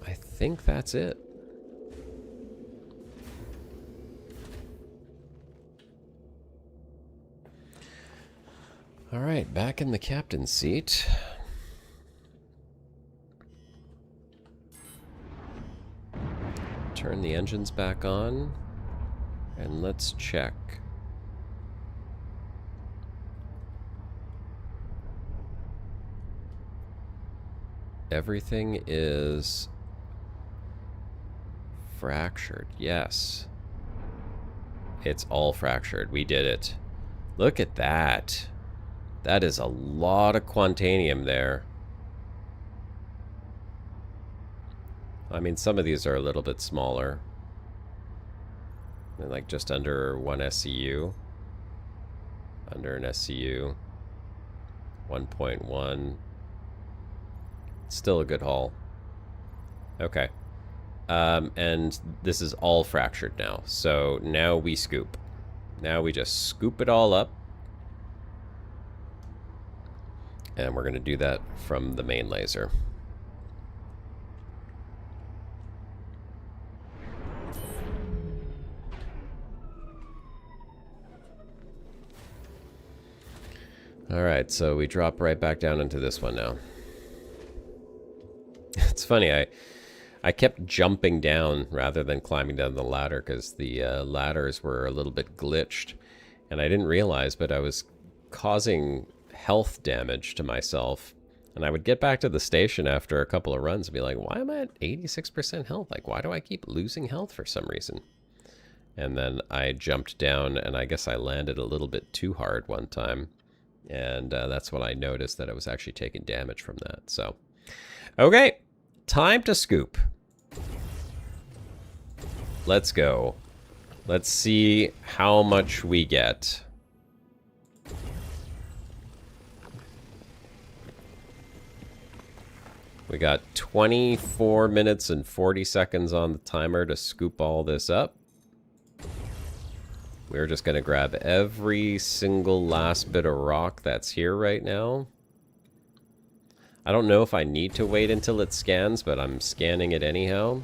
I think that's it. All right, back in the captain's seat. Turn the engines back on, and let's check. Everything is fractured. Yes. It's all fractured. We did it. Look at that. That is a lot of Quantanium there. I mean, some of these are a little bit smaller. They're like just under 1 SCU. Under an SCU. 1.1. Still a good haul. Okay. And this is all fractured now. So now we scoop. Now we just scoop it all up. And we're going to do that from the main laser. Alright, so we drop right back down into this one now. It's funny, I kept jumping down rather than climbing down the ladder because the ladders were a little bit glitched. And I didn't realize, but I was causing health damage to myself. And I would get back to the station after a couple of runs and be like, why am I at 86% health? Like, why do I keep losing health for some reason? And then I jumped down and I guess I landed a little bit too hard one time. And that's when I noticed that I was actually taking damage from that. So, okay, time to scoop. Let's go. Let's see how much we get. We got 24 minutes and 40 seconds on the timer to scoop all this up. We're just going to grab every single last bit of rock that's here right now. I don't know if I need to wait until it scans, but I'm scanning it anyhow.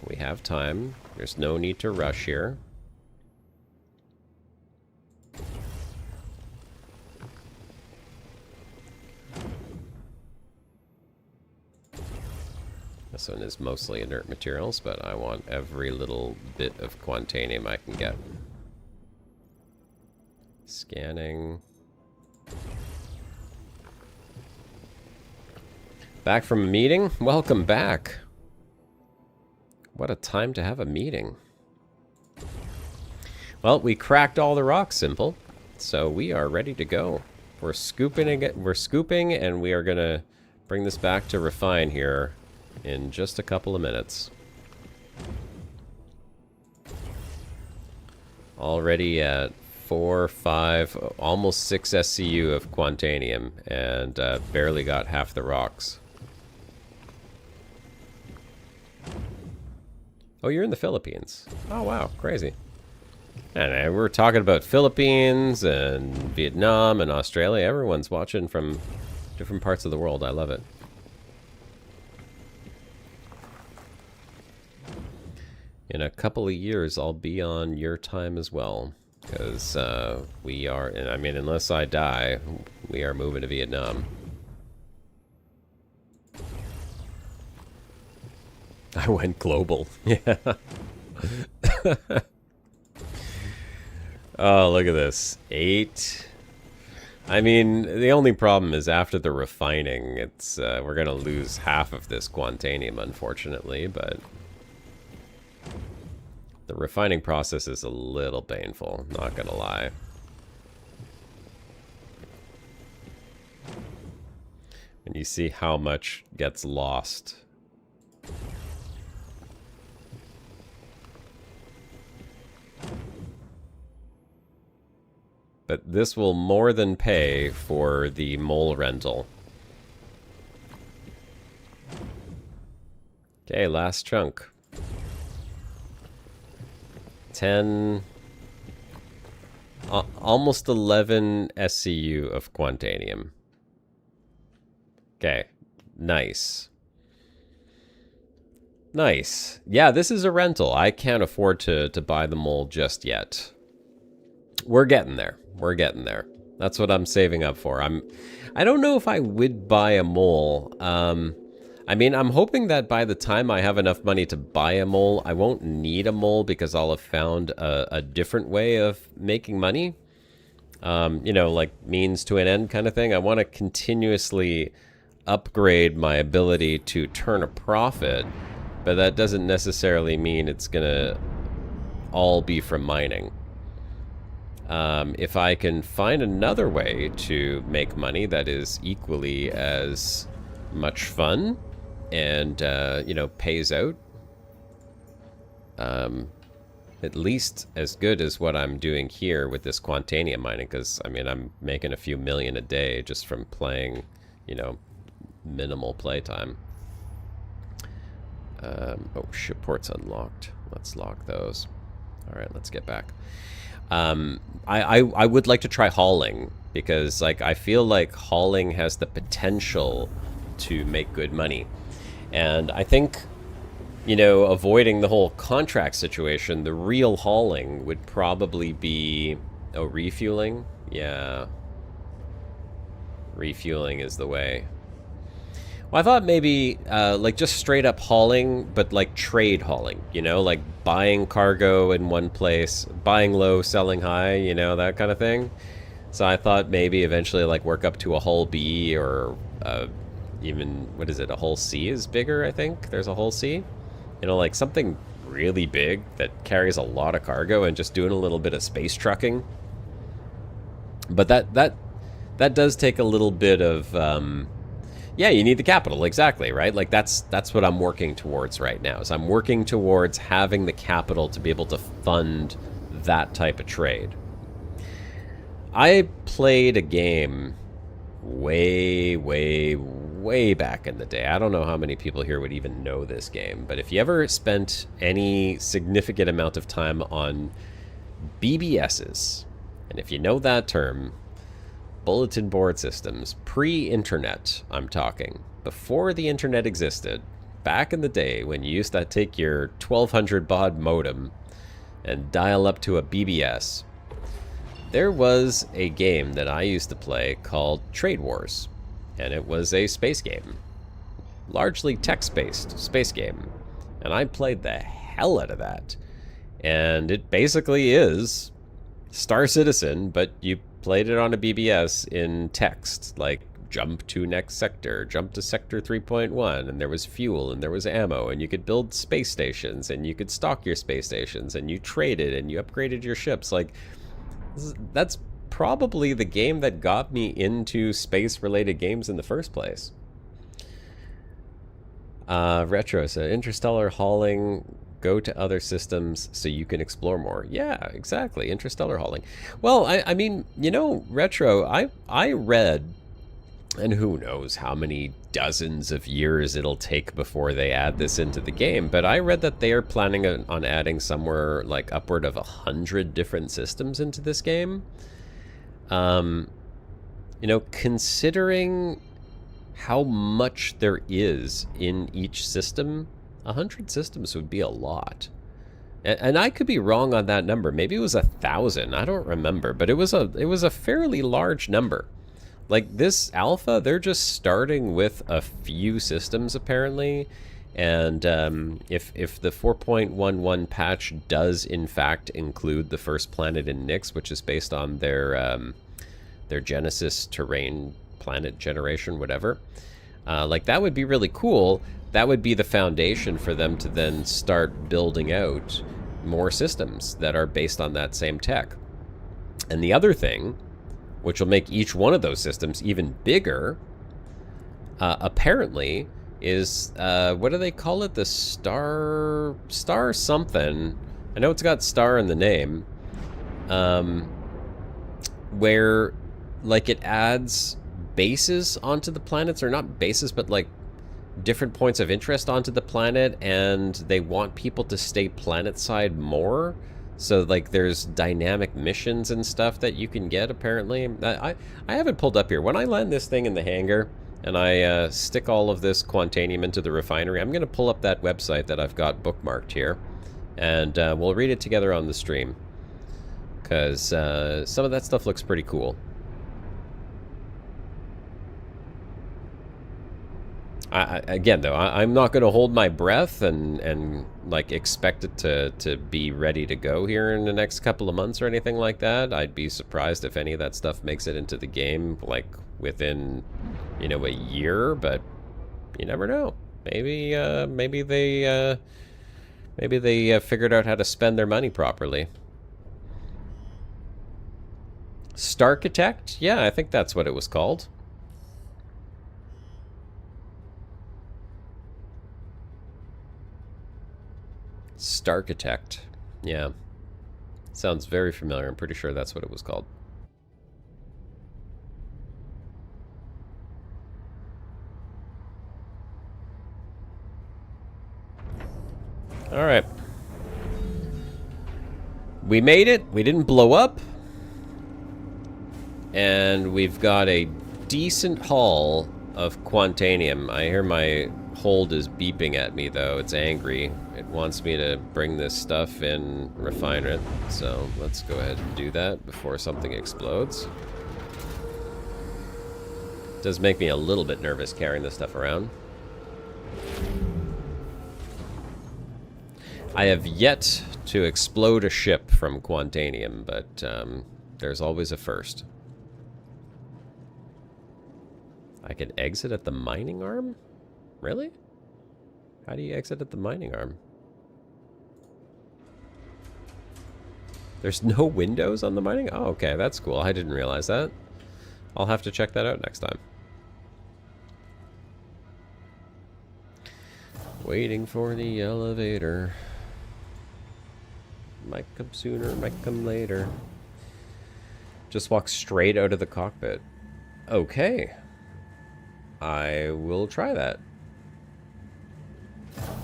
We have time. There's no need to rush here. This one is mostly inert materials, but I want every little bit of Quantanium I can get. Scanning. Back from a meeting? Welcome back. What a time to have a meeting. Well, we cracked all the rocks, simple. So we are ready to go. We're scooping again. We're scooping, and we are gonna bring this back to refine here in just a couple of minutes. Already at 4, 5, almost 6 SCU of Quantanium, and barely got half the rocks. Oh, you're in the Philippines. Oh, wow, crazy. And we're talking about Philippines and Vietnam and Australia. Everyone's watching from different parts of the world. I love it. In a couple of years, I'll be on your time as well. Because we are, and I mean, unless I die, we are moving to Vietnam. I went global. Yeah. Oh, look at this. 8. I mean, the only problem is after the refining, it's we're going to lose half of this Quantanium, unfortunately, but The refining process is a little painful, not gonna lie. And you see how much gets lost. But this will more than pay for the mole rental. Okay, last chunk. 10... almost 11 SCU of Quantanium. Okay, nice. Nice. Yeah, this is a rental. I can't afford to buy the mole just yet. We're getting there. We're getting there. That's what I'm saving up for. I don't know if I would buy a mole. I mean, I'm hoping that by the time I have enough money to buy a mole, I won't need a mole because I'll have found a different way of making money. You know, like means to an end kind of thing. I want to continuously upgrade my ability to turn a profit, but that doesn't necessarily mean it's gonna all be from mining. If I can find another way to make money that is equally as much fun and, you know, pays out, at least as good as what I'm doing here with this Quantanium mining, because, I mean, I'm making a few million a day just from playing, you know, minimal playtime. Oh, ship port's unlocked. Let's lock those. All right, let's get back. I would like to try hauling because, like, I feel like hauling has the potential to make good money. And I think, you know, avoiding the whole contract situation, the real hauling would probably be... Oh, refueling? Yeah. Refueling is the way. Well, I thought maybe, like, just straight up hauling, but, like, trade hauling, you know? Like, buying cargo in one place, buying low, selling high, you know, that kind of thing. So I thought maybe eventually, like, work up to a hull B or even, what is it, a hull C is bigger, I think? There's a hull C? You know, like, something really big that carries a lot of cargo and just doing a little bit of space trucking. But that does take a little bit of... yeah, you need the capital, exactly, right? Like, that's what I'm working towards right now, is I'm working towards having the capital to be able to fund that type of trade. I played a game way, way, way back in the day. I don't know how many people here would even know this game, but if you ever spent any significant amount of time on BBSs, and if you know that term... bulletin board systems, pre-internet, I'm talking. Before the internet existed, back in the day when you used to take your 1200 baud modem and dial up to a BBS, there was a game that I used to play called Trade Wars, and it was a space game. Largely text-based space game. And I played the hell out of that. And it basically is Star Citizen, but you played it on a BBS in text, like jump to next sector, jump to sector 3.1, and there was fuel and there was ammo, and you could build space stations and you could stock your space stations and you traded and you upgraded your ships. Like, that's probably the game that got me into space-related games in the first place. Retro said, interstellar hauling... go to other systems so you can explore more. Yeah, exactly. Interstellar hauling. Well, I mean, you know, Retro, I read, and who knows how many dozens of years it'll take before they add this into the game, but I read that they are planning on adding somewhere like upward of 100 different systems into this game. You know, considering how much there is in each system, 100 systems would be a lot. And I could be wrong on that number. Maybe it was 1,000. I don't remember, but it was a fairly large number. Like, this alpha, they're just starting with a few systems apparently. And if the 4.11 patch does in fact include the first planet in Nyx, which is based on their Genesis terrain planet generation, whatever, like, that would be really cool. That would be the foundation for them to then start building out more systems that are based on that same tech. And the other thing, which will make each one of those systems even bigger, apparently, is, what do they call it? The star something. I know it's got star in the name. Where, like, it adds bases onto the planets, or not bases, but like different points of interest onto the planet, and they want people to stay planet-side more. So, like, there's dynamic missions and stuff that you can get, apparently. I haven't pulled up here. When I land this thing in the hangar, and I stick all of this Quantanium into the refinery, I'm going to pull up that website that I've got bookmarked here, and we'll read it together on the stream. Because some of that stuff looks pretty cool. Again, though, I'm not going to hold my breath and like expect it to be ready to go here in the next couple of months or anything like that. I'd be surprised if any of that stuff makes it into the game like within, you know, a year. But you never know. Maybe they figured out how to spend their money properly. Starchitect? Yeah, I think that's what it was called. Starchitect. Yeah. Sounds very familiar. I'm pretty sure that's what it was called. Alright. We made it. We didn't blow up. And we've got a decent haul of Quantanium. I hear my hold is beeping at me, though. It's angry. It wants me to bring this stuff in, refine it. So let's go ahead and do that before something explodes. It does make me a little bit nervous carrying this stuff around. I have yet to explode a ship from Quantanium, but there's always a first. I can exit at the mining arm? Really? How do you exit at the mining arm? There's no windows on the mining? Oh, okay, that's cool. I didn't realize that. I'll have to check that out next time. Waiting for the elevator. Might come sooner, might come later. Just walk straight out of the cockpit. Okay. I will try that.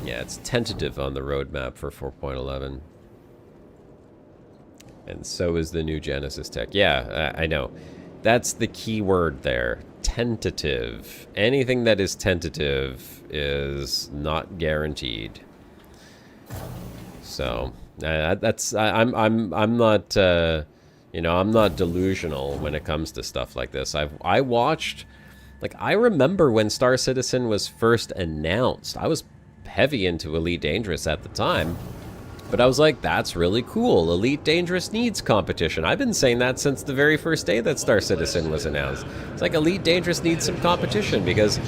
Yeah, it's tentative on the roadmap for 4.11. And so is the new Genesis tech. Yeah, I know. That's the key word there. Tentative. Anything that is tentative is not guaranteed. So, I'm not you know, I'm not delusional when it comes to stuff like this. I watched, like, I remember when Star Citizen was first announced. I was heavy into Elite Dangerous at the time, but I was like, that's really cool. Elite Dangerous needs competition. I've been saying that since the very first day that Star Citizen was announced. It's like Elite Dangerous needs some competition because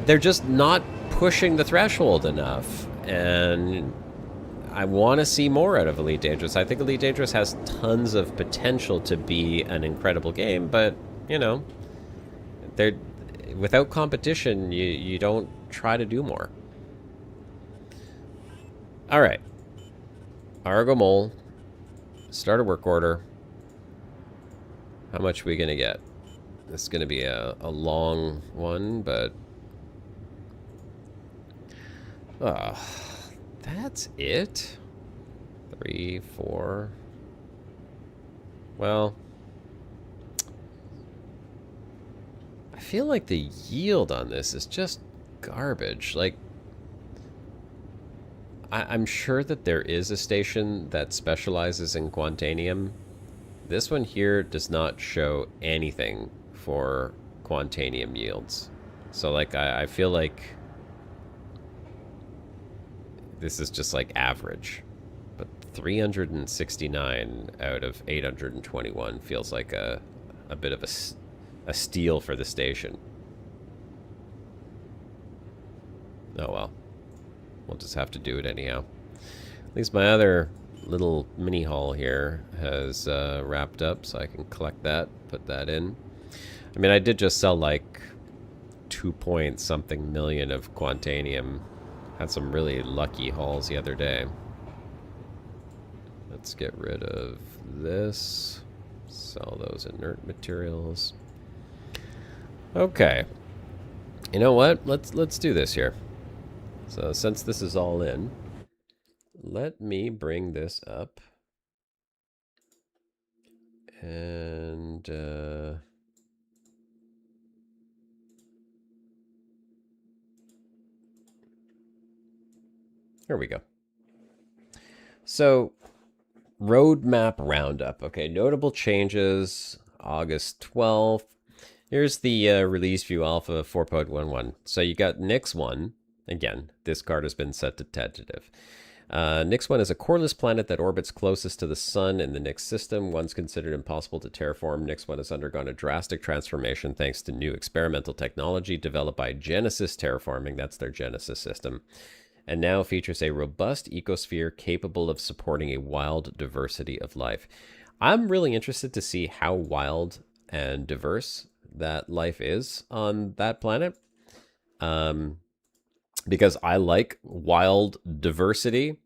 they're just not pushing the threshold enough, and I want to see more out of Elite Dangerous. I think Elite Dangerous has tons of potential to be an incredible game, but, you know, without competition, you don't try to do more. All right. Argo Mole. Start a work order. How much are we going to get? This is going to be a long one, but... that's it? 3, 4... Well... I feel like the yield on this is just garbage. Like, I'm sure that there is a station that specializes in Quantanium. This one here does not show anything for Quantanium yields. So, like, I feel like this is just, like, average. But 369 out of 821 feels like a bit of a steal for the station. Oh well. We'll just have to do it anyhow. least my other little mini haul here has wrapped up, so I can collect that, put that in. I mean, I did just sell like 2 point something million of Quantanium. Had some really lucky hauls the other day. Let's get rid of this. Sell those inert materials. Okay. You know what? Let's do this here. So since this is all in, let me bring this up. And here we go. So roadmap roundup. Okay, notable changes August 12th. Here's the release view alpha 4.11. So you got Nyx 1. Again, this card has been set to tentative. Nyx 1 is a coreless planet that orbits closest to the sun in the Nyx system. Once considered impossible to terraform, Nyx 1 has undergone a drastic transformation thanks to new experimental technology developed by Genesis Terraforming. That's their Genesis system. And now features a robust ecosphere capable of supporting a wild diversity of life. I'm really interested to see how wild and diverse that life is on that planet. Because I like wild diversity.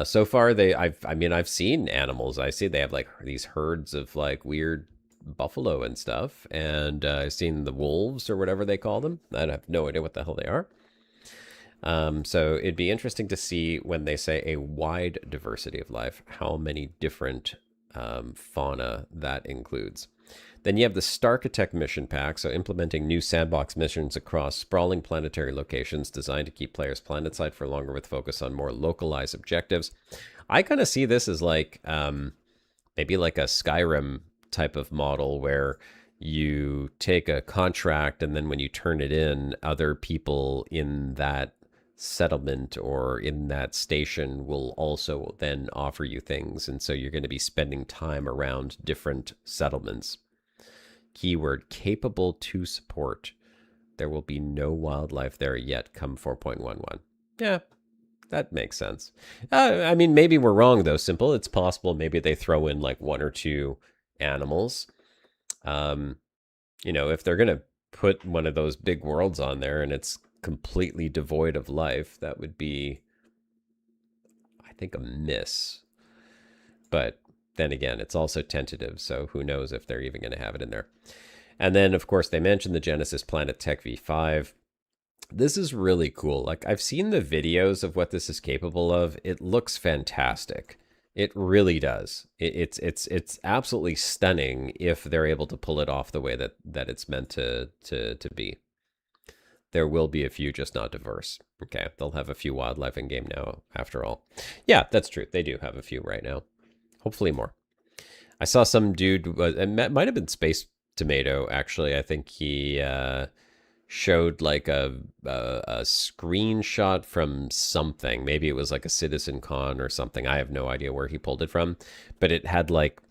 So far, I've seen animals. I see they have like these herds of like weird buffalo and stuff, and I've seen the wolves or whatever they call them. I have no idea what the hell they are. So it'd be interesting to see when they say a wide diversity of life, how many different fauna that includes. Then you have the Starkitect mission pack, so implementing new sandbox missions across sprawling planetary locations designed to keep players planetside for longer with focus on more localized objectives. I kind of see this as like maybe like a Skyrim type of model where you take a contract and then when you turn it in, other people in that settlement or in that station will also then offer you things. And so you're going to be spending time around different settlements. Keyword capable to support. There will be no wildlife there yet come 4.11. Yeah, that makes sense. I mean, maybe we're wrong though, Simple. It's possible maybe they throw in like 1 or 2 animals. You know, if they're going to put one of those big worlds on there and it's completely devoid of life, that would be, I think, a miss. But then again, it's also tentative, so who knows if they're even going to have it in there. And then, of course, they mentioned the Genesis Planet Tech V5. This is really cool. Like, I've seen the videos of what this is capable of. It looks fantastic. It really does. It's absolutely stunning if they're able to pull it off the way that it's meant to be. There will be a few, just not diverse. Okay, they'll have a few wildlife in game now, after all. Yeah, that's true. They do have a few right now. Hopefully more. I saw some dude, it might have been Space Tomato, actually. I think he showed like a screenshot from something. Maybe it was like a Citizen Con or something. I have no idea where he pulled it from. But it had like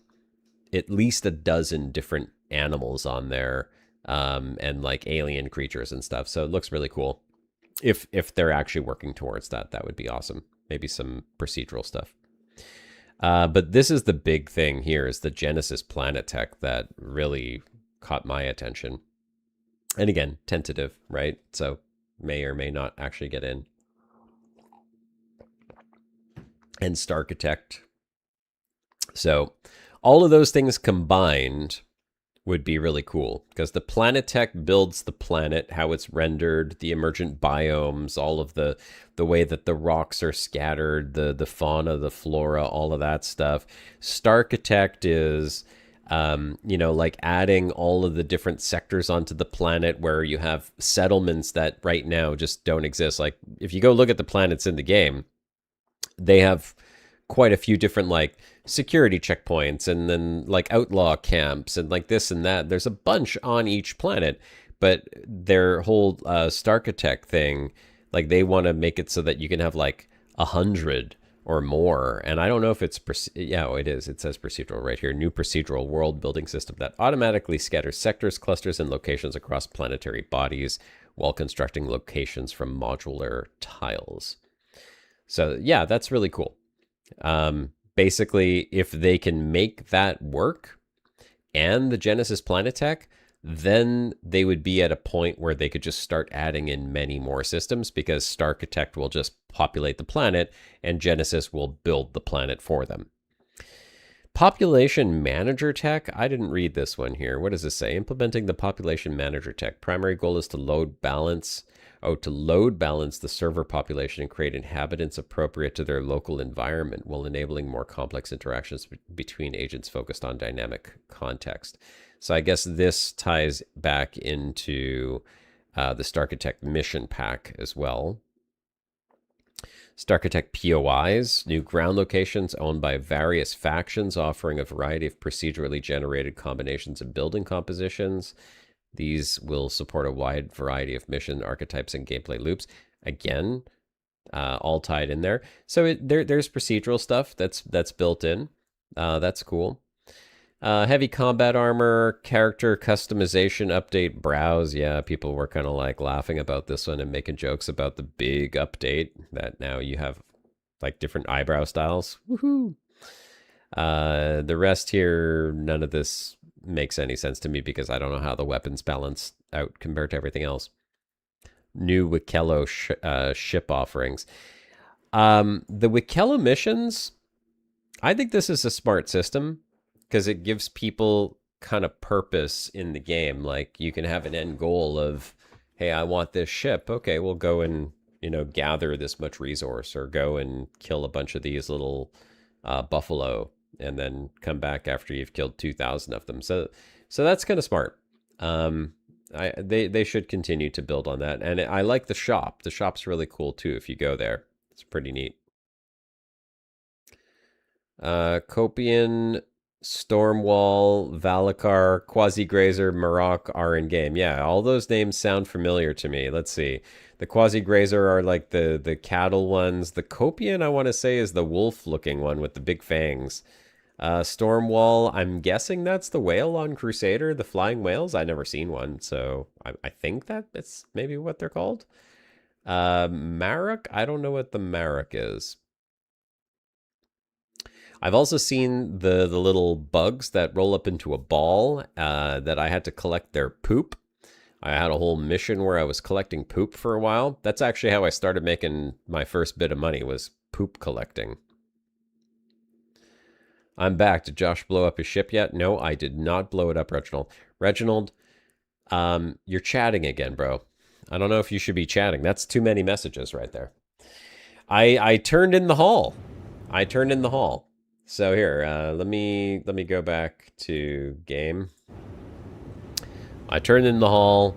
at least a dozen different animals on there and like alien creatures and stuff. So it looks really cool. If they're actually working towards that, that would be awesome. Maybe some procedural stuff. But this is the big thing here, is the Genesis Planet Tech that really caught my attention. And again, tentative, right? So may or may not actually get in. And Starkitect. So all of those things combined would be really cool, because the Planet Tech builds the planet, how it's rendered, the emergent biomes, all of the way that the rocks are scattered, the fauna, the flora, all of that stuff. Starkitect is, you know, like adding all of the different sectors onto the planet where you have settlements that right now just don't exist. Like if you go look at the planets in the game, they have quite a few different like security checkpoints and then like outlaw camps and like this and that. There's a bunch on each planet, but their whole Starkitect thing, like they want to make it so that you can have like 100 or more. And I don't know if it's, yeah, it is. It says procedural right here. New procedural world building system that automatically scatters sectors, clusters, and locations across planetary bodies while constructing locations from modular tiles. So yeah, that's really cool. Basically, if they can make that work and the Genesis Planetech, then they would be at a point where they could just start adding in many more systems, because Starchitect will just populate the planet and Genesis will build the planet for them. Population Manager Tech. I didn't read this one here. What does this say? Implementing the Population Manager Tech. Primary goal is to load balance. To load balance the server population and create inhabitants appropriate to their local environment, while enabling more complex interactions between agents focused on dynamic context. So I guess this ties back into the Starchitect mission pack as well. Starchitect POIs, new ground locations owned by various factions, offering a variety of procedurally generated combinations of building compositions. These will support a wide variety of mission archetypes and gameplay loops. Again, all tied in there. So there's procedural stuff that's built in. That's cool. Heavy combat armor, character customization update, browse. Yeah, people were kind of like laughing about this one and making jokes about the big update that now you have like different eyebrow styles. Woohoo! The rest here, none of this makes any sense to me because I don't know how the weapons balance out compared to everything else. New Wikello ship offerings. The Wikello missions, I think this is a smart system because it gives people kind of purpose in the game. Like you can have an end goal of, hey, I want this ship. Okay, we'll go and, gather this much resource, or go and kill a bunch of these little buffalo, and then come back after you've killed 2,000 of them. So that's kind of smart. They should continue to build on that. And I like the shop. The shop's really cool too if you go there. It's pretty neat. Copian, Stormwall, Valakar, Quasi-Grazer, Maroc are in game. Yeah, all those names sound familiar to me. Let's see. The Quasi-Grazer are like the cattle ones. The Copian, I want to say, is the wolf-looking one with the big fangs. Stormwall, I'm guessing that's the whale on Crusader, the flying whales. I've never seen one, so I think that it's maybe what they're called. Marok, I don't know what the Marok is. I've also seen the little bugs that roll up into a ball that I had to collect their poop. I had a whole mission where I was collecting poop for a while. That's actually how I started making my first bit of money, was poop collecting. I'm back. Did Josh blow up his ship yet? No, I did not blow it up, Reginald. Reginald, you're chatting again, bro. I don't know if you should be chatting. That's too many messages right there. I turned in the hall. So here, let me go back to game. I turned in the hall.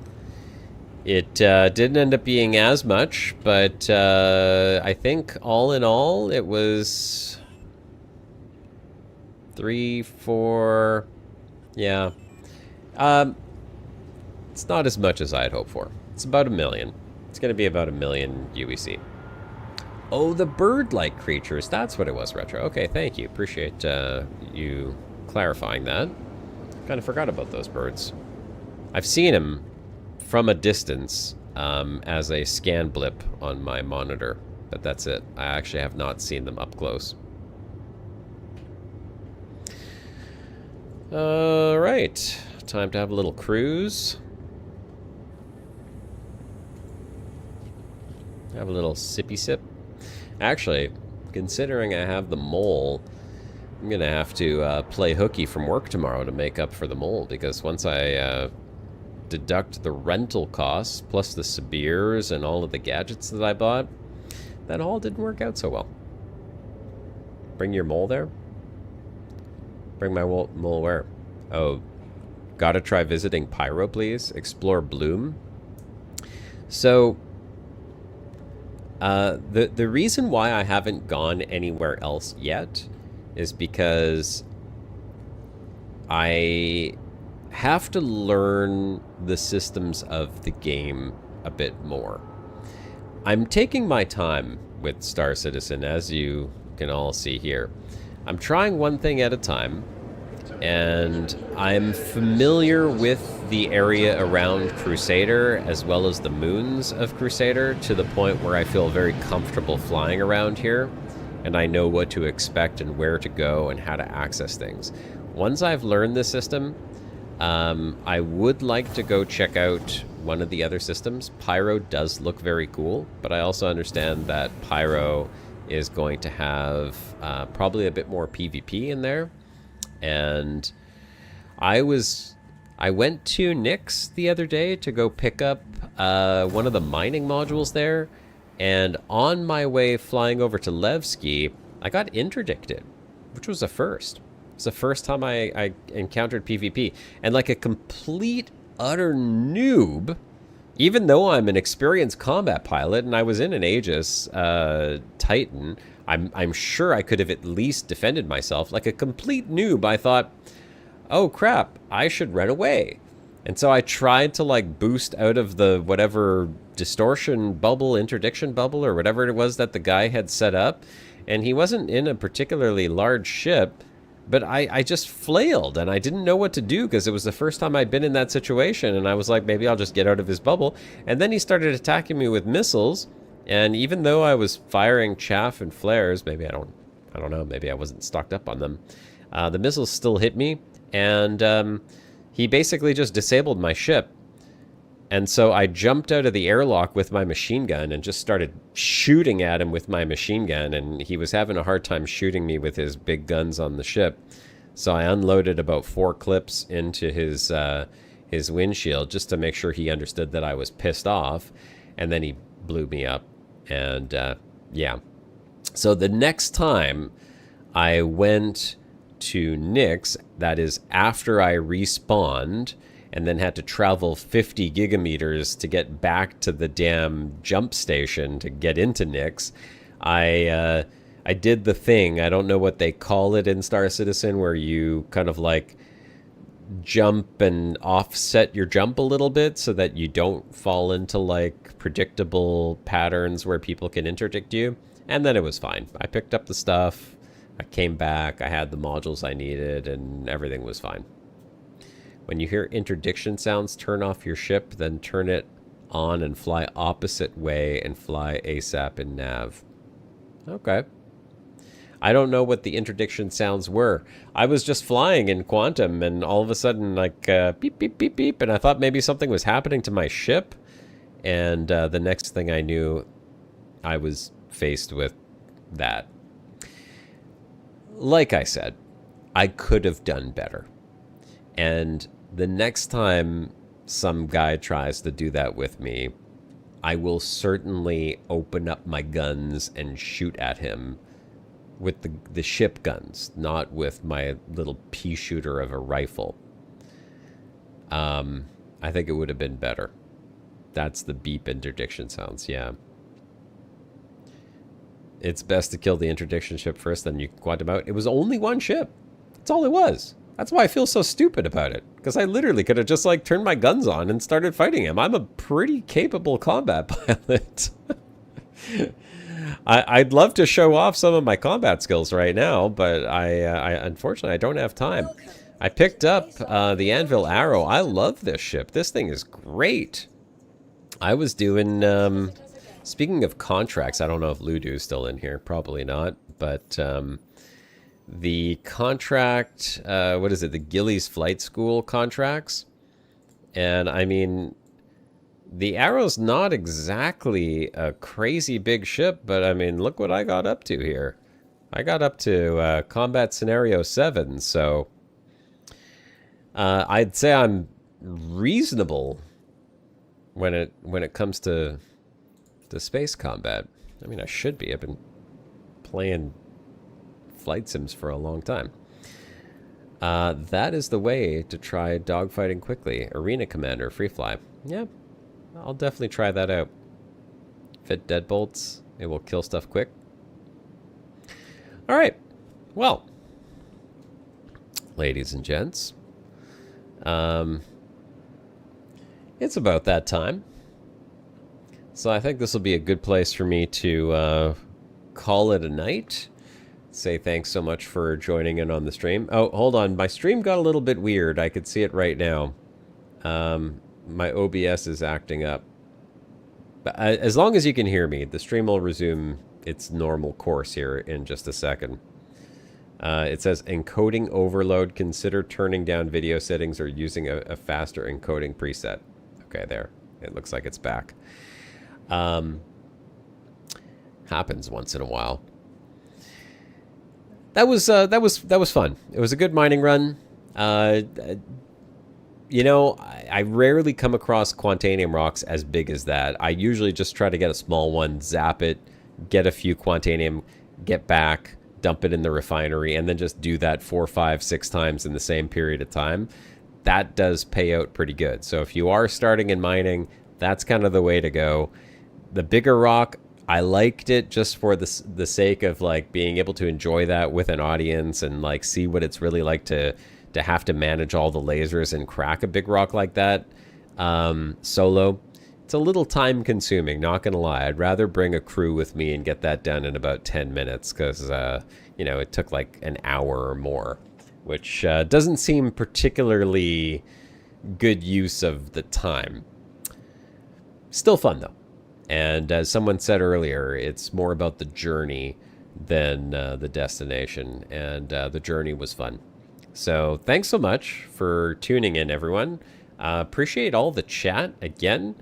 It didn't end up being as much, but I think all in all, it was 3, 4, yeah. It's not as much as I had hoped for. It's about 1 million. It's going to be about 1 million UEC. Oh, the bird-like creatures. That's what it was, Retro. Okay, thank you. Appreciate you clarifying that. Kind of forgot about those birds. I've seen them from a distance as a scan blip on my monitor, but that's it. I actually have not seen them up close. All right, time to have a little cruise. Have a little sippy sip. Actually, considering I have the mole, I'm gonna have to play hooky from work tomorrow to make up for the mole, because once I deduct the rental costs plus the Sibirs and all of the gadgets that I bought, that all didn't work out so well. Bring your mole there? Bring my mole where? Oh, gotta try visiting Pyro, please. Explore Bloom. So, the reason why I haven't gone anywhere else yet is because I have to learn the systems of the game a bit more. I'm taking my time with Star Citizen, as you can all see here. I'm trying one thing at a time. And I'm familiar with the area around Crusader as well as the moons of Crusader to the point where I feel very comfortable flying around here, and I know what to expect and where to go and how to access things. Once I've learned this system, I would like to go check out one of the other systems. Pyro does look very cool, but I also understand that Pyro is going to have probably a bit more PvP in there. And I went to Nyx the other day to go pick up one of the mining modules there, and on my way flying over to Levski, I got interdicted, which was a first. It's the first time I encountered PvP, and like a complete, utter noob, even though I'm an experienced combat pilot and I was in an Aegis Titan, I'm sure I could have at least defended myself. Like a complete noob, I thought, oh crap, I should run away. And so I tried to like boost out of the whatever distortion bubble, interdiction bubble, or whatever it was that the guy had set up. And he wasn't in a particularly large ship, but I just flailed and I didn't know what to do because it was the first time I'd been in that situation. And I was like, maybe I'll just get out of his bubble. And then he started attacking me with missiles. And even though I was firing chaff and flares, maybe I don't know, maybe I wasn't stocked up on them. The missiles still hit me, and he basically just disabled my ship. And so I jumped out of the airlock with my machine gun and just started shooting at him with my machine gun, and he was having a hard time shooting me with his big guns on the ship. So I unloaded about 4 clips into his windshield just to make sure he understood that I was pissed off, and then he blew me up. And yeah, so the next time I went to Nyx, that is after I respawned and then had to travel 50 gigameters to get back to the damn jump station to get into Nyx, I did the thing, I don't know what they call it in Star Citizen, where you kind of like jump and offset your jump a little bit so that you don't fall into like predictable patterns where people can interdict you. And then it was fine. I picked up the stuff, I came back, I had the modules I needed, and everything was fine. When you hear interdiction sounds, turn off your ship, then turn it on and fly opposite way and fly ASAP in nav. Okay. I don't know what the interdiction sounds were. I was just flying in Quantum, and all of a sudden, like, beep, beep, beep, beep, and I thought maybe something was happening to my ship, and the next thing I knew, I was faced with that. Like I said, I could have done better. And the next time some guy tries to do that with me, I will certainly open up my guns and shoot at him with the ship guns, not with my little pea shooter of a rifle. I think it would have been better. That's the beep interdiction sounds, yeah. It's best to kill the interdiction ship first, then you quantum out. It was only one ship. That's all it was. That's why I feel so stupid about it. Because I literally could have just like turned my guns on and started fighting him. I'm a pretty capable combat pilot. I'd love to show off some of my combat skills right now, but I unfortunately I don't have time. I picked up the Anvil Arrow. I love this ship. This thing is great. I was doing, speaking of contracts, I don't know if Ludu's still in here. Probably not. But the contract, what is it? The Gillies Flight School contracts. And I mean, the Arrow's not exactly a crazy big ship, but I mean, look what I got up to here. I got up to Combat Scenario 7, so I'd say I'm reasonable when it comes to space combat. I mean, I should be. I've been playing flight sims for a long time. That is the way to try dogfighting quickly. Arena Commander, free fly. Yeah, I'll definitely try that out. Fit deadbolts, it will kill stuff quick. All right, well, ladies and gents, it's about that time. So I think this will be a good place for me to call it a night. say thanks so much for joining in on the stream. Oh, hold on. My stream got a little bit weird. I could see it right now. My OBS is acting up. But as long as you can hear me, the stream will resume its normal course here in just a second. It says encoding overload. Consider turning down video settings or using a faster encoding preset. Okay, there. It looks like it's back. Happens once in a while. That was fun. It was a good mining run. You know, I rarely come across Quantanium rocks as big as that. I usually just try to get a small one, zap it, get a few Quantanium, get back, dump it in the refinery, and then just do that 4, 5, 6 times in the same period of time. That does pay out pretty good. So if you are starting in mining, that's kind of the way to go. The bigger rock, I liked it just for the sake of like being able to enjoy that with an audience and like see what it's really like to have to manage all the lasers and crack a big rock like that solo. It's a little time consuming, not gonna lie. I'd rather bring a crew with me and get that done in about 10 minutes because you know, it took like an hour or more, which doesn't seem particularly good use of the time. Still fun though. And as someone said earlier, it's more about the journey than the destination, and the journey was fun. So thanks so much for tuning in, everyone. Appreciate all the chat again.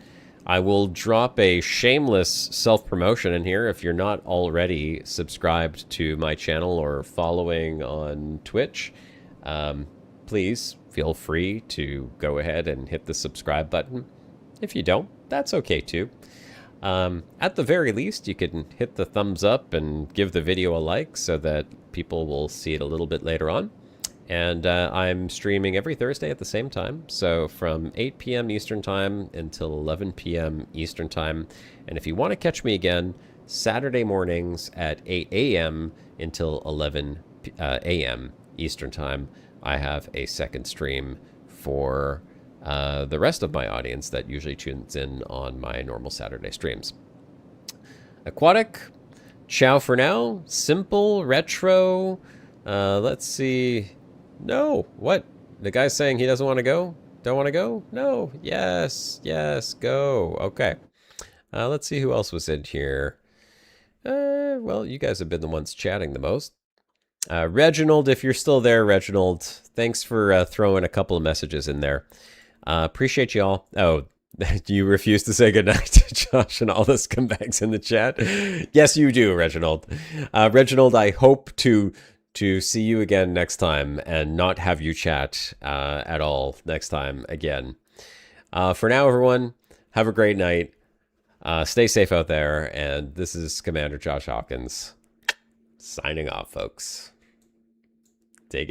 I will drop a shameless self-promotion in here. If you're not already subscribed to my channel or following on Twitch, please feel free to go ahead and hit the subscribe button. If you don't, that's okay too. At the very least, you can hit the thumbs up and give the video a like so that people will see it a little bit later on. And I'm streaming every Thursday at the same time, so from 8 p.m. Eastern Time until 11 p.m. Eastern Time. And if you want to catch me again, Saturday mornings at 8 a.m. until 11 a.m. Eastern Time, I have a second stream for the rest of my audience that usually tunes in on my normal Saturday streams. Aquatic, ciao for now. Simple, retro. Let's see. No, what? The guy's saying he doesn't want to go? Don't want to go? No. Yes, yes, go. Okay. Let's see who else was in here. Well, you guys have been the ones chatting the most. Reginald, if you're still there, Reginald, thanks for throwing a couple of messages in there. Appreciate you all. Oh, you refuse to say goodnight to Josh and all the scumbags in the chat? Yes, you do, Reginald. Reginald, I hope to see you again next time and not have you chat at all next time again. For now, everyone, have a great night. Stay safe out there. And this is Commander Josh Hawkins signing off, folks.